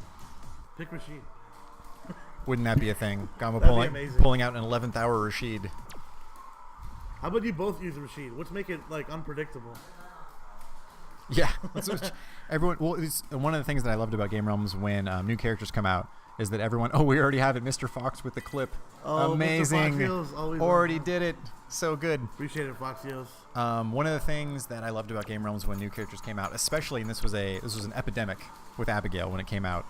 Speaker 6: Pick Rashid.
Speaker 2: Wouldn't that be a thing? Gamma
Speaker 6: That'd be amazing.
Speaker 2: pulling out an 11th hour Rashid.
Speaker 6: How about you both use Rashid? Let's make it like unpredictable.
Speaker 2: Yeah, everyone. Well, it's one of the things that I loved about Game Realms when new characters come out is that everyone. Oh, we already have it, Mr. Fox with the clip.
Speaker 6: Oh,
Speaker 2: amazing!
Speaker 6: Mr. Fox always
Speaker 2: already did it. So good.
Speaker 6: Appreciate it, Foxios.
Speaker 2: One of the things that I loved about Game Realms when new characters came out, especially, and this was an epidemic with Abigail when it came out,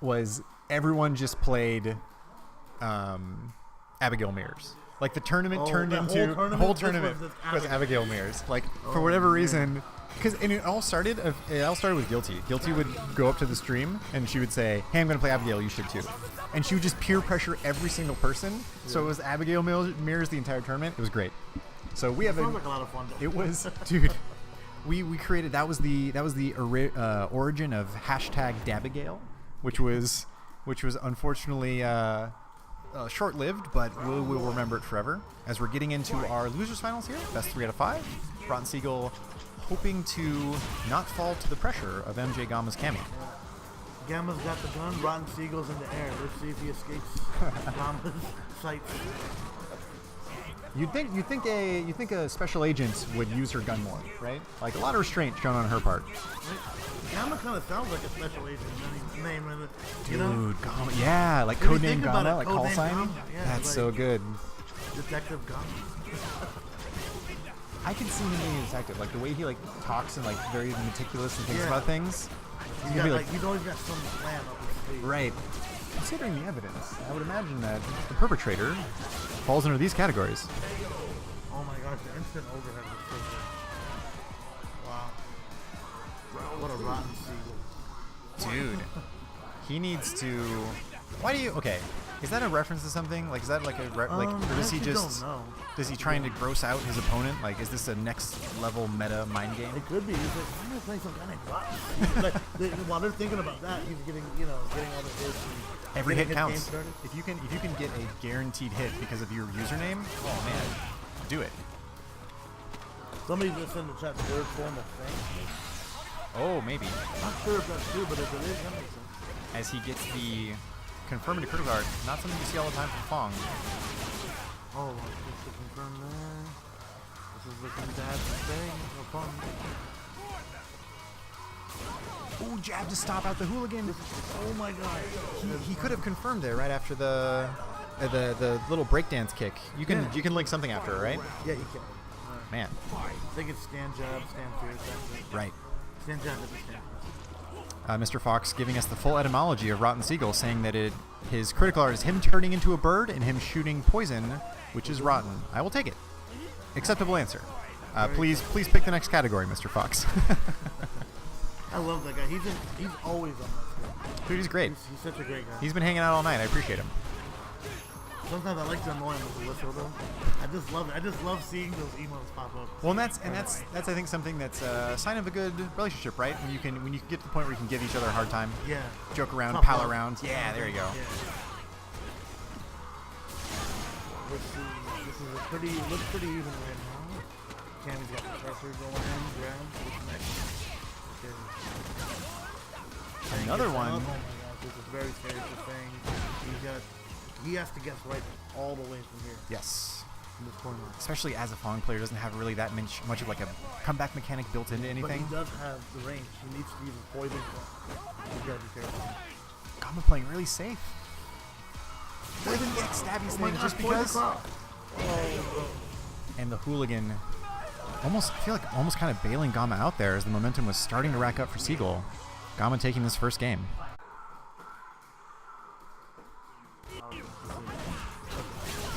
Speaker 2: was everyone just played Abigail mirrors. Like the tournament
Speaker 6: Oh,
Speaker 2: turned
Speaker 6: that
Speaker 2: into
Speaker 6: whole
Speaker 2: the whole
Speaker 6: tournament
Speaker 2: tournament
Speaker 6: was
Speaker 2: was Abigail Mears. Like for whatever reason, because it all started with Guilty. Guilty would go up to the stream and she would say, "Hey, I'm gonna play Abigail. You should too." And she would just peer pressure every single person. So it was Abigail Mears the entire tournament. It was great. So we have
Speaker 6: Sounds like a lot of fun. Though.
Speaker 2: It was, dude. We created that was the origin of hashtag Dabigail, which was unfortunately short-lived, but we'll remember it forever. As we're getting into our losers finals here, best 3 out of 5. Rotten Seagull hoping to not fall to the pressure of MJ Gamma's Cammy.
Speaker 6: Gamma's got the gun. Rotten Seagull's in the air. Let's see if he escapes Gamma's sights.
Speaker 2: You'd think a special agent would use her gun more, right? Like a lot of restraint shown on her part.
Speaker 6: Gamma kind of sounds like a special agent. Name of it, you know?
Speaker 2: Dude, Gamma, yeah, like
Speaker 6: If you
Speaker 2: codename
Speaker 6: think about
Speaker 2: Gamma,
Speaker 6: it,
Speaker 2: like call
Speaker 6: codename
Speaker 2: sign.
Speaker 6: Gamma, yeah,
Speaker 2: That's
Speaker 6: like-
Speaker 2: so good.
Speaker 6: Detective Gamma.
Speaker 2: I can see him being a detective, like the way he like talks and like very meticulous and thinks
Speaker 6: Yeah.
Speaker 2: about things.
Speaker 6: He's got, like, he's always got some plan up his sleeve.
Speaker 2: Right. Considering the evidence, I would imagine that the perpetrator falls under these categories.
Speaker 6: Oh my gosh, the instant overhead was so good. Wow. What a rotten seagull.
Speaker 2: Dude, he needs to. Why do you? Okay, is that a reference to something? Like, is that like a or does
Speaker 6: I
Speaker 2: he
Speaker 6: actually
Speaker 2: just?
Speaker 6: don't know.
Speaker 2: Does he trying to gross out his opponent? Like, is this a next level meta mind game?
Speaker 6: It could be. He's like, why am I playing some guy named Rotten? While they're thinking about that, he's getting all the hits. And
Speaker 2: Every
Speaker 6: getting
Speaker 2: hit
Speaker 6: his game
Speaker 2: counts.
Speaker 6: started.
Speaker 2: If you can get a guaranteed hit because of your username, oh man, do it.
Speaker 6: Somebody just in the chat, third form of fame.
Speaker 2: Oh, maybe.
Speaker 6: Not sure if that's true, but if it is, that makes sense.
Speaker 2: As he gets the confirmed to critical art, not something you see all the time from Fong.
Speaker 6: Oh, just to confirm there. This is looking bad to say. No fun.
Speaker 2: Ooh, jab to stop out the hooligan.
Speaker 6: Oh my god.
Speaker 2: He could have confirmed there right after the little breakdance kick. You can link something after it, right?
Speaker 6: Yeah, you can.
Speaker 2: Man,
Speaker 6: I think it's stand jab, stand fierce. That's it.
Speaker 2: right.
Speaker 6: Stand jab is a stand fierce.
Speaker 2: Mr. Fox giving us the full etymology of Rotten Seagull, saying that his critical art is him turning into a bird and him shooting poison, which is rotten. I will take it. Acceptable answer. Please pick the next category, Mr. Fox.
Speaker 6: I love that guy. He's always on that screen.
Speaker 2: Dude, he's great.
Speaker 6: He's such a great guy.
Speaker 2: He's been hanging out all night. I appreciate him.
Speaker 6: Sometimes I like to annoy him with the whistle though. I just love it. I just love seeing those emotes pop up.
Speaker 2: Well, and that's I think something that's a sign of a good relationship, right? When you can get to the point where you can give each other a hard time,
Speaker 6: Yeah.
Speaker 2: joke around,
Speaker 6: Tough
Speaker 2: pal
Speaker 6: love.
Speaker 2: around. Yeah, there you go.
Speaker 6: Yeah. Let's see. This is looks pretty even right now. Cammy's got the pressure going in, grab, what's next? Okay.
Speaker 2: Another
Speaker 6: Fang gets
Speaker 2: one.
Speaker 6: up. Oh my gosh, this is very scary for Fang. He has to guess right all the way from here.
Speaker 2: Yes.
Speaker 6: From this point on.
Speaker 2: Especially as a Fong player, doesn't have really that much of like a comeback mechanic built into
Speaker 6: But
Speaker 2: anything.
Speaker 6: he does have the range. He needs to use his poison. You gotta be careful.
Speaker 2: Gamma playing really safe. Poison X stabby thing just because. And the hooligan I feel like almost kind of bailing Gamma out there as the momentum was starting to rack up for Seagull. Gamma taking this first game.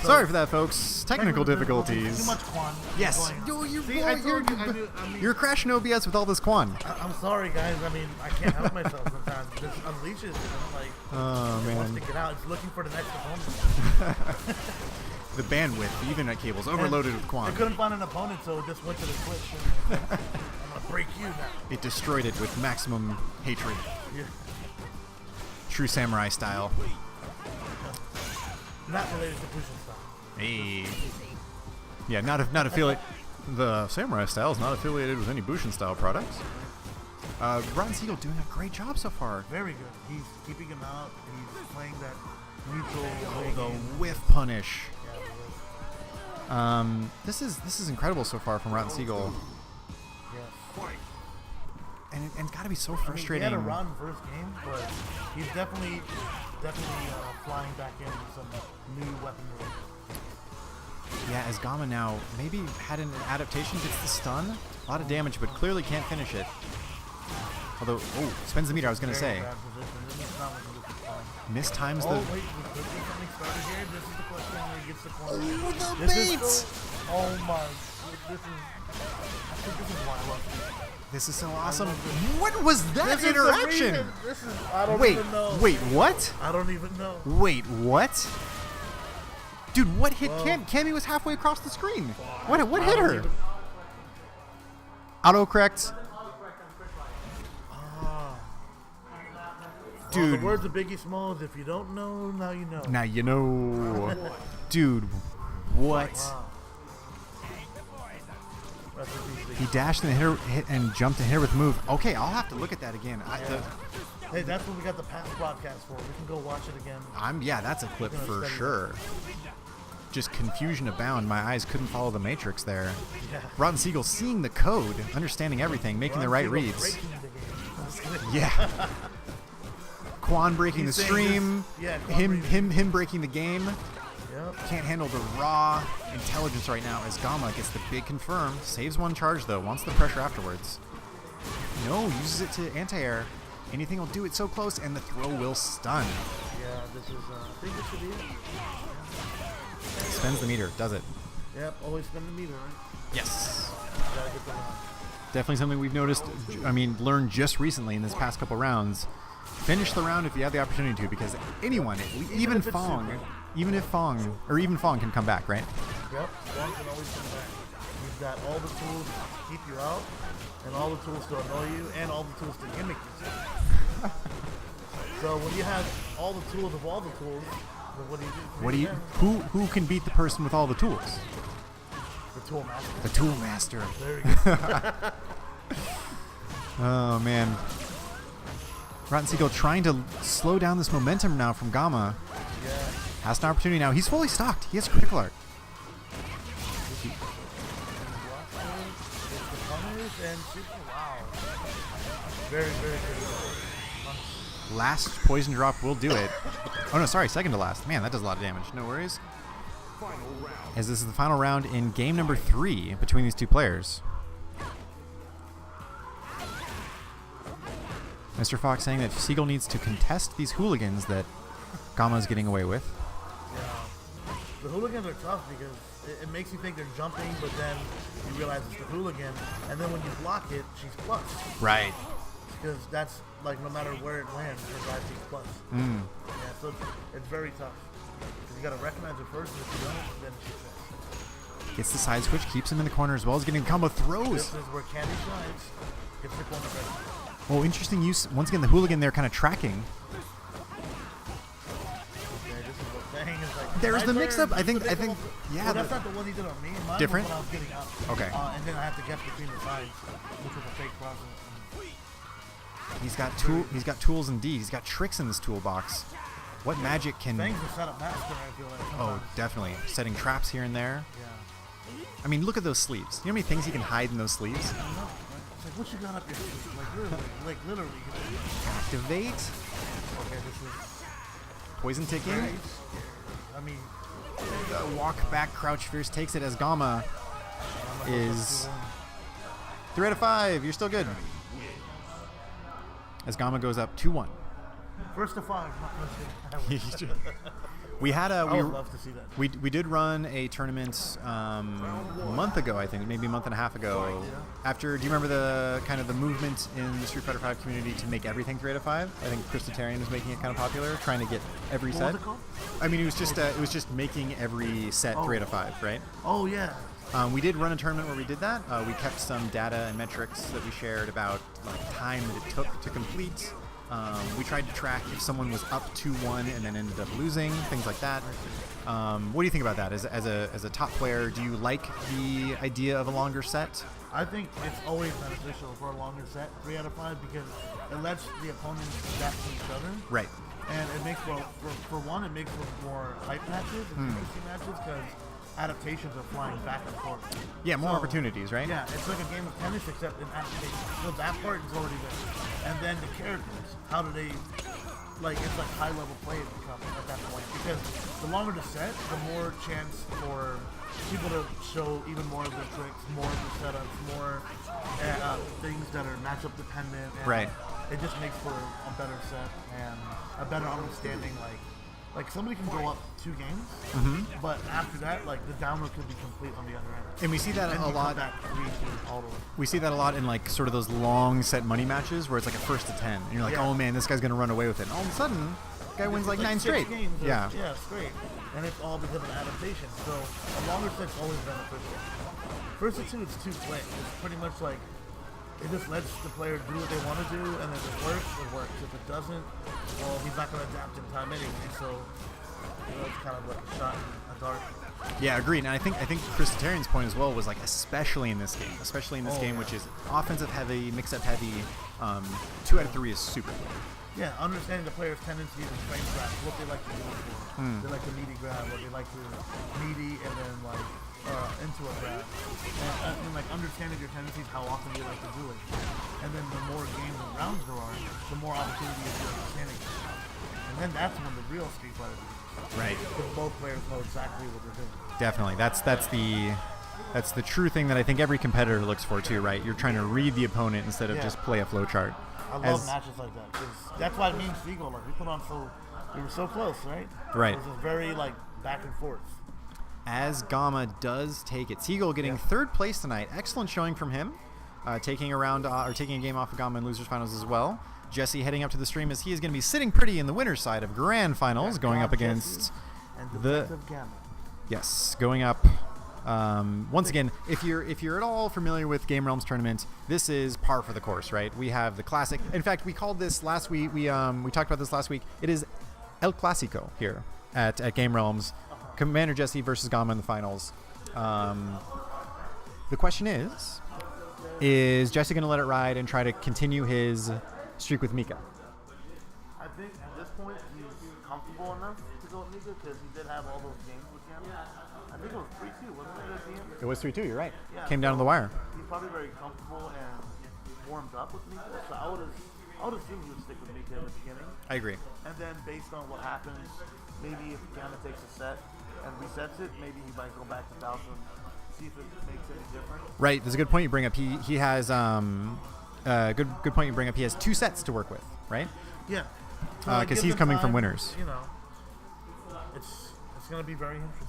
Speaker 2: Sorry for that, folks. Technical difficulties.
Speaker 6: Too much Quan.
Speaker 2: Yes. You're crashing OBS with all this Quan.
Speaker 6: I'm sorry, guys. I mean, I can't help myself sometimes. It just unleashes, you know, like
Speaker 2: Oh,
Speaker 6: it wants
Speaker 2: man.
Speaker 6: to get out. It's looking for the next opponent.
Speaker 2: The bandwidth, the Ethernet cable's overloaded with
Speaker 6: I
Speaker 2: Quan.
Speaker 6: couldn't find an opponent, so it just went to the Twitch. And I'm gonna break you now.
Speaker 2: It destroyed it with maximum hatred.
Speaker 6: Yeah.
Speaker 2: True samurai style.
Speaker 6: Not related to Pushin style.
Speaker 2: Hey. Yeah, not affiliate. The samurai style is not affiliated with any Bushin style products. Rotten Seagull doing a great job so far.
Speaker 6: Very good. He's keeping him out. He's playing that neutral.
Speaker 2: The
Speaker 6: game.
Speaker 2: whiff punish.
Speaker 6: Yeah,
Speaker 2: This is incredible so far from Rotten Seagull,
Speaker 6: yes.
Speaker 2: and it's got to be so
Speaker 6: I mean,
Speaker 2: frustrating.
Speaker 6: he had a rotten first game, but he's definitely flying back in with some new weaponry.
Speaker 2: Yeah, as Gamma now maybe had an adaptation, gets the stun, a lot of damage, but clearly can't finish it. Although, spends the meter. I was gonna
Speaker 6: Very
Speaker 2: say.
Speaker 6: bad position. This is not looking good for Quan.
Speaker 2: Mistimes
Speaker 6: Oh,
Speaker 2: the.
Speaker 6: wait, this is something started here. This is the question where he gets the corner.
Speaker 2: Ooh, the
Speaker 6: This is
Speaker 2: baits!
Speaker 6: so, oh my, this is, I think this is why I love
Speaker 2: This is so awesome. What was that
Speaker 6: this. Is the
Speaker 2: interaction?
Speaker 6: reason. This is, I don't
Speaker 2: Wait,
Speaker 6: even know.
Speaker 2: wait, what?
Speaker 6: I don't even know.
Speaker 2: Wait, what? Dude, what hit
Speaker 6: Whoa.
Speaker 2: Cam? Cammy was halfway across the screen. What
Speaker 6: I
Speaker 2: hit
Speaker 6: don't
Speaker 2: her?
Speaker 6: even-
Speaker 2: Autocorrect.
Speaker 6: The
Speaker 2: Dude,
Speaker 6: words of Biggie Smalls, if you don't know, now you know.
Speaker 2: now you know. Dude, what?
Speaker 6: Wow. Rest in peace,
Speaker 2: He
Speaker 6: Biggie.
Speaker 2: dashed and hit and jumped and hit her with move. Okay, I'll have to look at that again.
Speaker 6: Hey, that's what we got the past broadcast for. We can go watch it again.
Speaker 2: Yeah, that's a clip
Speaker 6: Gonna
Speaker 2: for
Speaker 6: study
Speaker 2: sure. Just confusion abound. My eyes couldn't follow the matrix there.
Speaker 6: Yeah.
Speaker 2: Rotten Seagull seeing the code, understanding everything, making the right
Speaker 6: Ron Siegel
Speaker 2: reads.
Speaker 6: breaking the game. I'm just kidding.
Speaker 2: Yeah. Quan breaking
Speaker 6: He's
Speaker 2: the
Speaker 6: saying
Speaker 2: stream.
Speaker 6: this- yeah, Quan
Speaker 2: him breaking the game.
Speaker 6: Yep.
Speaker 2: Can't handle the raw intelligence right now as Gamma gets the big confirm. Saves one charge though, wants the pressure afterwards. No, uses it to anti-air. Anything will do it so close and the throw will stun.
Speaker 6: Yeah, this is, I think this should be it.
Speaker 2: Spends the meter, does it?
Speaker 6: Yep, always spend the meter, right?
Speaker 2: Yes.
Speaker 6: Gotta get the round.
Speaker 2: Definitely something we've noticed, learned just recently in this past couple rounds. Finish the round if you have the opportunity to, because anyone, even
Speaker 6: if it's
Speaker 2: Fong,
Speaker 6: super.
Speaker 2: even Fong can come back, right?
Speaker 6: Yep, one can always come back. You've got all the tools to keep you out, and all the tools to annoy you, and all the tools to gimmick you. So when you have all the tools of all the tools, then what do you do?
Speaker 2: Who can beat the person with all the tools?
Speaker 6: The tool master.
Speaker 2: The tool master.
Speaker 6: There you go.
Speaker 2: Oh man. Rotten Seagull trying to slow down this momentum now from Gamma.
Speaker 6: Yeah.
Speaker 2: Has an opportunity now. He's fully stocked. He has critical art.
Speaker 6: And wow. Very, very good.
Speaker 2: Last poison drop will do it. Oh no, sorry, second to last. Man, that does a lot of damage. No worries. As this is the final round in game number 3 between these two players. Mr. Fox saying that Seagull needs to contest these hooligans that Gamma is getting away with.
Speaker 6: Yeah. The hooligans are tough because it makes you think they're jumping, but then you realize it's the hooligan, and then when you block it, she's plus.
Speaker 2: Right.
Speaker 6: Because that's like no matter where it lands, her guy she's plus.
Speaker 2: Mm.
Speaker 6: Yeah, so it's very tough. 'Cause you gotta recognize it first, and if you don't, then she's plus.
Speaker 2: Gets the side switch, keeps him in the corner as well as getting combo throws.
Speaker 6: This is where Candy shines. Gets the corner ready.
Speaker 2: Oh, interesting use. Once again, the hooligan there kind of tracking.
Speaker 6: Okay, this is what Bang is like.
Speaker 2: There's
Speaker 6: my
Speaker 2: the
Speaker 6: turn,
Speaker 2: mix-up. I think,
Speaker 6: well,
Speaker 2: yeah.
Speaker 6: that's not the one he did on me. Mine
Speaker 2: Different?
Speaker 6: was when I was getting up.
Speaker 2: Okay.
Speaker 6: And then I have to guess between the sides, which was a fake process.
Speaker 2: He's got tools indeed. He's got tricks in this toolbox. What magic can?
Speaker 6: Bang's a setup master, I feel like.
Speaker 2: Oh,
Speaker 6: sometimes.
Speaker 2: definitely setting traps here and there.
Speaker 6: Yeah.
Speaker 2: I mean, look at those sleeves. You know how many things he can hide in those sleeves?
Speaker 6: I know, right? It's like, what you got up your sleeve? Like literally.
Speaker 2: Activate.
Speaker 6: Okay, this is
Speaker 2: Poison ticking.
Speaker 6: very scary. I mean,
Speaker 2: Walk back, crouch fierce takes it as Gamma
Speaker 6: I'm not
Speaker 2: is
Speaker 6: gonna
Speaker 2: 3 out of 5. You're still good. As Gamma goes up 2-1.
Speaker 6: First to 5. Not first to
Speaker 2: We had
Speaker 6: I would love to see that.
Speaker 2: we did run a tournament a month ago, I think, maybe a month and a half ago. After, do you remember the kind of the movement in the Street Fighter V community to make everything 3 out of 5? I think Christitarian was making it kind of popular, trying to get every
Speaker 6: What
Speaker 2: set.
Speaker 6: was it called?
Speaker 2: I mean, it was just making every set 3 out of 5, right?
Speaker 6: Oh yeah.
Speaker 2: We did run a tournament where we did that. We kept some data and metrics that we shared about like time that it took to complete. We tried to track if someone was up 2-1 and then ended up losing, things like that. What do you think about that? As a top player, do you like the idea of a longer set?
Speaker 6: I think it's always beneficial for a longer set, 3 out of 5, because it lets the opponents adapt to each other.
Speaker 2: Right.
Speaker 6: And it makes for one, it makes for more hype matches and interesting matches because adaptations are flying back and forth.
Speaker 2: Yeah, more
Speaker 6: So,
Speaker 2: opportunities, right?
Speaker 6: Yeah, it's like a game of tennis except in adaptation. So that part is already there. And then the characters, how do they, like, it's like high level play it becomes at that point. Because the longer the set, the more chance for people to show even more of their tricks, more of the setups, more things that are matchup dependent. And
Speaker 2: Right.
Speaker 6: it just makes for a better set and a better understanding. Like somebody can go up 2 games, but after that, like the download could be complete on the other end.
Speaker 2: And we see that
Speaker 6: And
Speaker 2: a
Speaker 6: you
Speaker 2: lot.
Speaker 6: come back 3-2 all the way.
Speaker 2: We see that a lot in like sort of those long set money matches where it's like a first to 10, and you're like,
Speaker 6: Yeah.
Speaker 2: oh man, this guy's gonna run away with it. And all of a sudden, the guy wins like 9
Speaker 6: 6
Speaker 2: straight.
Speaker 6: games
Speaker 2: Yeah.
Speaker 6: Yeah, straight. And it's all because of adaptation. So a longer set's always beneficial. First to 2, it's too quick. It's pretty much like it just lets the player do what they want to do, and if it works, it works. If it doesn't, well, he's not going to adapt in time anyway. So it's kind of like a shot in the dark.
Speaker 2: Yeah, agreed. And I think Chris Tatarian's point as well was like especially in this game, which is offensive heavy, mix up heavy. 2 out of 3 is super good.
Speaker 6: Yeah, understanding the player's tendencies and strength grabs, what they like to go for. They like to meaty grab, what they like to meaty and then like into a grab. And like understanding your tendencies, how often you like to do it. And then the more games and rounds there are, the more opportunities you're understanding. And then that's when the real Street Fighter begins.
Speaker 2: Right.
Speaker 6: Because both players know exactly what they're doing.
Speaker 2: Definitely. That's the true thing that I think every competitor looks for too, right? You're trying to read the opponent instead of just play a flowchart.
Speaker 6: I love matches like that. 'Cause that's why me and Siegel, like we were so close, right?
Speaker 2: Right.
Speaker 6: It was just very like back and forth.
Speaker 2: As Gamma does take it. Siegel getting 3rd place tonight. Excellent showing from him. Taking a game off of Gamma in losers finals as well. Jesse heading up to the stream as he is going to be sitting pretty in the winner's side of grand finals, going up against the
Speaker 6: Gamma.
Speaker 2: Yes, going up. Once again, if you're at all familiar with Game Realms tournament, this is par for the course, right? We have the classic. In fact, we called this last week. We talked about this last week. It is El Clasico here at Game Realms. Commander Jesse versus Gamma in the finals. The question is Jesse going to let it ride and try to continue his streak with Mika?
Speaker 6: I think at this point he's comfortable enough to go with Mika because he did have all those games with Gamma. I think it was 3-2, wasn't it, at the end?
Speaker 2: It was 3-2, you're right.
Speaker 6: Yeah,
Speaker 2: Came down to the wire.
Speaker 6: He's probably very comfortable and warmed up with Mika, so I would assume he would stick with Mika in the beginning.
Speaker 2: I agree.
Speaker 6: And then based on what happens, maybe if Gamma takes a set and resets it, maybe he might go back to Falcon, see if it makes any difference.
Speaker 2: Right, that's a good point you bring up. He has good point you bring up. He has 2 sets to work with, right?
Speaker 6: Yeah.
Speaker 2: Because he's coming from winners.
Speaker 6: You know, it's going to be very interesting.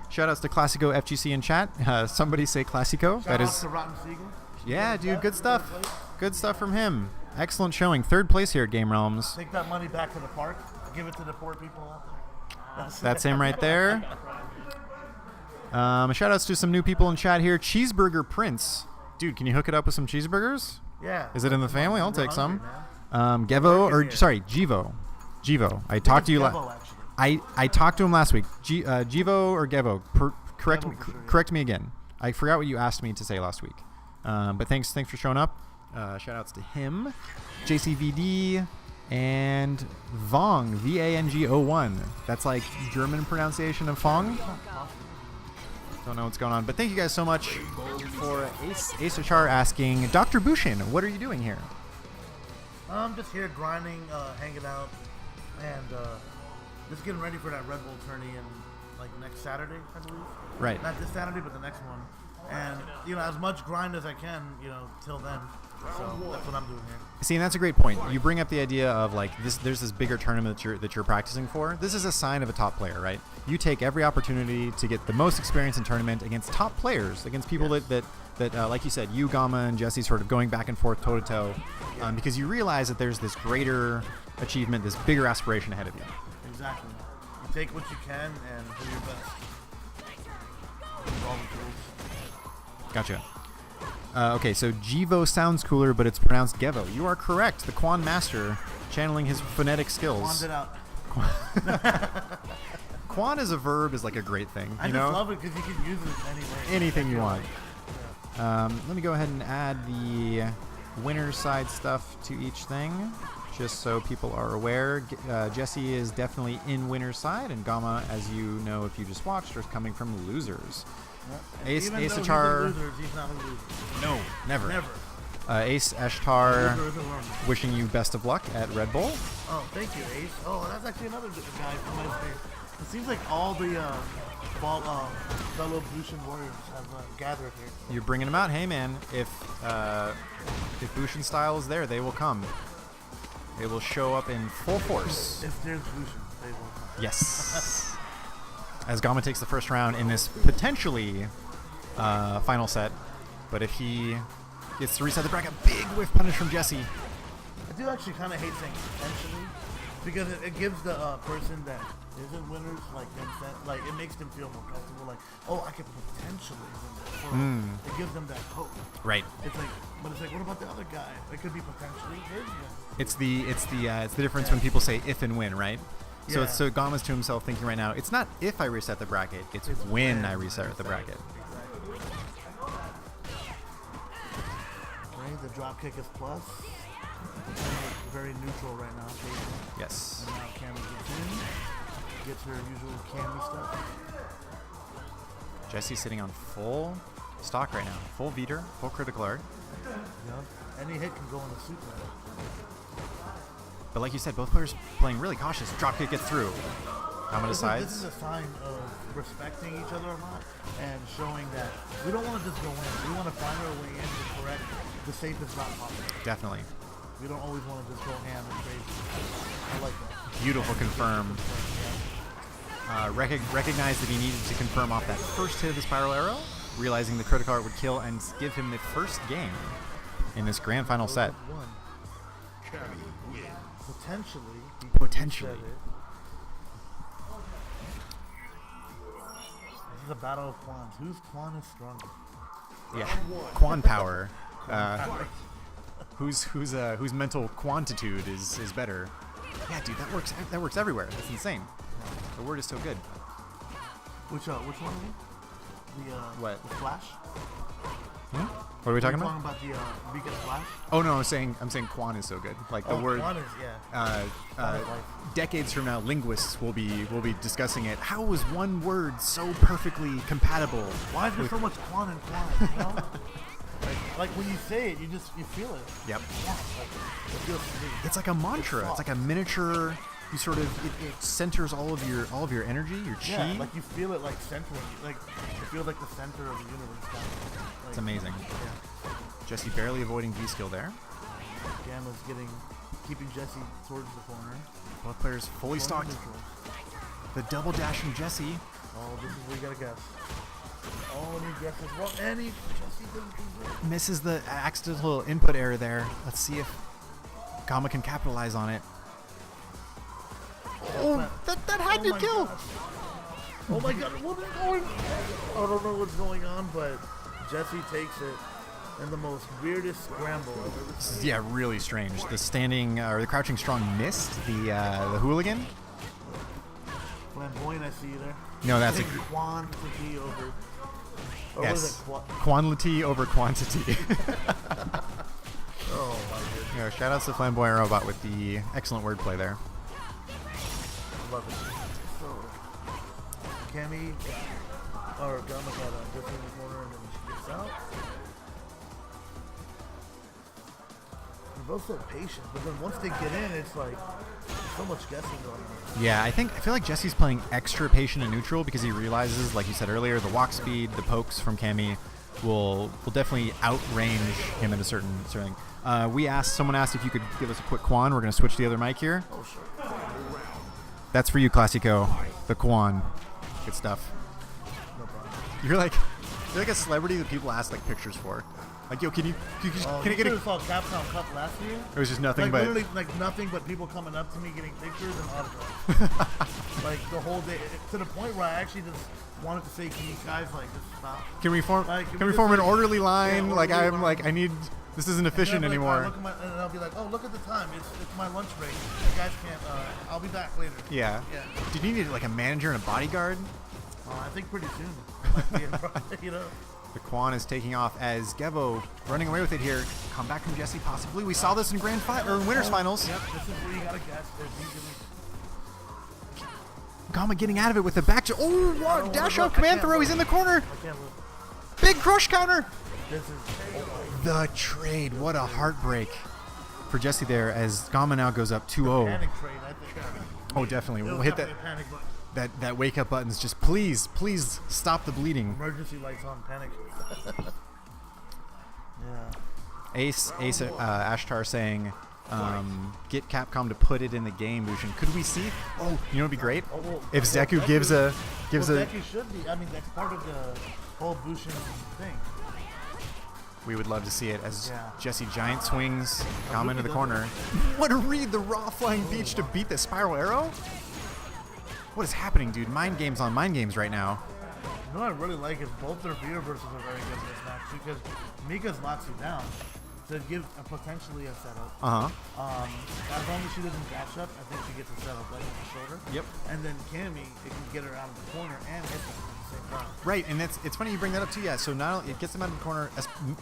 Speaker 2: Shoutouts to Classico FGC in chat. Somebody say Classico.
Speaker 6: Shout out to Rotten Siegel.
Speaker 2: Yeah, dude, good stuff. Good stuff from him. Excellent showing. 3rd place here at Game Realms.
Speaker 6: Take that money back to the park. Give it to the poor people out there.
Speaker 2: That's him right there. Shoutouts to some new people in chat here. Cheeseburger Prince. Dude, can you hook it up with some cheeseburgers?
Speaker 6: Yeah.
Speaker 2: Is it in the family? I'll
Speaker 6: We're
Speaker 2: take some.
Speaker 6: hungry,
Speaker 2: Gevo. I talked to you I talked to him last week. Gevo or Gevo? Correct me again. I forgot what you asked me to say last week. But thanks for showing up. Shoutouts to him, JCVD, and Vong, Vang01. That's like German pronunciation of Fong. Don't know what's going on, but thank you guys so much for Ace Achar asking, Dr. Bushin, what are you doing here?
Speaker 6: I'm just here grinding, hanging out, and just getting ready for that Red Bull tourney in like next Saturday, I believe.
Speaker 2: Right.
Speaker 6: Not this Saturday, but the next one. And as much grind as I can, till then. So that's what I'm doing here.
Speaker 2: See, and that's a great point. You bring up the idea of like this. There's this bigger tournament that you're practicing for. This is a sign of a top player, right? You take every opportunity to get the most experience in tournament against top players, against people that like you said, you, Gamma, and Jesse sort of going back and forth toe to toe, because you realize that there's this greater achievement, this bigger aspiration ahead of you.
Speaker 6: Exactly. You take what you can and do your best. Use all the tools.
Speaker 2: Gotcha. Okay, so Gevo sounds cooler, but it's pronounced Gevo. You are correct. The Quan Master channeling his phonetic skills.
Speaker 6: Quanned it out.
Speaker 2: Quan as a verb is like a great thing.
Speaker 6: I just love it because you can use it any way.
Speaker 2: Anything you want. Let me go ahead and add the winner's side stuff to each thing, just so people are aware. Jesse is definitely in winner's side, and Gamma, as you know if you just watched, is coming from losers.
Speaker 6: Yep.
Speaker 2: Ace
Speaker 6: Ashtar.
Speaker 2: Ashtar.
Speaker 6: He's not a loser.
Speaker 2: No, never.
Speaker 6: Never.
Speaker 2: Ace Ashtar,
Speaker 6: Loser isn't learning.
Speaker 2: wishing you best of luck at Red Bull.
Speaker 6: Oh, thank you, Ace. Oh, that's actually another guy from my space. It seems like all the fellow Bushin warriors have gathered here.
Speaker 2: You're bringing them out. Hey, man, if Bushin style is there, they will come. It will show up in full force.
Speaker 6: If there's Lucian, they will come.
Speaker 2: Yes. As Gama takes the first round in this potentially final set. But if he gets to reset the bracket, big whiff punish from Jesse.
Speaker 6: I do actually kind of hate saying potentially, because it gives the person that isn't winners like it makes them feel more comfortable. Like, oh, I could potentially win. It gives them that hope.
Speaker 2: Right.
Speaker 6: It's like, but it's like, what about the other guy? It could be potentially his win.
Speaker 2: It's the difference when people say if and when, right? So
Speaker 6: Yeah.
Speaker 2: so Gama's to himself thinking right now, it's not if I reset the bracket, it's when I reset the bracket.
Speaker 6: Okay, the drop kick is plus. Very neutral right now.
Speaker 2: Yes.
Speaker 6: And now Cammy gets in. Gets her usual Cammy stuff.
Speaker 2: Jesse's sitting on full stock right now. Full Veter, full critical art.
Speaker 6: Yeah. Any hit can go in the super.
Speaker 2: But like you said, both players playing really cautious. Dropkick gets through. Gama
Speaker 6: This
Speaker 2: decides.
Speaker 6: is a sign of respecting each other a lot and showing that we don't want to just go in. We want to find our way in to correct the safest route possible.
Speaker 2: Definitely.
Speaker 6: We don't always want to just go ham and crazy. I like that.
Speaker 2: Beautiful confirmed. Recognized that he needed to confirm off that first hit of the spiral arrow, realizing the critical art would kill and give him the first game in this grand final set.
Speaker 6: One. Potentially. he could
Speaker 2: Potentially.
Speaker 6: reset it. This is a battle of Quans. Whose Quan is stronger?
Speaker 2: Yeah, Quan power. Whose mental quantitude is better? Yeah, dude, that works everywhere. That's insane. The word is so good.
Speaker 6: Which one are we?
Speaker 2: What?
Speaker 6: The Flash?
Speaker 2: What are we talking
Speaker 6: We're
Speaker 2: about?
Speaker 6: talking about the Beacon Flash?
Speaker 2: Oh no, I'm saying Quan is so good. Like the word.
Speaker 6: Quan is, yeah.
Speaker 2: Decades from now, linguists will be discussing it. How was one word so perfectly compatible?
Speaker 6: Why is there so much Quan and Quan? You know? like when you say it, you feel it.
Speaker 2: Yep.
Speaker 6: Yeah, like, it feels sweet.
Speaker 2: It's like a mantra. It's like a miniature. You sort of it centers all of your energy, your chi.
Speaker 6: Yeah, like you feel it like centering. Like it feels like the center of the universe. Kind of. Like,
Speaker 2: It's amazing.
Speaker 6: Yeah.
Speaker 2: Jesse barely avoiding V skill there.
Speaker 6: Gamma's keeping Jesse towards the corner.
Speaker 2: Both players fully stocked.
Speaker 6: Neutral.
Speaker 2: The double dash from Jesse.
Speaker 6: Oh, this is where you gotta guess. Oh, and he guesses wrong. And Jesse doesn't convert.
Speaker 2: Misses the accidental input error there. Let's see if Gama can capitalize on it. Oh, that had to
Speaker 6: my
Speaker 2: kill.
Speaker 6: gosh. Oh my god, what is going on? I don't know what's going on, but Jesse takes it in the most weirdest scramble I've ever seen.
Speaker 2: Yeah, really strange. The standing or the crouching strong missed the hooligan.
Speaker 6: Flamboyant, I see you there.
Speaker 2: No, that's
Speaker 6: I
Speaker 2: a
Speaker 6: think quantity over. Or
Speaker 2: yes.
Speaker 6: was it
Speaker 2: Quantity over quantity.
Speaker 6: Oh my goodness.
Speaker 2: Yeah, shout outs to Flamboyant Robot with the excellent wordplay there.
Speaker 6: Love it. So, Cammy, or Gamma got Jesse in the corner and then she gets out. They're both so patient, but then once they get in, it's like so much guessing going on.
Speaker 2: Yeah, I feel like Jesse's playing extra patient and neutral because he realizes, like you said earlier, the walk speed, the pokes from Cammy will definitely outrange him at a certain thing. Someone asked if you could give us a quick Quan. We're gonna switch to the other mic here.
Speaker 6: Oh, sure.
Speaker 2: That's for you, Classico. The Quan. Good stuff.
Speaker 6: No problem.
Speaker 2: You're like a celebrity that people ask like pictures for. Like, yo, can you
Speaker 6: You
Speaker 2: get a?
Speaker 6: should have saw Capcom Cup last year.
Speaker 2: It was just nothing
Speaker 6: Like
Speaker 2: but.
Speaker 6: literally, like nothing but people coming up to me getting pictures and autographs. Like the whole day, to the point where I actually just wanted to say, "Can you guys like just stop?"
Speaker 2: Can we form?
Speaker 6: Like,
Speaker 2: can
Speaker 6: we
Speaker 2: we
Speaker 6: just,
Speaker 2: form an
Speaker 6: like-
Speaker 2: orderly line?
Speaker 6: Yeah,
Speaker 2: like
Speaker 6: orderly
Speaker 2: I'm
Speaker 6: line.
Speaker 2: like I need. This isn't efficient
Speaker 6: And then,
Speaker 2: anymore.
Speaker 6: Look at and I'll be like, "Oh, look at the time. It's my lunch break. You guys can't. I'll be back later."
Speaker 2: Yeah.
Speaker 6: Yeah.
Speaker 2: Did you need like a manager and a bodyguard?
Speaker 6: I think pretty soon. Might be a- you know.
Speaker 2: The Quan is taking off as Gevo running away with it here. Come back from Jesse possibly. We saw this in winners finals.
Speaker 6: Yep. This is where you gotta guess.
Speaker 2: Gama getting out of it with the back. Oh, what?
Speaker 6: Oh,
Speaker 2: Dash
Speaker 6: look,
Speaker 2: out
Speaker 6: I
Speaker 2: command
Speaker 6: can't
Speaker 2: throw.
Speaker 6: look.
Speaker 2: He's in the corner.
Speaker 6: I can't look.
Speaker 2: Big crush counter.
Speaker 6: This is.
Speaker 2: The trade. What a heartbreak for Jesse there as Gama now goes up 2-0.
Speaker 6: Panic trade, I think.
Speaker 2: Oh, definitely.
Speaker 6: It
Speaker 2: We'll
Speaker 6: was
Speaker 2: hit that.
Speaker 6: definitely a panic button.
Speaker 2: That wake up button's just please stop the bleeding.
Speaker 6: Emergency lights on. Panic. Yeah.
Speaker 2: Ace Ashtar saying get Capcom to put it in the game, Bushin. Could we see? Oh, you know what'd be great?
Speaker 6: Oh, well,
Speaker 2: If Zeku gives a
Speaker 6: Zeku should be. I mean, that's part of the whole Bushin thing.
Speaker 2: We would love to see it as
Speaker 6: Yeah.
Speaker 2: Jesse giant swings Gama into the corner. What a read! The raw flying beach to beat the spiral arrow. What is happening, dude? Mind games on mind games right now.
Speaker 6: You know what I really like is both their reversals are very good in this match because Mika's locks you down to give potentially a setup. As long as she doesn't dash up, I think she gets a setup right on the shoulder.
Speaker 2: Yep.
Speaker 6: And then Cammy, it can get her out of the corner and hit them at the same time.
Speaker 2: Right, and it's funny you bring that up too. Yeah, so not only it gets them out of the corner,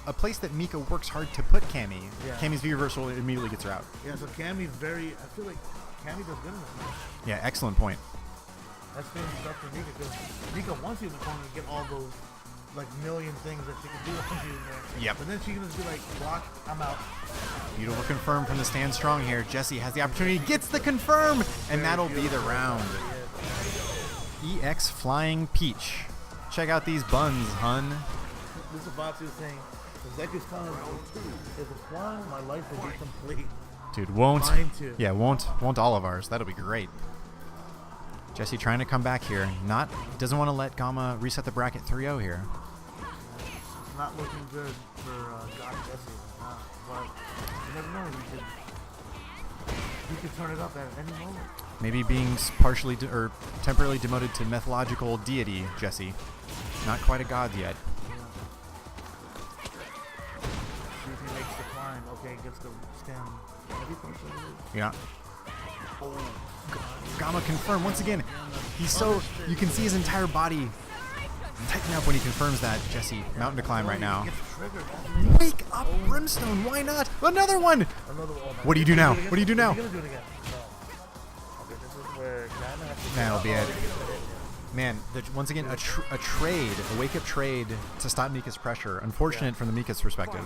Speaker 2: a place that Mika works hard to put Cammy.
Speaker 6: Yeah.
Speaker 2: Cammy's V reversal immediately gets her out.
Speaker 6: Yeah, so Cammy's very. I feel like Cammy does good in this match.
Speaker 2: Yeah, excellent point.
Speaker 6: That's been stuff for Mika because Mika wants you in the corner to get all those like million things that she can do on you in there.
Speaker 2: Yep.
Speaker 6: But then she can just be like, block, I'm out.
Speaker 2: Beautiful confirm from the stand strong here. Jesse has the opportunity, gets the confirm, and that'll be the round. EX Flying Peach. Check out these buns, hun.
Speaker 6: This is Batsu saying, the Zeku's coming if it's flying, my life will be complete.
Speaker 2: Dude, won't.
Speaker 6: Mine too.
Speaker 2: Yeah, won't all of ours. That'll be great. Jesse trying to come back here. Doesn't want to let Gama reset the bracket 3-0 here.
Speaker 6: It's not looking good for God Jesse. But you never know. He could turn it up at any moment.
Speaker 2: Maybe being partially or temporarily demoted to mythological deity, Jesse. Not quite a god yet.
Speaker 6: See if he makes the climb. Okay, gets the stem.
Speaker 2: Yeah. Gama confirm once again. He's so you can see his entire body tighten up when he confirms that. Jesse, mountain to climb right now. Wake up, Brimstone. Why not? Another one. What do you do now? What do you do now? That'll be it. Man, once again, a trade, a wake-up trade to stop Mika's pressure. Unfortunate from the Mika's perspective.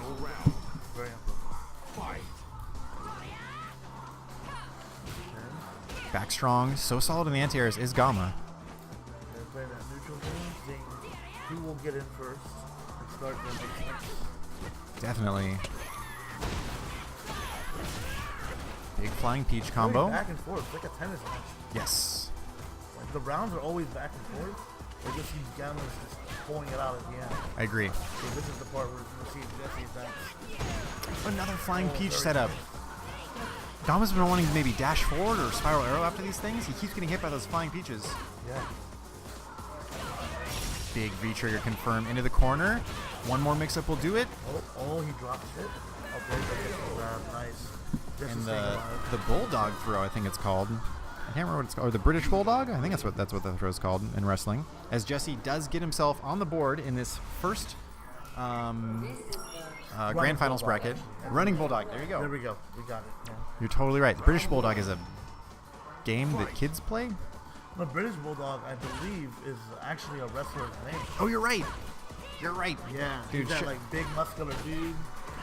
Speaker 2: Back strong, so solid in the anti-airs is Gama.
Speaker 6: Who will get in first and start the next?
Speaker 2: Definitely. Big flying peach combo.
Speaker 6: Back and forth, it's like a tennis match.
Speaker 2: Yes.
Speaker 6: Like the rounds are always back and forth. They just see Gama's just pulling it out at the end.
Speaker 2: I agree.
Speaker 6: So this is the part where we see Jesse's back.
Speaker 2: Another flying peach setup. Gama's been wanting to maybe dash forward or spiral arrow after these things. He keeps getting hit by those flying peaches.
Speaker 6: Yeah.
Speaker 2: Big V-trigger confirmed into the corner. One more mix-up will do it.
Speaker 6: Oh, he drops it. Okay, nice.
Speaker 2: And the bulldog throw, I think it's called. I can't remember what it's called. Or the British bulldog? I think that's what the throw's called in wrestling. As Jesse does get himself on the board in this first grand finals bracket. Running bulldog. There you go.
Speaker 6: There we go. We got it. Yeah.
Speaker 2: You're totally right. The British bulldog is a game that kids play.
Speaker 6: The British bulldog, I believe, is actually a wrestler's name.
Speaker 2: Oh, you're right. You're right.
Speaker 6: Yeah,
Speaker 2: Dude,
Speaker 6: he's that like big muscular dude.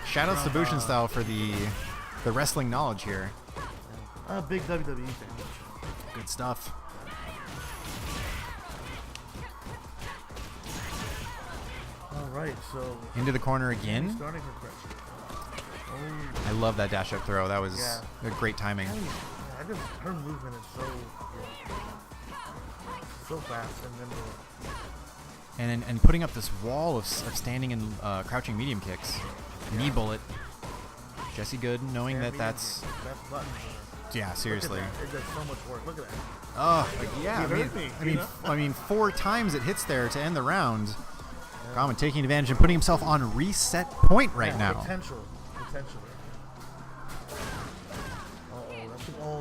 Speaker 2: Shoutouts to Bushin Style for the wrestling knowledge here.
Speaker 6: Big WWE fan.
Speaker 2: Good stuff.
Speaker 6: All right, so
Speaker 2: Into the corner again.
Speaker 6: starting for pressure. Oh,
Speaker 2: I love that dash up throw. That was
Speaker 6: Yeah.
Speaker 2: a great timing.
Speaker 6: yeah, her movement is so fast and nimble.
Speaker 2: And putting up this wall of standing and crouching medium kicks. Knee bullet. Jesse good, knowing that that's
Speaker 6: Best button.
Speaker 2: yeah, seriously.
Speaker 6: It does so much work. Look at that.
Speaker 2: Oh, yeah.
Speaker 6: You heard me, you know?
Speaker 2: I mean, 4 times it hits there to end the round. Gama taking advantage and putting himself on reset point right now.
Speaker 6: Potentially.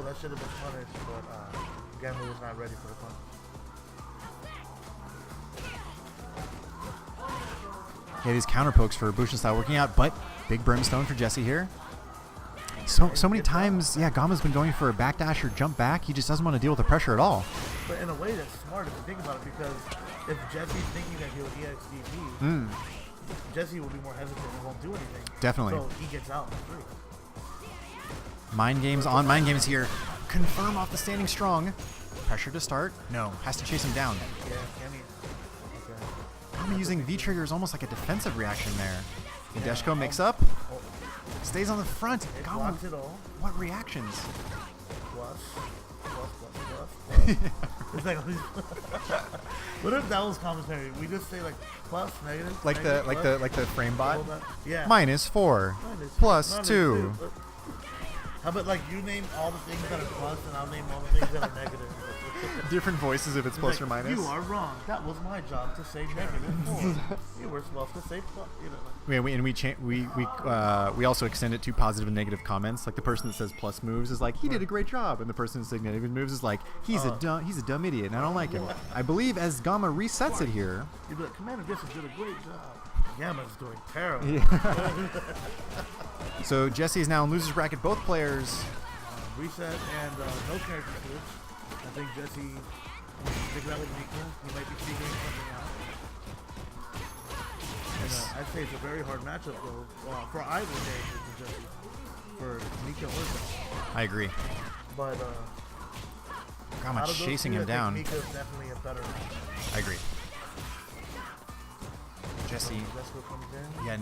Speaker 6: That should have been punished, but Gama was not ready for the punish.
Speaker 2: Yeah, these counter pokes for Bushin Style working out, but big brimstone for Jesse here. So many times, yeah, Gama's been going for a backdash or jump back. He just doesn't want to deal with the pressure at all.
Speaker 6: But in a way, that's smart if you think about it, because if Jesse's thinking that he'll EXDP, Jesse will be more hesitant and won't do anything.
Speaker 2: Definitely.
Speaker 6: So he gets out in 3.
Speaker 2: Mind games on mind games here. Confirm off the standing strong. Pressure to start. No, has to chase him down.
Speaker 6: Yeah, Cammy. Okay.
Speaker 2: Gama using V-trigger is almost like a defensive reaction there. Hideshko makes up. Stays on the front.
Speaker 6: It
Speaker 2: Gama
Speaker 6: blocks it all.
Speaker 2: What reactions?
Speaker 6: Plus. It's like, what if that was commentary? We just say like plus, negative,
Speaker 2: Like the
Speaker 6: negative,
Speaker 2: like the frame bot.
Speaker 6: yeah.
Speaker 2: -4,
Speaker 6: Minus
Speaker 2: plus 2.
Speaker 6: How about like you name all the things that are plus and I'll name all the things that are negative.
Speaker 2: Different voices if it's plus
Speaker 6: Like,
Speaker 2: or minus.
Speaker 6: You are wrong. That was my job to say -4. You were supposed to say plus. You know.
Speaker 2: We also extend it to positive and negative comments. Like the person that says plus moves is like he did a great job, and the person that says negative moves is like he's a dumb idiot, and I don't like him. I believe as Gamma resets it here.
Speaker 6: You'd be like, Commander Jesse did a great job. Gamma's doing terrible.
Speaker 2: So Jesse is now in losers bracket. Both players.
Speaker 6: Reset and no character switch. I think Jesse figured out with Mika. He might be figuring something out. And, I'd say it's a very hard matchup though for either character to Jesse. For Mika or Jesse.
Speaker 2: I agree.
Speaker 6: But
Speaker 2: Gamma
Speaker 6: out of those
Speaker 2: chasing
Speaker 6: two,
Speaker 2: him
Speaker 6: I think
Speaker 2: down.
Speaker 6: Mika's definitely a better match.
Speaker 2: I agree. Jesse.
Speaker 6: Jessica comes in.
Speaker 2: Yeah,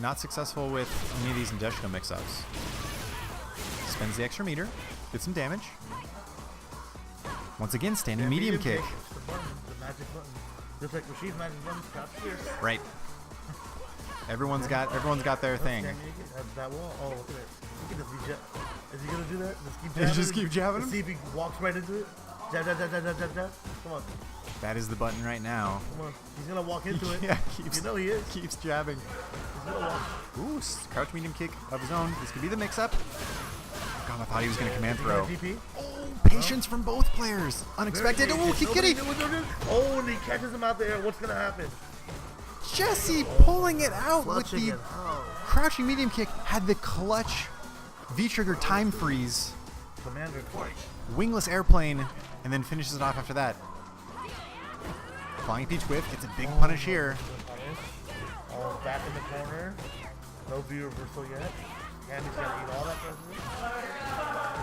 Speaker 2: not successful with any of these Indeshko mix-ups. Spends the extra meter, gets some damage. Once again, standing medium kick.
Speaker 6: It's the button, the magic button. Just like Rashid's magic button, Scott's fierce.
Speaker 2: Right. Everyone's got their thing.
Speaker 6: That wall. Oh, look at it. Look at this. Is he gonna do that? Just keep jabbing.
Speaker 2: Just keep jabbing him?
Speaker 6: See if he walks right into it. Jab, jab, jab, jab, jab, jab, jab. Come on.
Speaker 2: That is the button right now.
Speaker 6: Come on. He's gonna walk into it.
Speaker 2: Yeah,
Speaker 6: You know he is.
Speaker 2: keeps jabbing.
Speaker 6: He's gonna walk.
Speaker 2: Ooh, crouch medium kick of his own. This could be the mix-up. Gamma thought he was gonna command throw.
Speaker 6: DP.
Speaker 2: Oh, patience from both players. Unexpected. Oh, kick kitty.
Speaker 6: Oh, and he catches him out there. What's gonna happen?
Speaker 2: Jesse pulling it out with
Speaker 6: Clutching
Speaker 2: the
Speaker 6: it. Oh.
Speaker 2: crouching medium kick. Had the clutch V-trigger time freeze.
Speaker 6: Commander clutch.
Speaker 2: Wingless airplane, and then finishes it off after that. Flying Peach whip. It's a big punish here.
Speaker 6: Oh, back in the corner. No view reversal yet. Candy's gotta eat all that pressure.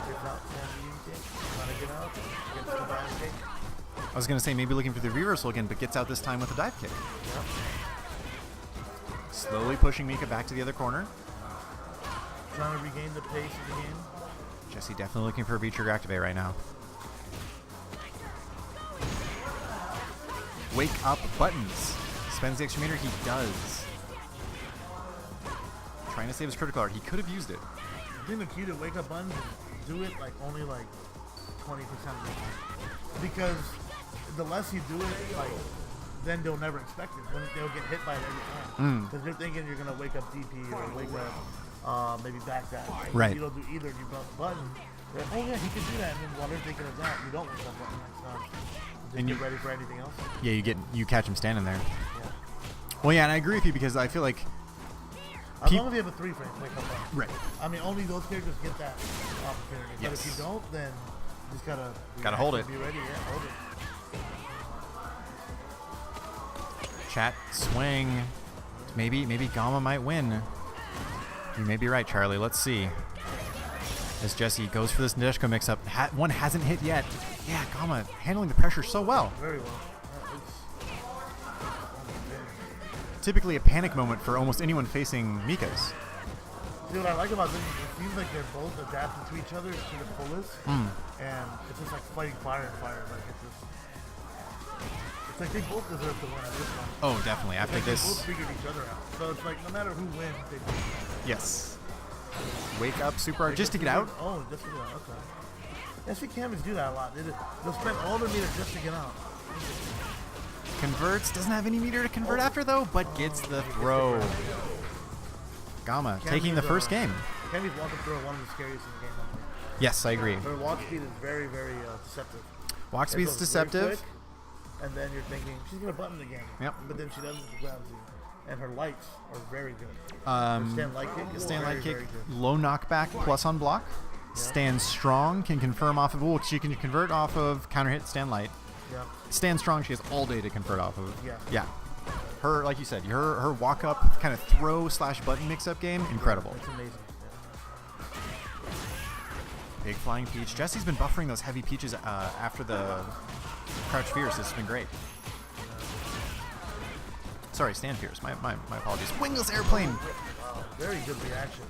Speaker 6: It's not Candy kick. Trying to get out. Gets the back kick.
Speaker 2: I was gonna say maybe looking for the reversal again, but gets out this time with a dive kick.
Speaker 6: Yep.
Speaker 2: Slowly pushing Mika back to the other corner.
Speaker 6: Trying to regain the pace of the game.
Speaker 2: Jesse definitely looking for a V-trigger activate right now. Wake up buttons. Spends the extra meter. He does. Trying to save his critical art. He could have used it.
Speaker 6: I think the key to wake up buttons is do it like only like 20% of the time. Because the less you do it, like then they'll never expect it. Then they'll get hit by it every time. Because they're thinking you're gonna wake up DP or wake up maybe back that.
Speaker 2: Right.
Speaker 6: You don't do either. You press the button. They're like, oh yeah, he can do that. And then while they're thinking of that, you don't wake up button next time. Just
Speaker 2: And
Speaker 6: get
Speaker 2: you-
Speaker 6: ready for anything else.
Speaker 2: Yeah, you catch him standing there.
Speaker 6: Yeah.
Speaker 2: Well, yeah, and I agree with you because I feel like
Speaker 6: As long as you have a 3-frame wake up button.
Speaker 2: right.
Speaker 6: I mean, only those characters get that opportunity. But
Speaker 2: Yes.
Speaker 6: if you don't, then you just gotta
Speaker 2: hold
Speaker 6: react
Speaker 2: it.
Speaker 6: and Be ready. Yeah, hold it.
Speaker 2: Chat swing. Maybe Gamma might win. You may be right, Charlie. Let's see. As Jesse goes for this Nadeshko mix-up. One hasn't hit yet. Yeah, Gamma handling the pressure so well.
Speaker 6: Very well.
Speaker 2: Typically a panic moment for almost anyone facing Mika's.
Speaker 6: See, what I like about this is it seems like they're both adapted to each other to the fullest. And it's just like fighting fire and fire. Like it's like they both deserve to win at this point.
Speaker 2: Oh, definitely.
Speaker 6: It's
Speaker 2: After
Speaker 6: like
Speaker 2: this.
Speaker 6: They both figured each other out. So it's like no matter who wins, they both
Speaker 2: Yes. Wake up, super art, just to get out.
Speaker 6: Oh, just to get out. Okay. Yeah, see, Cammys do that a lot. They'll spend all their meter just to get out.
Speaker 2: Converts, doesn't have any meter to convert after though, but gets the throw. Gamma taking the first game.
Speaker 6: Cammy's walk up throw one of the scariest in the game. I think.
Speaker 2: Yes, I agree.
Speaker 6: Her walk speed is very, very deceptive.
Speaker 2: Walk
Speaker 6: It
Speaker 2: speed's
Speaker 6: goes very
Speaker 2: deceptive.
Speaker 6: quick, and then you're thinking she's gonna button the game.
Speaker 2: Yep.
Speaker 6: But then she doesn't. She grabs you, and her lights are very good. Her
Speaker 2: Um,
Speaker 6: stand light kick is
Speaker 2: stand
Speaker 6: very,
Speaker 2: light kick,
Speaker 6: very good.
Speaker 2: low knockback plus on block. Stand strong can confirm off of. Oh, she can convert off of counter hit stand light.
Speaker 6: Yeah.
Speaker 2: Stand strong, she has all day to convert off of.
Speaker 6: Yeah.
Speaker 2: Yeah. Her, like you said, her walk up kind of throw / button mix up game, incredible.
Speaker 6: It's amazing.
Speaker 2: Big flying peach. Jesse's been buffering those heavy peaches after the crouch fierce. This has been great. Sorry, stand fierce. My apologies. Wingless airplane.
Speaker 6: Wow. Very good reactions.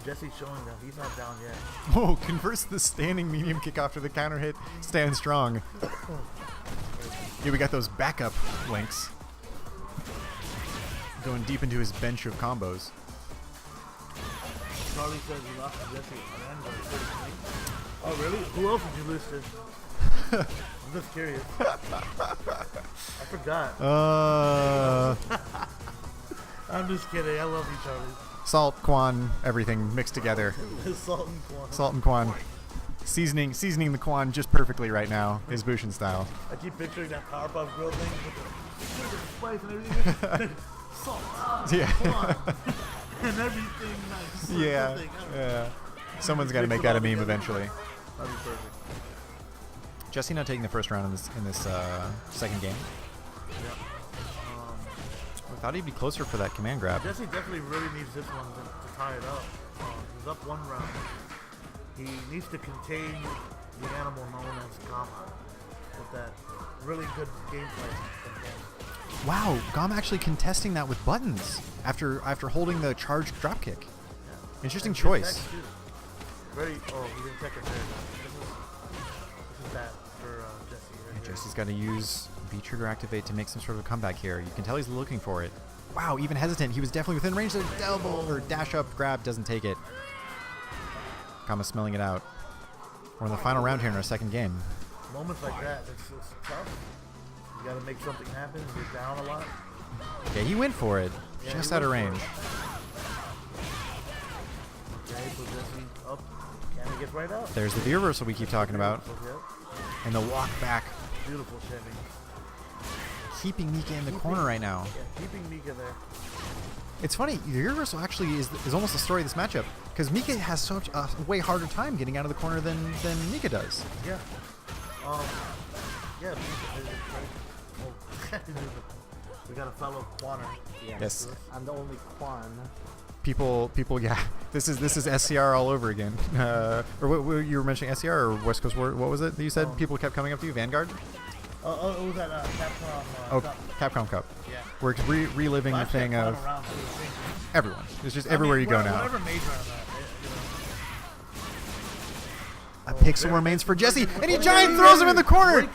Speaker 6: Jesse's showing that he's not down yet.
Speaker 2: Oh, converts the standing medium kick after the counter hit. Stand strong. Yeah, we got those backup links. Going deep into his bench of combos.
Speaker 6: Charlie says he lost to Jesse on Android. Oh, really? Who else did you lose to? I'm just curious. I forgot. I'm just kidding. I love you, Charlie.
Speaker 2: Salt, Quan, everything mixed together.
Speaker 6: Salt and Quan.
Speaker 2: Salt and Quan. Seasoning the Quan just perfectly right now. His Bushin style.
Speaker 6: I keep picturing that Powerpuff Girl thing with the spice and everything. Salt.
Speaker 2: Yeah.
Speaker 6: Quan. And everything nice.
Speaker 2: Yeah.
Speaker 6: Something, I don't know.
Speaker 2: Yeah. Someone's got to make that a meme eventually.
Speaker 6: That'd be perfect.
Speaker 2: Jesse not taking the first round in this second game.
Speaker 6: Yep.
Speaker 2: I thought he'd be closer for that command grab.
Speaker 6: Jesse definitely really needs this one to tie it up. He's up one round. He needs to contain the animal known as Gamma with that really good gameplay.
Speaker 2: Wow, Gom actually contesting that with buttons after holding the charged dropkick.
Speaker 6: Yeah.
Speaker 2: Interesting
Speaker 6: And
Speaker 2: choice.
Speaker 6: tech, too. Very. Oh, he didn't tech it there. This is bad for Jesse. Right here.
Speaker 2: Jesse's got to use V-trigger activate to make some sort of a comeback here. You can tell he's looking for it. Wow, even hesitant. He was definitely within range. The double or dash up grab doesn't take it. Gama smelling it out. We're in the final round here in our second game.
Speaker 6: Moments like that, it's tough. You got to make something happen. You're down a lot.
Speaker 2: Yeah, he went for it.
Speaker 6: Yeah,
Speaker 2: Just
Speaker 6: he
Speaker 2: out of
Speaker 6: went
Speaker 2: range.
Speaker 6: for it. Okay, so Jesse up. Can he get right up?
Speaker 2: There's the V reversal we keep talking about.
Speaker 6: Yep.
Speaker 2: And the walk back.
Speaker 6: Beautiful shaving.
Speaker 2: Keeping Mika in the corner right now.
Speaker 6: Yeah, keeping Mika there.
Speaker 2: It's funny, the reversal actually is almost the story of this matchup. Because Mika has such a way harder time getting out of the corner than Mika does.
Speaker 6: Yeah. Yeah, Mika is great. We got a fellow Quanner.
Speaker 2: Yes.
Speaker 4: I'm the only Quan.
Speaker 2: People, yeah. This is SCR all over again. Or what you were mentioning SCR or West Coast War? What was it that you said? People kept coming up to you. Vanguard?
Speaker 6: It was at Capcom.
Speaker 2: Oh, Capcom Cup.
Speaker 6: Yeah.
Speaker 2: We're reliving the thing of everyone. It's just everywhere you go now.
Speaker 6: Whatever major I'm at,
Speaker 2: A pixel remains for Jesse, and he giant throws him in the corner.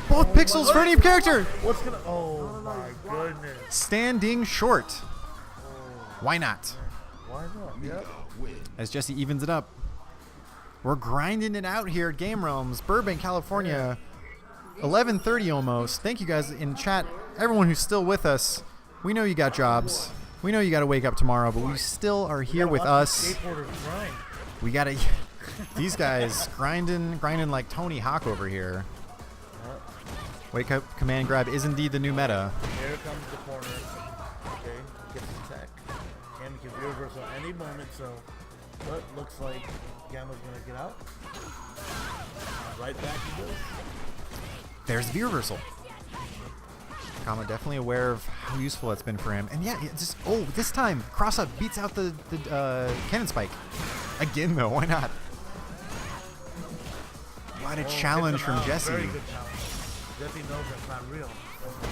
Speaker 2: Both pixels for any character.
Speaker 6: What's gonna? Oh my goodness!
Speaker 2: Standing short. Why not?
Speaker 6: Why not? Yep.
Speaker 2: As Jesse evens it up. We're grinding it out here at Game Realms, Burbank, California. 11:30 almost. Thank you guys in chat. Everyone who's still with us. We know you got jobs. We know you got to wake up tomorrow, but we still are here with us.
Speaker 6: Skateboarders grind.
Speaker 2: We got to. These guys grinding like Tony Hawk over here. Wake up, command grab is indeed the new meta.
Speaker 6: Here comes the corner. Okay, gets the tech. Gamma can be reversal any moment, so but looks like Gamma's gonna get out. Right back he goes.
Speaker 2: There's the reversal. Kama definitely aware of how useful that's been for him. And yeah, this time cross up beats out the cannon spike. Again though, why not? What a challenge from Jesse.
Speaker 6: Very good challenge. Jesse knows that's not real.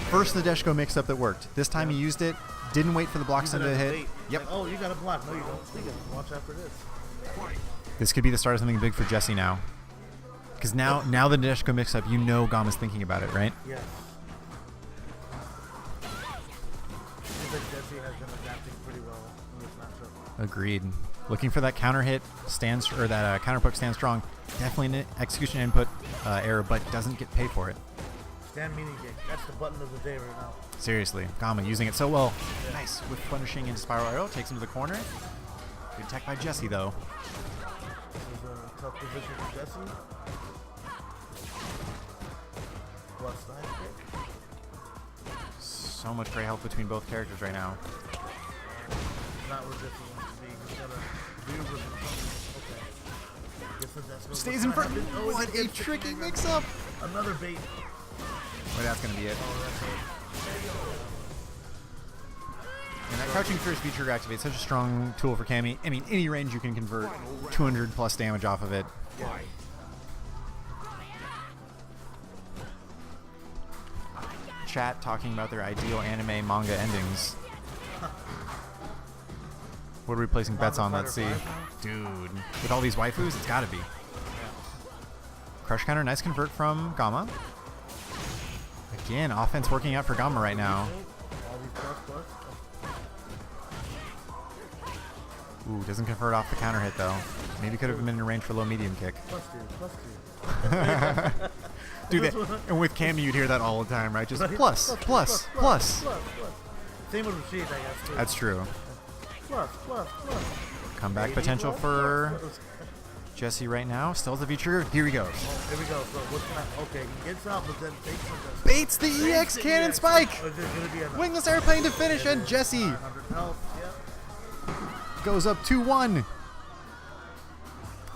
Speaker 2: First the Deshko mix-up that worked. This time he used it, didn't wait for the blocks to hit. Yep.
Speaker 6: Like, oh, you got a block. No, you don't. You can watch out for this.
Speaker 2: This could be the start of something big for Jesse now. Because now the Deshko mix-up, you know Gama's thinking about it, right?
Speaker 6: Yes. Seems like Jesse has been adapting pretty well in this matchup.
Speaker 2: Agreed. Looking for that counter hit, or that counter poke stand strong. Definitely an execution input error, but doesn't get paid for it.
Speaker 6: Stand meaning kick. That's the button of the day right now.
Speaker 2: Seriously, Gama using it so well. Yeah. Nice with punishing into spiral arrow, takes him to the corner. Good tech by Jesse though.
Speaker 6: This is a tough position for Jesse. Plus side kick.
Speaker 2: So much great health between both characters right now.
Speaker 6: Not where Jesse wants to be. He's got a view with okay.
Speaker 2: Stays in front.
Speaker 6: Oh,
Speaker 2: What a tricky mix-up!
Speaker 6: Another bait.
Speaker 2: Well, that's gonna be it.
Speaker 6: Oh, that's it.
Speaker 2: And that crouching fierce feature activates such a strong tool for Cammy. I mean, any range you can convert 200 plus damage off of it.
Speaker 6: Yeah.
Speaker 2: Chat talking about their ideal anime manga endings. What are we placing bets on?
Speaker 6: Fighter
Speaker 2: Let's see.
Speaker 6: 5 now?
Speaker 2: Dude, with all these waifus, it's gotta be. Crush counter, nice convert from Gamma. Again, offense working out for Gamma right now.
Speaker 6: All these plus.
Speaker 2: Ooh, doesn't convert off the counter hit though. Maybe could have been in range for low medium kick.
Speaker 6: Plus two.
Speaker 2: Dude, and with Cammy you'd hear that all the time, right? Just plus.
Speaker 6: Same with Rashid, I guess, too.
Speaker 2: That's true.
Speaker 6: Plus.
Speaker 2: Comeback
Speaker 6: Maybe
Speaker 2: potential
Speaker 6: plus.
Speaker 2: for Jesse right now. Still the V-trigger. Here we go.
Speaker 6: Oh, here we go. So what's that? Okay, he gets out, but then takes the
Speaker 2: Baits the EX cannon spike.
Speaker 6: Or is there gonna be enough?
Speaker 2: Wingless airplane to finish, and Jesse
Speaker 6: 900 health. Yep.
Speaker 2: goes up 2-1.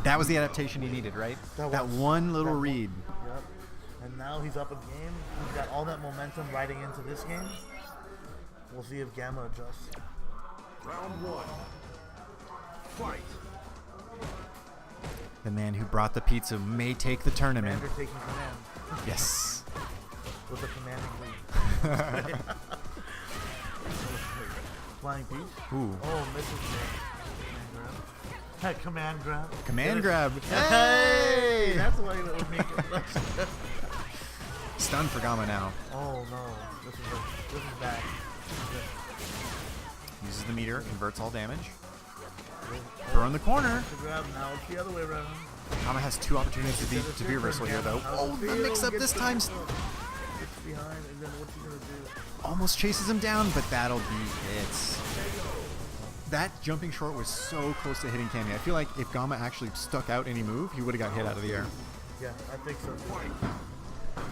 Speaker 2: That was the adaptation he needed, right? That
Speaker 6: was-
Speaker 2: one little
Speaker 6: that one-
Speaker 2: read.
Speaker 6: Yep. And now he's up a game. He's got all that momentum riding into this game. We'll see if Gamma adjusts.
Speaker 3: Round one. Fight.
Speaker 2: The man who brought the pizza may take the tournament.
Speaker 6: Commander taking command
Speaker 2: Yes.
Speaker 6: with a commanding lead. Flying piece.
Speaker 2: Ooh.
Speaker 6: Oh, misses the command grab.
Speaker 2: Command grab.
Speaker 6: Hey! That's why it would make it.
Speaker 2: Stun for Gamma now.
Speaker 6: Oh no, this is bad.
Speaker 2: Uses the meter, converts all damage. Throw in the corner.
Speaker 6: To grab now, it's the other way around.
Speaker 2: Gamma has two opportunities to be reversal here though. Oh, the mix up this time
Speaker 6: Gets behind, and then what's he gonna do?
Speaker 2: almost chases him down, but that'll be it. That jumping short was so close to hitting Cammy. I feel like if Gamma actually stuck out any move, he would have got hit out of the air.
Speaker 6: Yeah, I think so.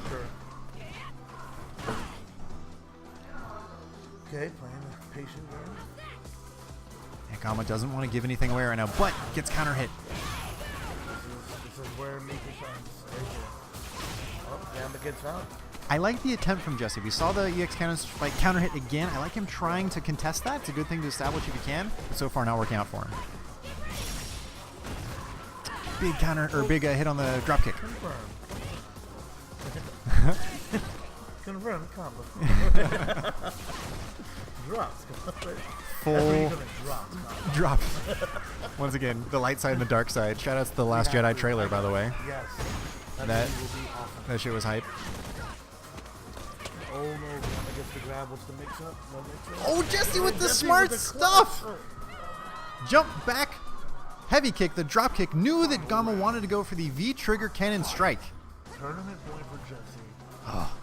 Speaker 6: Sure. Okay, playing a patient game.
Speaker 2: And Gamma doesn't want to give anything away right now, but gets counter hit.
Speaker 6: This is where Mika shines. Right here. Oh, Gamma gets out.
Speaker 2: I like the attempt from Jesse. We saw the EX counter hit again. I like him trying to contest that. It's a good thing to establish if he can, but so far not working out for him. Big counter, or big hit on the dropkick.
Speaker 6: Confirm. Confirm combo. Drops.
Speaker 2: Full
Speaker 6: Drops.
Speaker 2: drop. Once again, the light side and the dark side. Shout out to the Last Jedi trailer, by the way.
Speaker 6: Yes.
Speaker 2: That
Speaker 6: will be awesome.
Speaker 2: that shit was hype.
Speaker 6: Oh no, Gamma gets the grab. What's the mix up? No mix up.
Speaker 2: Oh, Jesse with the
Speaker 6: Jesse
Speaker 2: smart
Speaker 6: with the
Speaker 2: stuff!
Speaker 6: clutch.
Speaker 2: Jump back, heavy kick, the drop kick. Knew that Gamma wanted to go for the V-trigger cannon strike.
Speaker 6: Tournament point for Jesse.
Speaker 2: Oh,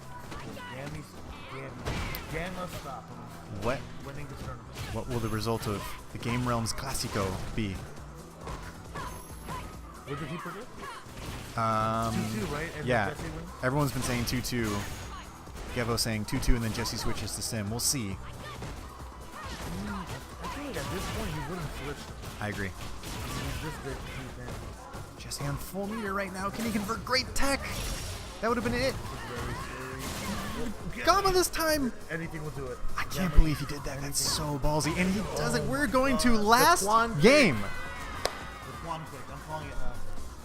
Speaker 6: Gamma stop him.
Speaker 2: what
Speaker 6: Winning the tournament.
Speaker 2: what will the result of the Game Realms Classico be?
Speaker 6: What did he predict? 2-2, right? And
Speaker 2: Yeah,
Speaker 6: then Jesse wins?
Speaker 2: everyone's been saying 2-2. Gevo saying 2-2, and then Jesse switches to Sim. We'll see.
Speaker 6: I feel like at this point he wouldn't switch.
Speaker 2: I agree.
Speaker 6: He's just good to keep in.
Speaker 2: Jesse on full meter right now. Can he convert great tech? That would have been it.
Speaker 6: Very scary.
Speaker 2: Gamma this time.
Speaker 6: Anything will do it.
Speaker 2: I can't believe he did that. That's so ballsy. And he does it. We're going to last
Speaker 6: Quan
Speaker 2: game.
Speaker 6: The Quan kick. I'm calling it now.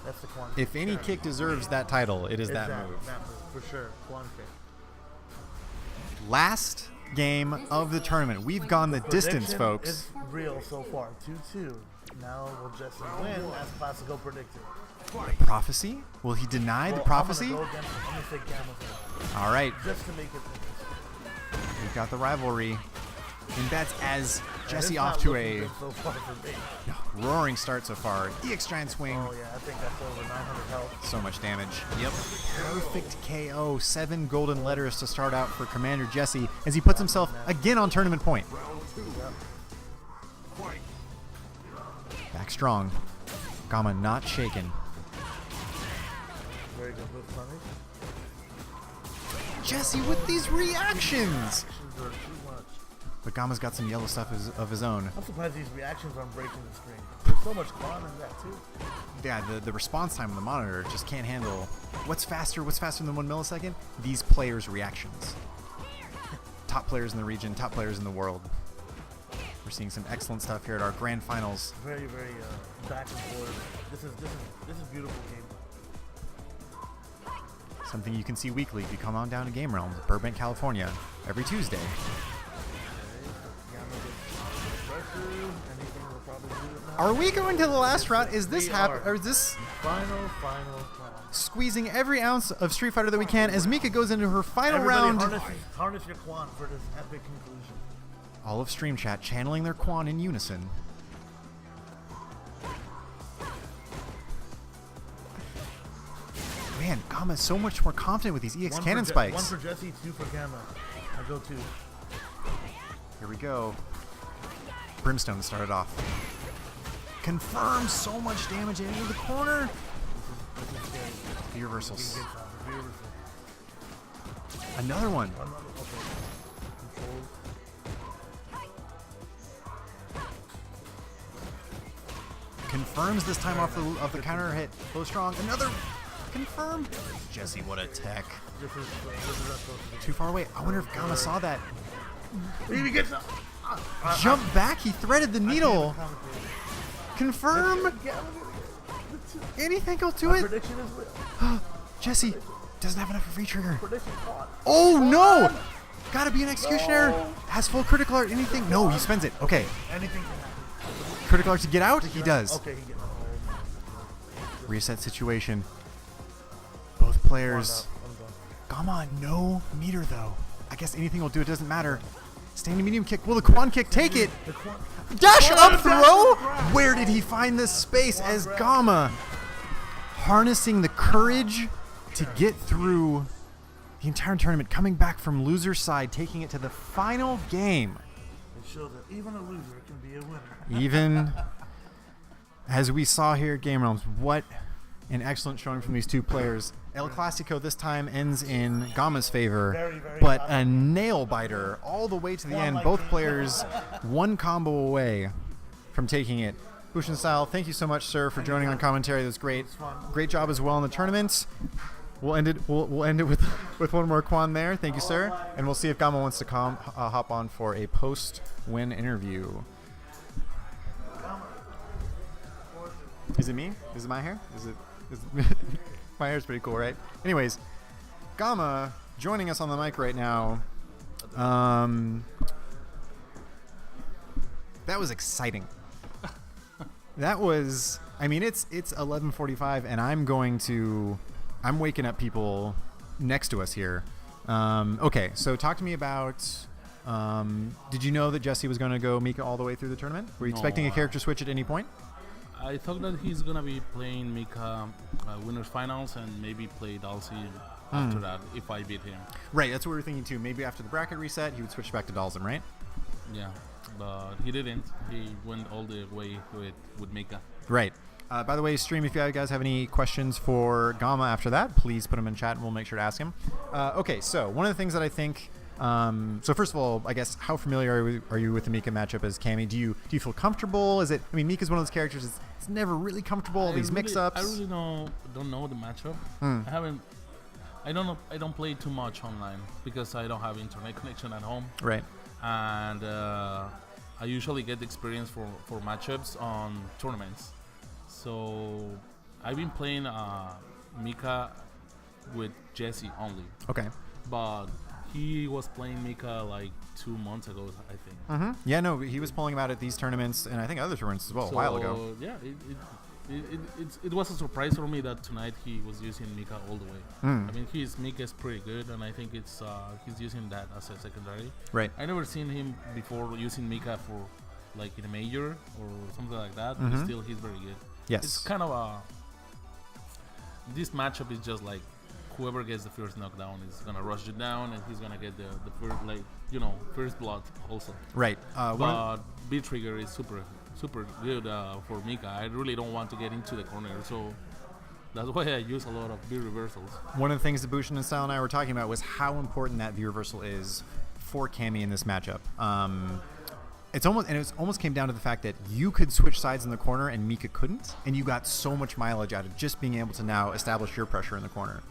Speaker 6: That's the Quan kick.
Speaker 2: If any kick deserves that title, it is
Speaker 6: It's
Speaker 2: that move.
Speaker 6: That move, for sure. Quan kick.
Speaker 2: Last game of the tournament. We've gone the distance,
Speaker 6: Prediction
Speaker 2: folks.
Speaker 6: is real so far. 2-2. Now will Jesse win as Classico predicted?
Speaker 2: The prophecy? Will he deny the
Speaker 6: Well,
Speaker 2: prophecy?
Speaker 6: I'm gonna say Gamma's
Speaker 2: All right.
Speaker 6: just to make it interesting.
Speaker 2: We've got the rivalry. And that's as Jesse
Speaker 6: It's
Speaker 2: off
Speaker 6: not
Speaker 2: to
Speaker 6: looking
Speaker 2: a
Speaker 6: good so far for me.
Speaker 2: roaring start so far. EX Giant Swing.
Speaker 6: Oh yeah, I think that's over 900 health.
Speaker 2: So much damage. Yep. Perfect KO. 7 golden letters to start out for Commander Jesse as he puts himself again on tournament point. Back strong. Gamma not shaken.
Speaker 6: Very good move, punish.
Speaker 2: Jesse with these reactions.
Speaker 6: Actions are too much.
Speaker 2: But Gamma's got some yellow stuff of his own.
Speaker 6: I'm surprised these reactions aren't breaking the screen. There's so much fun in that too.
Speaker 2: Yeah, the response time on the monitor just can't handle what's faster than 1 millisecond? These players' reactions. Top players in the region, top players in the world. We're seeing some excellent stuff here at our grand finals.
Speaker 6: Very, very back and forth. This is beautiful game.
Speaker 2: Something you can see weekly if you come on down to Game Realms, Burbank, California, every Tuesday.
Speaker 6: Gamma gets pressure. Anything will
Speaker 2: Are we going to the last round? Is this
Speaker 6: We
Speaker 2: happen?
Speaker 6: are.
Speaker 2: Or is this
Speaker 6: Final.
Speaker 2: squeezing every ounce of Street Fighter that we can as Mika goes into her final
Speaker 6: Everybody
Speaker 2: round?
Speaker 6: harness your Quan for this epic conclusion.
Speaker 2: All of Stream Chat channeling their Quan in unison. Man, Gamma is so much more confident with these EX
Speaker 6: One
Speaker 2: cannon
Speaker 6: for
Speaker 2: spikes.
Speaker 6: One for Jesse, 2 for Gamma. I go 2.
Speaker 2: Here we go. Brimstone started off. Confirms so much damage into the corner.
Speaker 6: This is scary.
Speaker 2: The reversals.
Speaker 6: Good sound, the reversal.
Speaker 2: Another one.
Speaker 6: Okay. Control.
Speaker 2: Confirms this time off the counter hit. Low strong. Another confirm. Jesse, what a tech.
Speaker 6: This is supposed to be.
Speaker 2: Too far away. I wonder if Gamma saw that.
Speaker 6: Maybe get some.
Speaker 2: Jump back. He threaded the needle. Confirm. Anything will do it.
Speaker 6: Prediction is real.
Speaker 2: Jesse doesn't have enough of V-trigger.
Speaker 6: Prediction caught.
Speaker 2: Oh no! Gotta be an executioner. Has full critical art. Anything? No, he spends it. Okay.
Speaker 6: Anything can happen.
Speaker 2: Critical art to get out? He does.
Speaker 6: Okay, he gets.
Speaker 2: Reset situation. Both players. Gamma, no meter though. I guess anything will do. It doesn't matter. Standing medium kick. Will the Quan kick take it? Dash up throw? Where did he find this space as Gamma harnessing the courage to get through the entire tournament, coming back from loser's side, taking it to the final game.
Speaker 6: It shows that even a loser can be a winner.
Speaker 2: Even as we saw here at Game Realms, what an excellent showing from these two players. El Clasico this time ends in Gamma's favor,
Speaker 6: Very, very
Speaker 2: but
Speaker 6: high.
Speaker 2: a nail biter all the way to the end. Both players one combo away from taking it. Bushin Style, thank you so much, sir, for joining on commentary. That was great. Great job as well in the tournament. We'll end it. We'll end it with one more Quan there. Thank you, sir, and we'll see if Gamma wants to hop on for a post-win interview. Is it me? Is it my hair? Is it my hair's pretty cool, right? Anyways, Gamma joining us on the mic right now. That was exciting. That was. I mean, it's 11:45, and I'm waking up people next to us here. Okay, so talk to me about. Did you know that Jesse was going to go Mika all the way through the tournament? Were you expecting a character switch at any point?
Speaker 7: I thought that he's gonna be playing Mika winners finals and maybe play Dalsy after that if I beat him.
Speaker 2: Right, that's what we were thinking too. Maybe after the bracket reset, he would switch back to Dalsum, right?
Speaker 7: Yeah, but he didn't. He went all the way with Mika.
Speaker 2: Right. By the way, stream, if you guys have any questions for Gamma after that, please put them in chat and we'll make sure to ask him. Okay, so one of the things that I think... so first of all, I guess, how familiar are you with the Mika matchup as Cammy? Do you feel comfortable? Is it? I mean, Mika's one of those characters. It's never really comfortable. These mix-ups.
Speaker 7: I really don't know the matchup. I haven't. I don't know. I don't play too much online because I don't have internet connection at home.
Speaker 2: Right.
Speaker 7: And I usually get the experience for matchups on tournaments. So I've been playing Mika with Jesse only.
Speaker 2: Okay.
Speaker 7: But he was playing Mika like 2 months ago, I think.
Speaker 2: Mm-hmm. Yeah, no, he was pulling him out at these tournaments and I think other tournaments as well a while ago.
Speaker 7: Yeah, it was a surprise for me that tonight he was using Mika all the way. I mean, Mika is pretty good, and I think it's he's using that as a secondary.
Speaker 2: Right.
Speaker 7: I never seen him before using Mika for like in a major or something like that. But still, he's very good.
Speaker 2: Yes.
Speaker 7: It's kind of this matchup is just like whoever gets the first knockdown is gonna rush you down, and he's gonna get the first, like, first blood also.
Speaker 2: Right.
Speaker 7: But B trigger is super good for Mika. I really don't want to get into the corner, so that's why I use a lot of V reversals.
Speaker 2: One of the things that Bushin and Style and I were talking about was how important that V reversal is for Cammy in this matchup. It almost came down to the fact that you could switch sides in the corner and Mika couldn't, and you got so much mileage out of just being able to now establish your pressure in the corner.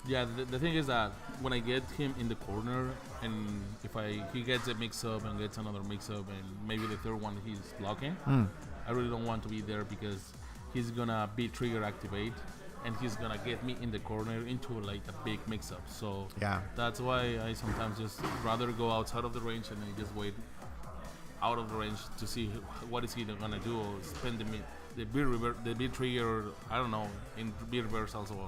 Speaker 7: Yeah, the thing is that when I get him in the corner, and if he gets a mix-up and gets another mix-up and maybe the third one he's blocking, I really don't want to be there because he's gonna be trigger activate and he's gonna get me in the corner into like a big mix-up. So
Speaker 2: yeah,
Speaker 7: that's why I sometimes just rather go outside of the range and then just wait out of the range to see what is he gonna do. Or spend the beat trigger. I don't know, in beat reversals, or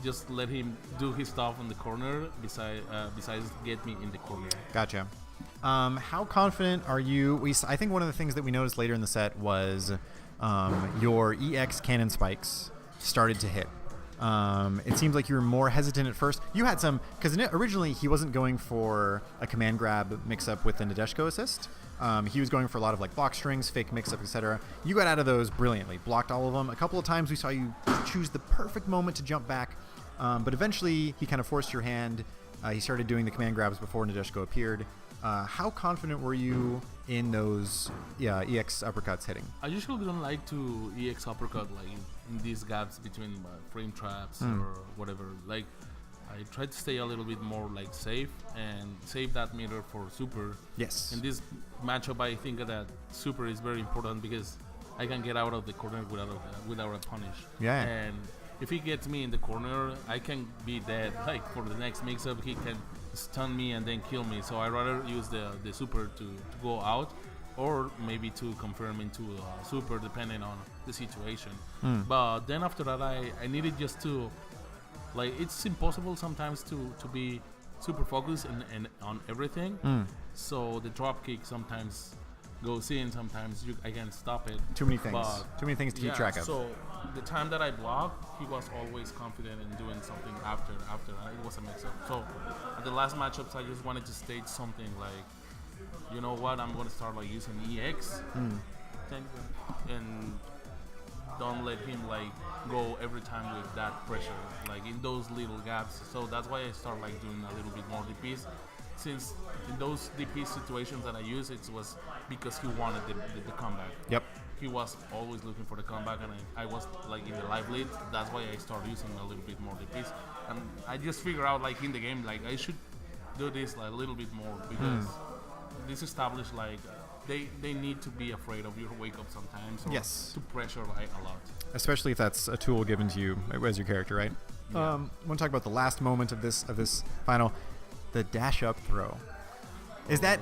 Speaker 7: just let him do his stuff on the corner. Besides get me in the corner.
Speaker 2: Gotcha. How confident are you? I think one of the things that we noticed later in the set was your EX cannon spikes started to hit. It seems like you were more hesitant at first. You had some, because originally he wasn't going for a command grab mix-up with the Nadeshko assist. He was going for a lot of like block strings, fake mix-up, etc. You got out of those brilliantly, blocked all of them. A couple of times we saw you choose the perfect moment to jump back, but eventually he kind of forced your hand. He started doing the command grabs before Nadeshko appeared. How confident were you in those EX uppercuts hitting?
Speaker 7: I usually don't like to EX uppercut like in these gaps between frame traps or whatever. Like I try to stay a little bit more like safe and save that meter for super.
Speaker 2: Yes.
Speaker 7: In this matchup, I think that super is very important because I can get out of the corner without a punish.
Speaker 2: Yeah.
Speaker 7: And if he gets me in the corner, I can be dead. Like for the next mix-up, he can stun me and then kill me. So I rather use the super to go out, or maybe to confirm into super depending on the situation. But then after that, I needed just to, like, it's impossible sometimes to be super focused and on everything. So the drop kick sometimes goes in, sometimes I can't stop it.
Speaker 2: Too many things to keep track of.
Speaker 7: So the time that I blocked, he was always confident in doing something after and it was a mix-up. So at the last matchups, I just wanted to stage something like, you know what, I'm going to start like using EX and don't let him like go every time with that pressure, like in those little gaps. So that's why I start like doing a little bit more DPs. Since in those DP situations that I used, it was because he wanted the comeback.
Speaker 2: Yep.
Speaker 7: He was always looking for the comeback, and I was like in the live lead. That's why I started using a little bit more DPs. And I just figure out like in the game, like I should do this like a little bit more because this established like they need to be afraid of your wake up sometimes, or to pressure like a lot.
Speaker 2: Especially if that's a tool given to you as your character, right?
Speaker 7: Yeah.
Speaker 2: I want to talk about the last moment of this final, the dash up throw. Is that?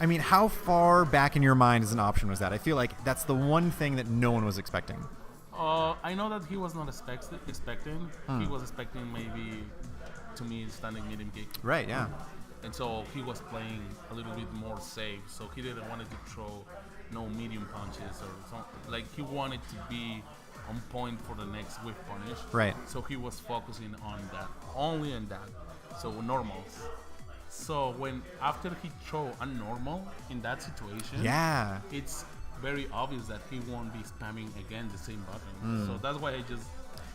Speaker 2: I mean, how far back in your mind as an option was that? I feel like that's the one thing that no one was expecting.
Speaker 7: I know that he was not expecting. He was expecting maybe to me standing medium kick.
Speaker 2: Right. Yeah.
Speaker 7: And so he was playing a little bit more safe. So he didn't want to throw no medium punches or something. Like he wanted to be on point for the next whiff punish.
Speaker 2: Right.
Speaker 7: So he was focusing on that, only on that. So normals. So when after he throw a normal in that situation, it's very obvious that he won't be spamming again the same button. So that's why I just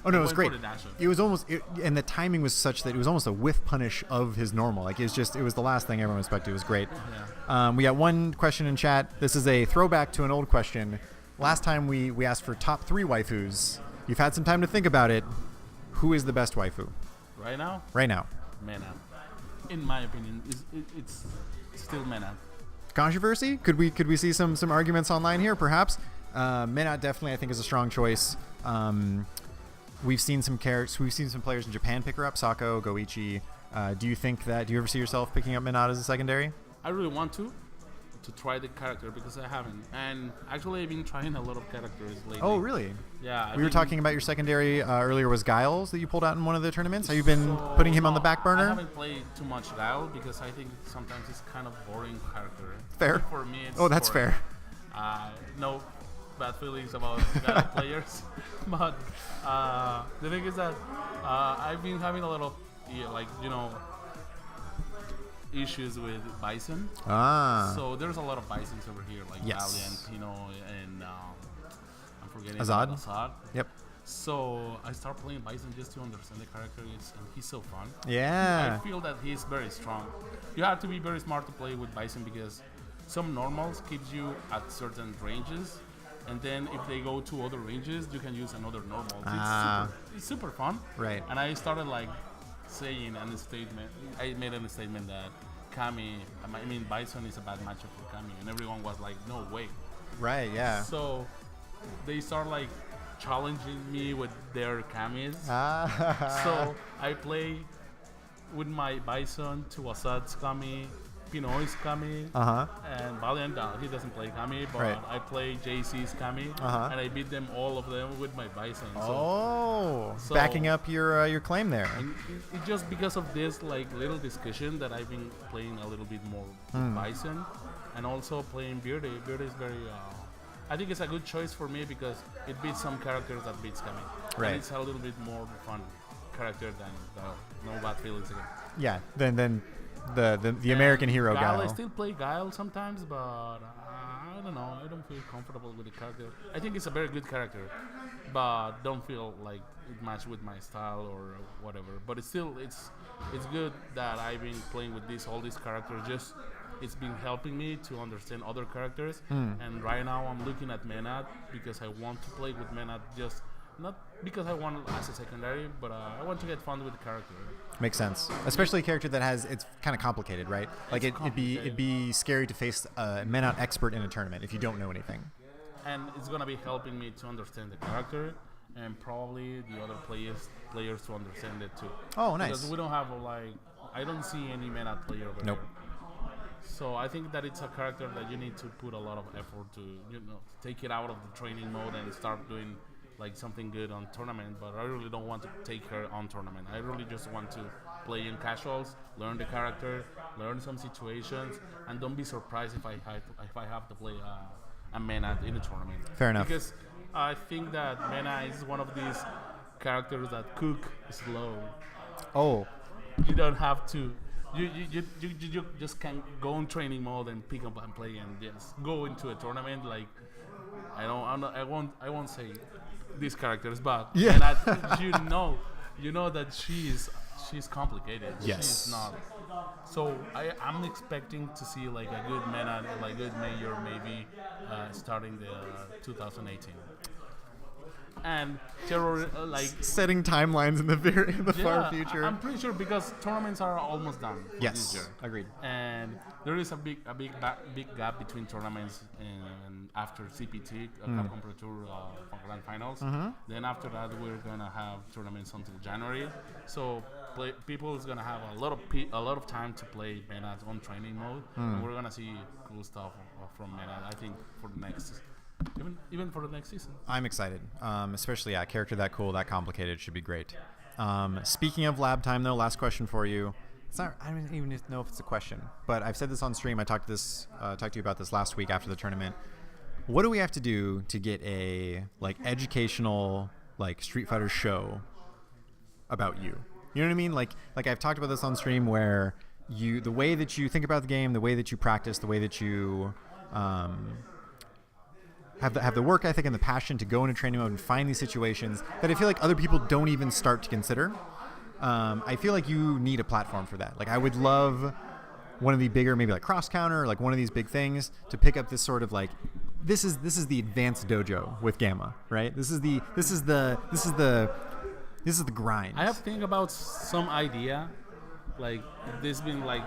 Speaker 2: it was great. It was almost and the timing was such that it was almost a whiff punish of his normal. Like it was the last thing everyone expected. It was great.
Speaker 7: Yeah.
Speaker 2: We got one question in chat. This is a throwback to an old question. Last time we asked for top 3 waifus. You've had some time to think about it. Who is the best waifu?
Speaker 7: Right now?
Speaker 2: Right now.
Speaker 7: Mena. In my opinion, it's still Mena.
Speaker 2: Controversy? Could we see some arguments online here? Perhaps. Mena definitely I think is a strong choice. We've seen some players in Japan pick her up. Sako, Goichi. Do you ever see yourself picking up Minata as a secondary?
Speaker 7: I really want to try the character because I haven't. And actually, I've been trying a lot of characters lately.
Speaker 2: Oh, really?
Speaker 7: Yeah.
Speaker 2: We were talking about your secondary earlier. Was Giles that you pulled out in one of the tournaments? Have you been putting him on the back burner?
Speaker 7: I haven't played too much Giles because I think sometimes it's kind of boring character.
Speaker 2: Fair.
Speaker 7: For me, it's
Speaker 2: that's
Speaker 7: boring.
Speaker 2: fair.
Speaker 7: No bad feelings about Giles players, but the thing is that I've been having a lot of issues with Bison. So there's a lot of Bisons over here, like Valiant, and I'm forgetting Azad.
Speaker 2: Yep.
Speaker 7: So I start playing Bison just to understand the characters, and he's so fun.
Speaker 2: Yeah.
Speaker 7: I feel that he's very strong. You have to be very smart to play with Bison because some normals keeps you at certain ranges, and then if they go to other ranges, you can use another normal. It's super fun.
Speaker 2: Right.
Speaker 7: And I started saying a statement. I made a statement that Bison is a bad matchup for Kami, and everyone was like, no way.
Speaker 2: Right, yeah.
Speaker 7: So they start challenging me with their Kamis. So I play with my Bison to Asad's Kami, Pino is Kami, and Valiant, he doesn't play Kami, but
Speaker 2: Right.
Speaker 7: I play JC's Kami, and I beat them all of them with my Bison. So
Speaker 2: Backing up your claim there.
Speaker 7: and it's just because of this like little discussion that I've been playing a little bit more with Bison, and also playing Beardy. Beardy is very. I think it's a good choice for me because it beats some characters that beats Kami.
Speaker 2: Right.
Speaker 7: And it's a little bit more fun character than No Bad Feelings again.
Speaker 2: Yeah. Then the American hero
Speaker 7: Guile, I
Speaker 2: Guile.
Speaker 7: still play Guile sometimes, but I don't know. I don't feel comfortable with the character. I think it's a very good character, but don't feel like it matches with my style or whatever. But it's still it's good that I've been playing with all these characters. Just it's been helping me to understand other characters. And right now I'm looking at Menat because I want to play with Menat. Just not because I want as a secondary, but I want to get fun with the character.
Speaker 2: Makes sense, especially a character that it's kind of complicated, right? Like it'd be scary to face a Menat expert in a tournament if you don't know anything.
Speaker 7: And it's gonna be helping me to understand the character and probably the other players to understand it too.
Speaker 2: Oh, nice.
Speaker 7: Because we don't have I don't see any Menat player over
Speaker 2: Nope.
Speaker 7: there. So I think that it's a character that you need to put a lot of effort to take it out of the training mode and start doing like something good on tournament, but I really don't want to take her on tournament. I really just want to play in casuals, learn the character, learn some situations, and don't be surprised if I have to play a Mena in a tournament.
Speaker 2: Fair enough.
Speaker 7: Because I think that Mena is one of these characters that cook slow.
Speaker 2: Oh,
Speaker 7: You don't have to. You just can go in training mode and pick up and play and just go into a tournament like I won't say these characters, but
Speaker 2: Yeah.
Speaker 7: and you know that she's complicated.
Speaker 2: Yes.
Speaker 7: She's not. So I'm expecting to see like a good Mena, like good major maybe starting the 2018. And terror
Speaker 2: setting timelines in the far future.
Speaker 7: I'm pretty sure because tournaments are almost done for this
Speaker 2: Yes,
Speaker 7: year.
Speaker 2: agreed.
Speaker 7: And there is a big gap between tournaments and after CPT, Capcom Pro Tour Grand Finals. Then after that, we're gonna have tournaments until January. So people is gonna have a lot of time to play Mena on training mode. And we're gonna see cool stuff from Mena. I think for the next. Even for the next season.
Speaker 2: I'm excited, especially a character that cool, that complicated should be great. Speaking of lab time, though, last question for you. It's not. I don't even know if it's a question, but I've said this on stream. I talked to you about this last week after the tournament. What do we have to do to get a educational Street Fighter show about you? You know what I mean? Like I've talked about this on stream, where the way that you think about the game, the way that you practice, the way that you have the work ethic and the passion to go into training mode and find these situations that I feel like other people don't even start to consider. I feel like you need a platform for that. Like I would love one of the bigger, maybe like Cross Counter, or like one of these big things to pick up this sort of this is the advanced dojo with Gamma, right? This is the grind.
Speaker 7: I have to think about some idea, like this been like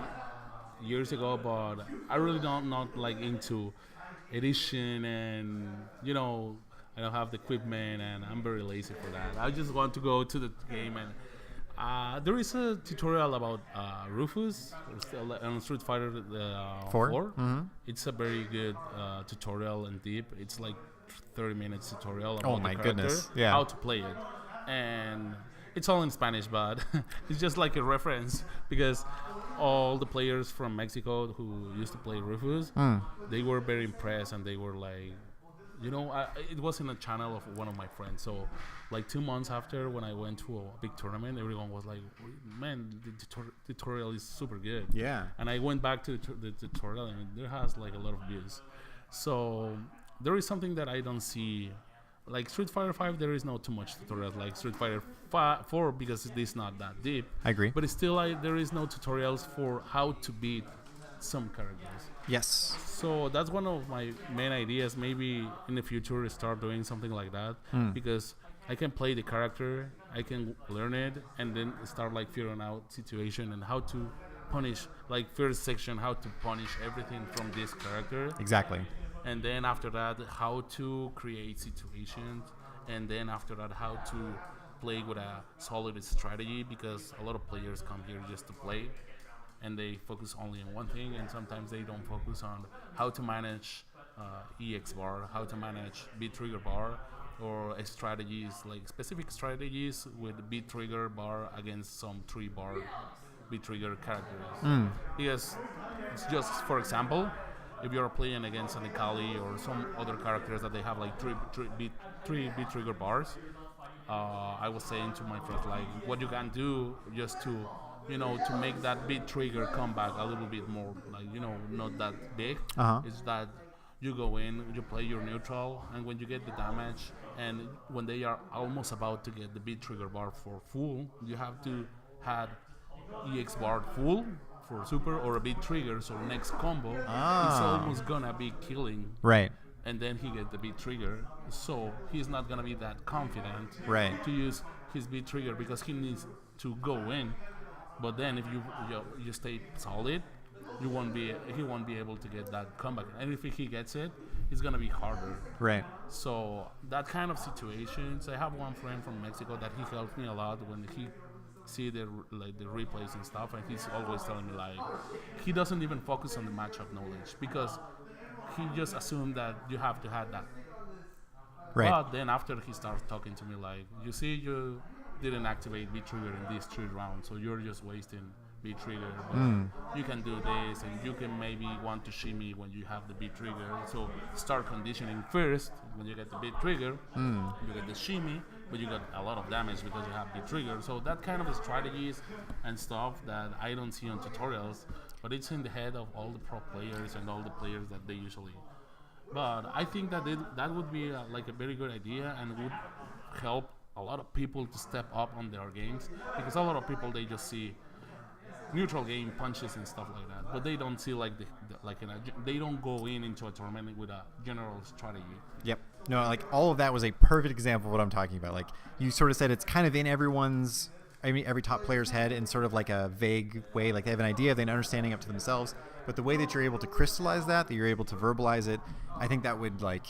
Speaker 7: years ago, but I really not into edition, and I don't have the equipment, and I'm very lazy for that. I just want to go to the game, and there is a tutorial about Rufus on Street Fighter 4.
Speaker 2: Mm-hmm.
Speaker 7: It's a very good tutorial and deep. It's like 30 minutes tutorial about
Speaker 2: Oh my
Speaker 7: the character,
Speaker 2: goodness. Yeah.
Speaker 7: how to play it, and it's all in Spanish, but it's just like a reference because all the players from Mexico who used to play Rufus, they were very impressed, and they were like, it was in a channel of one of my friends. So, like 2 months after, when I went to a big tournament, everyone was like, "Man, the tutorial is super good."
Speaker 2: Yeah.
Speaker 7: And I went back to the tutorial, and there has like a lot of views. So there is something that I don't see. Like Street Fighter 5, there is no too much tutorials. Like Street Fighter 4, because it is not that deep.
Speaker 2: I agree.
Speaker 7: But it's still, there is no tutorials for how to beat some characters.
Speaker 2: Yes.
Speaker 7: So that's one of my main ideas. Maybe in the future, start doing something like that, because I can play the character, I can learn it, and then start figuring out situation and how to punish. Like first section, how to punish everything from this character.
Speaker 2: Exactly.
Speaker 7: And then after that, how to create situations. And then after that, how to play with a solid strategy, because a lot of players come here just to play. and they focus only on one thing, and sometimes they don't focus on how to manage EX bar, how to manage beat trigger bar, or strategies, like specific strategies with beat trigger bar against some 3-bar beat trigger characters. Because it's just, for example, if you're playing against an Akali or some other characters that they have like three beat trigger bars, I was saying to my friends, like, what you can do just to, to make that beat trigger come back a little bit more, like, not that big, is that you go in, you play your neutral, and when you get the damage, and when they are almost about to get the beat trigger bar for full, you have to have EX bar full for super or a beat trigger, so next combo it's almost gonna be killing.
Speaker 2: Right.
Speaker 7: And then he get the beat trigger, so he's not gonna be that confident to use his beat trigger because he needs to go in. But then if you stay solid, he won't be able to get that comeback. And if he gets it, it's gonna be harder.
Speaker 2: Right.
Speaker 7: So that kind of situations. I have one friend from Mexico that he helped me a lot when he see the replays and stuff, and he's always telling me like he doesn't even focus on the matchup knowledge because he just assumed that you have to have that.
Speaker 2: Right.
Speaker 7: But then after he starts talking to me like, you see, you didn't activate beat trigger in these 3 rounds, so you're just wasting beat trigger. But you can do this, and you can maybe want to shimmy when you have the beat trigger. So start conditioning first. When you get the beat trigger, you get the shimmy, but you got a lot of damage because you have beat trigger. So that kind of strategies and stuff that I don't see on tutorials, but it's in the head of all the pro players and all the players that they usually. But I think that that would be like a very good idea and would help a lot of people to step up on their games, because a lot of people, they just see neutral game punches and stuff like that, but they don't see like they don't go into a tournament with a general strategy.
Speaker 2: Yep. No, like all of that was a perfect example of what I'm talking about. Like you sort of said, it's kind of in every top player's head in sort of like a vague way. Like they have an idea, they have an understanding up to themselves, but the way that you're able to crystallize that you're able to verbalize it, I think that would, like,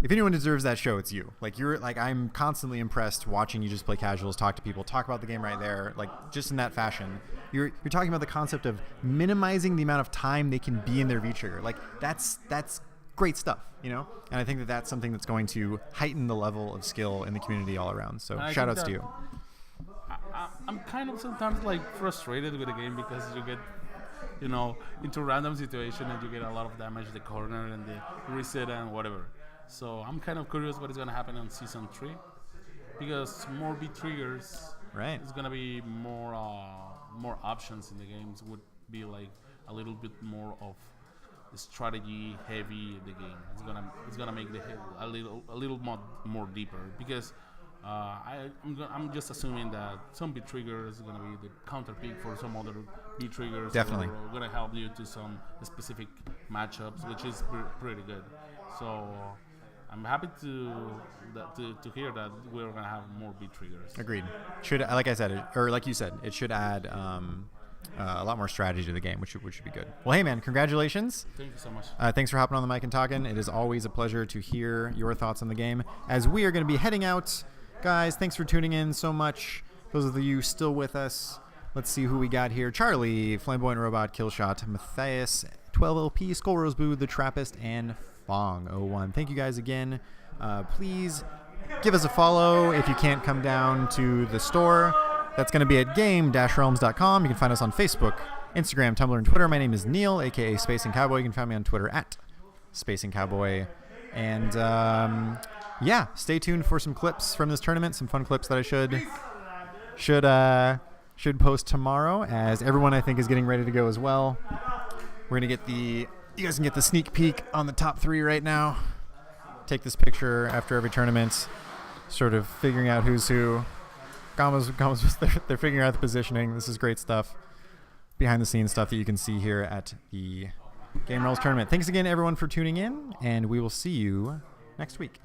Speaker 2: if anyone deserves that show, it's you. Like I'm constantly impressed watching you just play casuals, talk to people, talk about the game right there, like just in that fashion. You're talking about the concept of minimizing the amount of time they can be in their V-trigger. Like that's great stuff, And I think that that's something that's going to heighten the level of skill in the community all around. So shout outs to you.
Speaker 7: I'm kind of sometimes like frustrated with the game because you get, into random situation and you get a lot of damage the corner and the reset and whatever. So I'm kind of curious what is going to happen on season 3, because more beat triggers,
Speaker 2: right?
Speaker 7: It's going to be more options in the games. Would be like a little bit more of strategy heavy in the game. It's gonna make the a little more deeper, because I'm just assuming that some beat trigger is gonna be the counter pick for some other beat triggers.
Speaker 2: Definitely.
Speaker 7: Or gonna help you to some specific matchups, which is pretty good. So I'm happy to hear that we're gonna have more beat triggers.
Speaker 2: Agreed. Should, like I said, or like you said, it should add a lot more strategy to the game, which should be good. Well, hey man, congratulations.
Speaker 7: Thank you so much.
Speaker 2: Thanks for hopping on the mic and talking. It is always a pleasure to hear your thoughts on the game. As we are going to be heading out, guys, thanks for tuning in so much. Those of you still with us, let's see who we got here. Charlie, Flamboyant Robot, Killshot, Matthias, 12LP, Skull Rose Boo, The Trappist, and Fong01. Thank you guys again. Please give us a follow if you can't come down to the store. That's going to be at game-realms.com. You can find us on Facebook, Instagram, Tumblr, and Twitter. My name is Neil, a.k.a. Spacing Cowboy. You can find me on Twitter at Spacing Cowboy. And, yeah, stay tuned for some clips from this tournament, some fun clips that I should post tomorrow, as everyone, I think, is getting ready to go as well. We're going to get you guys can get the sneak peek on the top 3 right now. Take this picture after every tournament, sort of figuring out who's who. They're figuring out the positioning. This is great stuff. Behind the scenes stuff that you can see here at the Game Rolls tournament. Thanks again, everyone, for tuning in, and we will see you next week.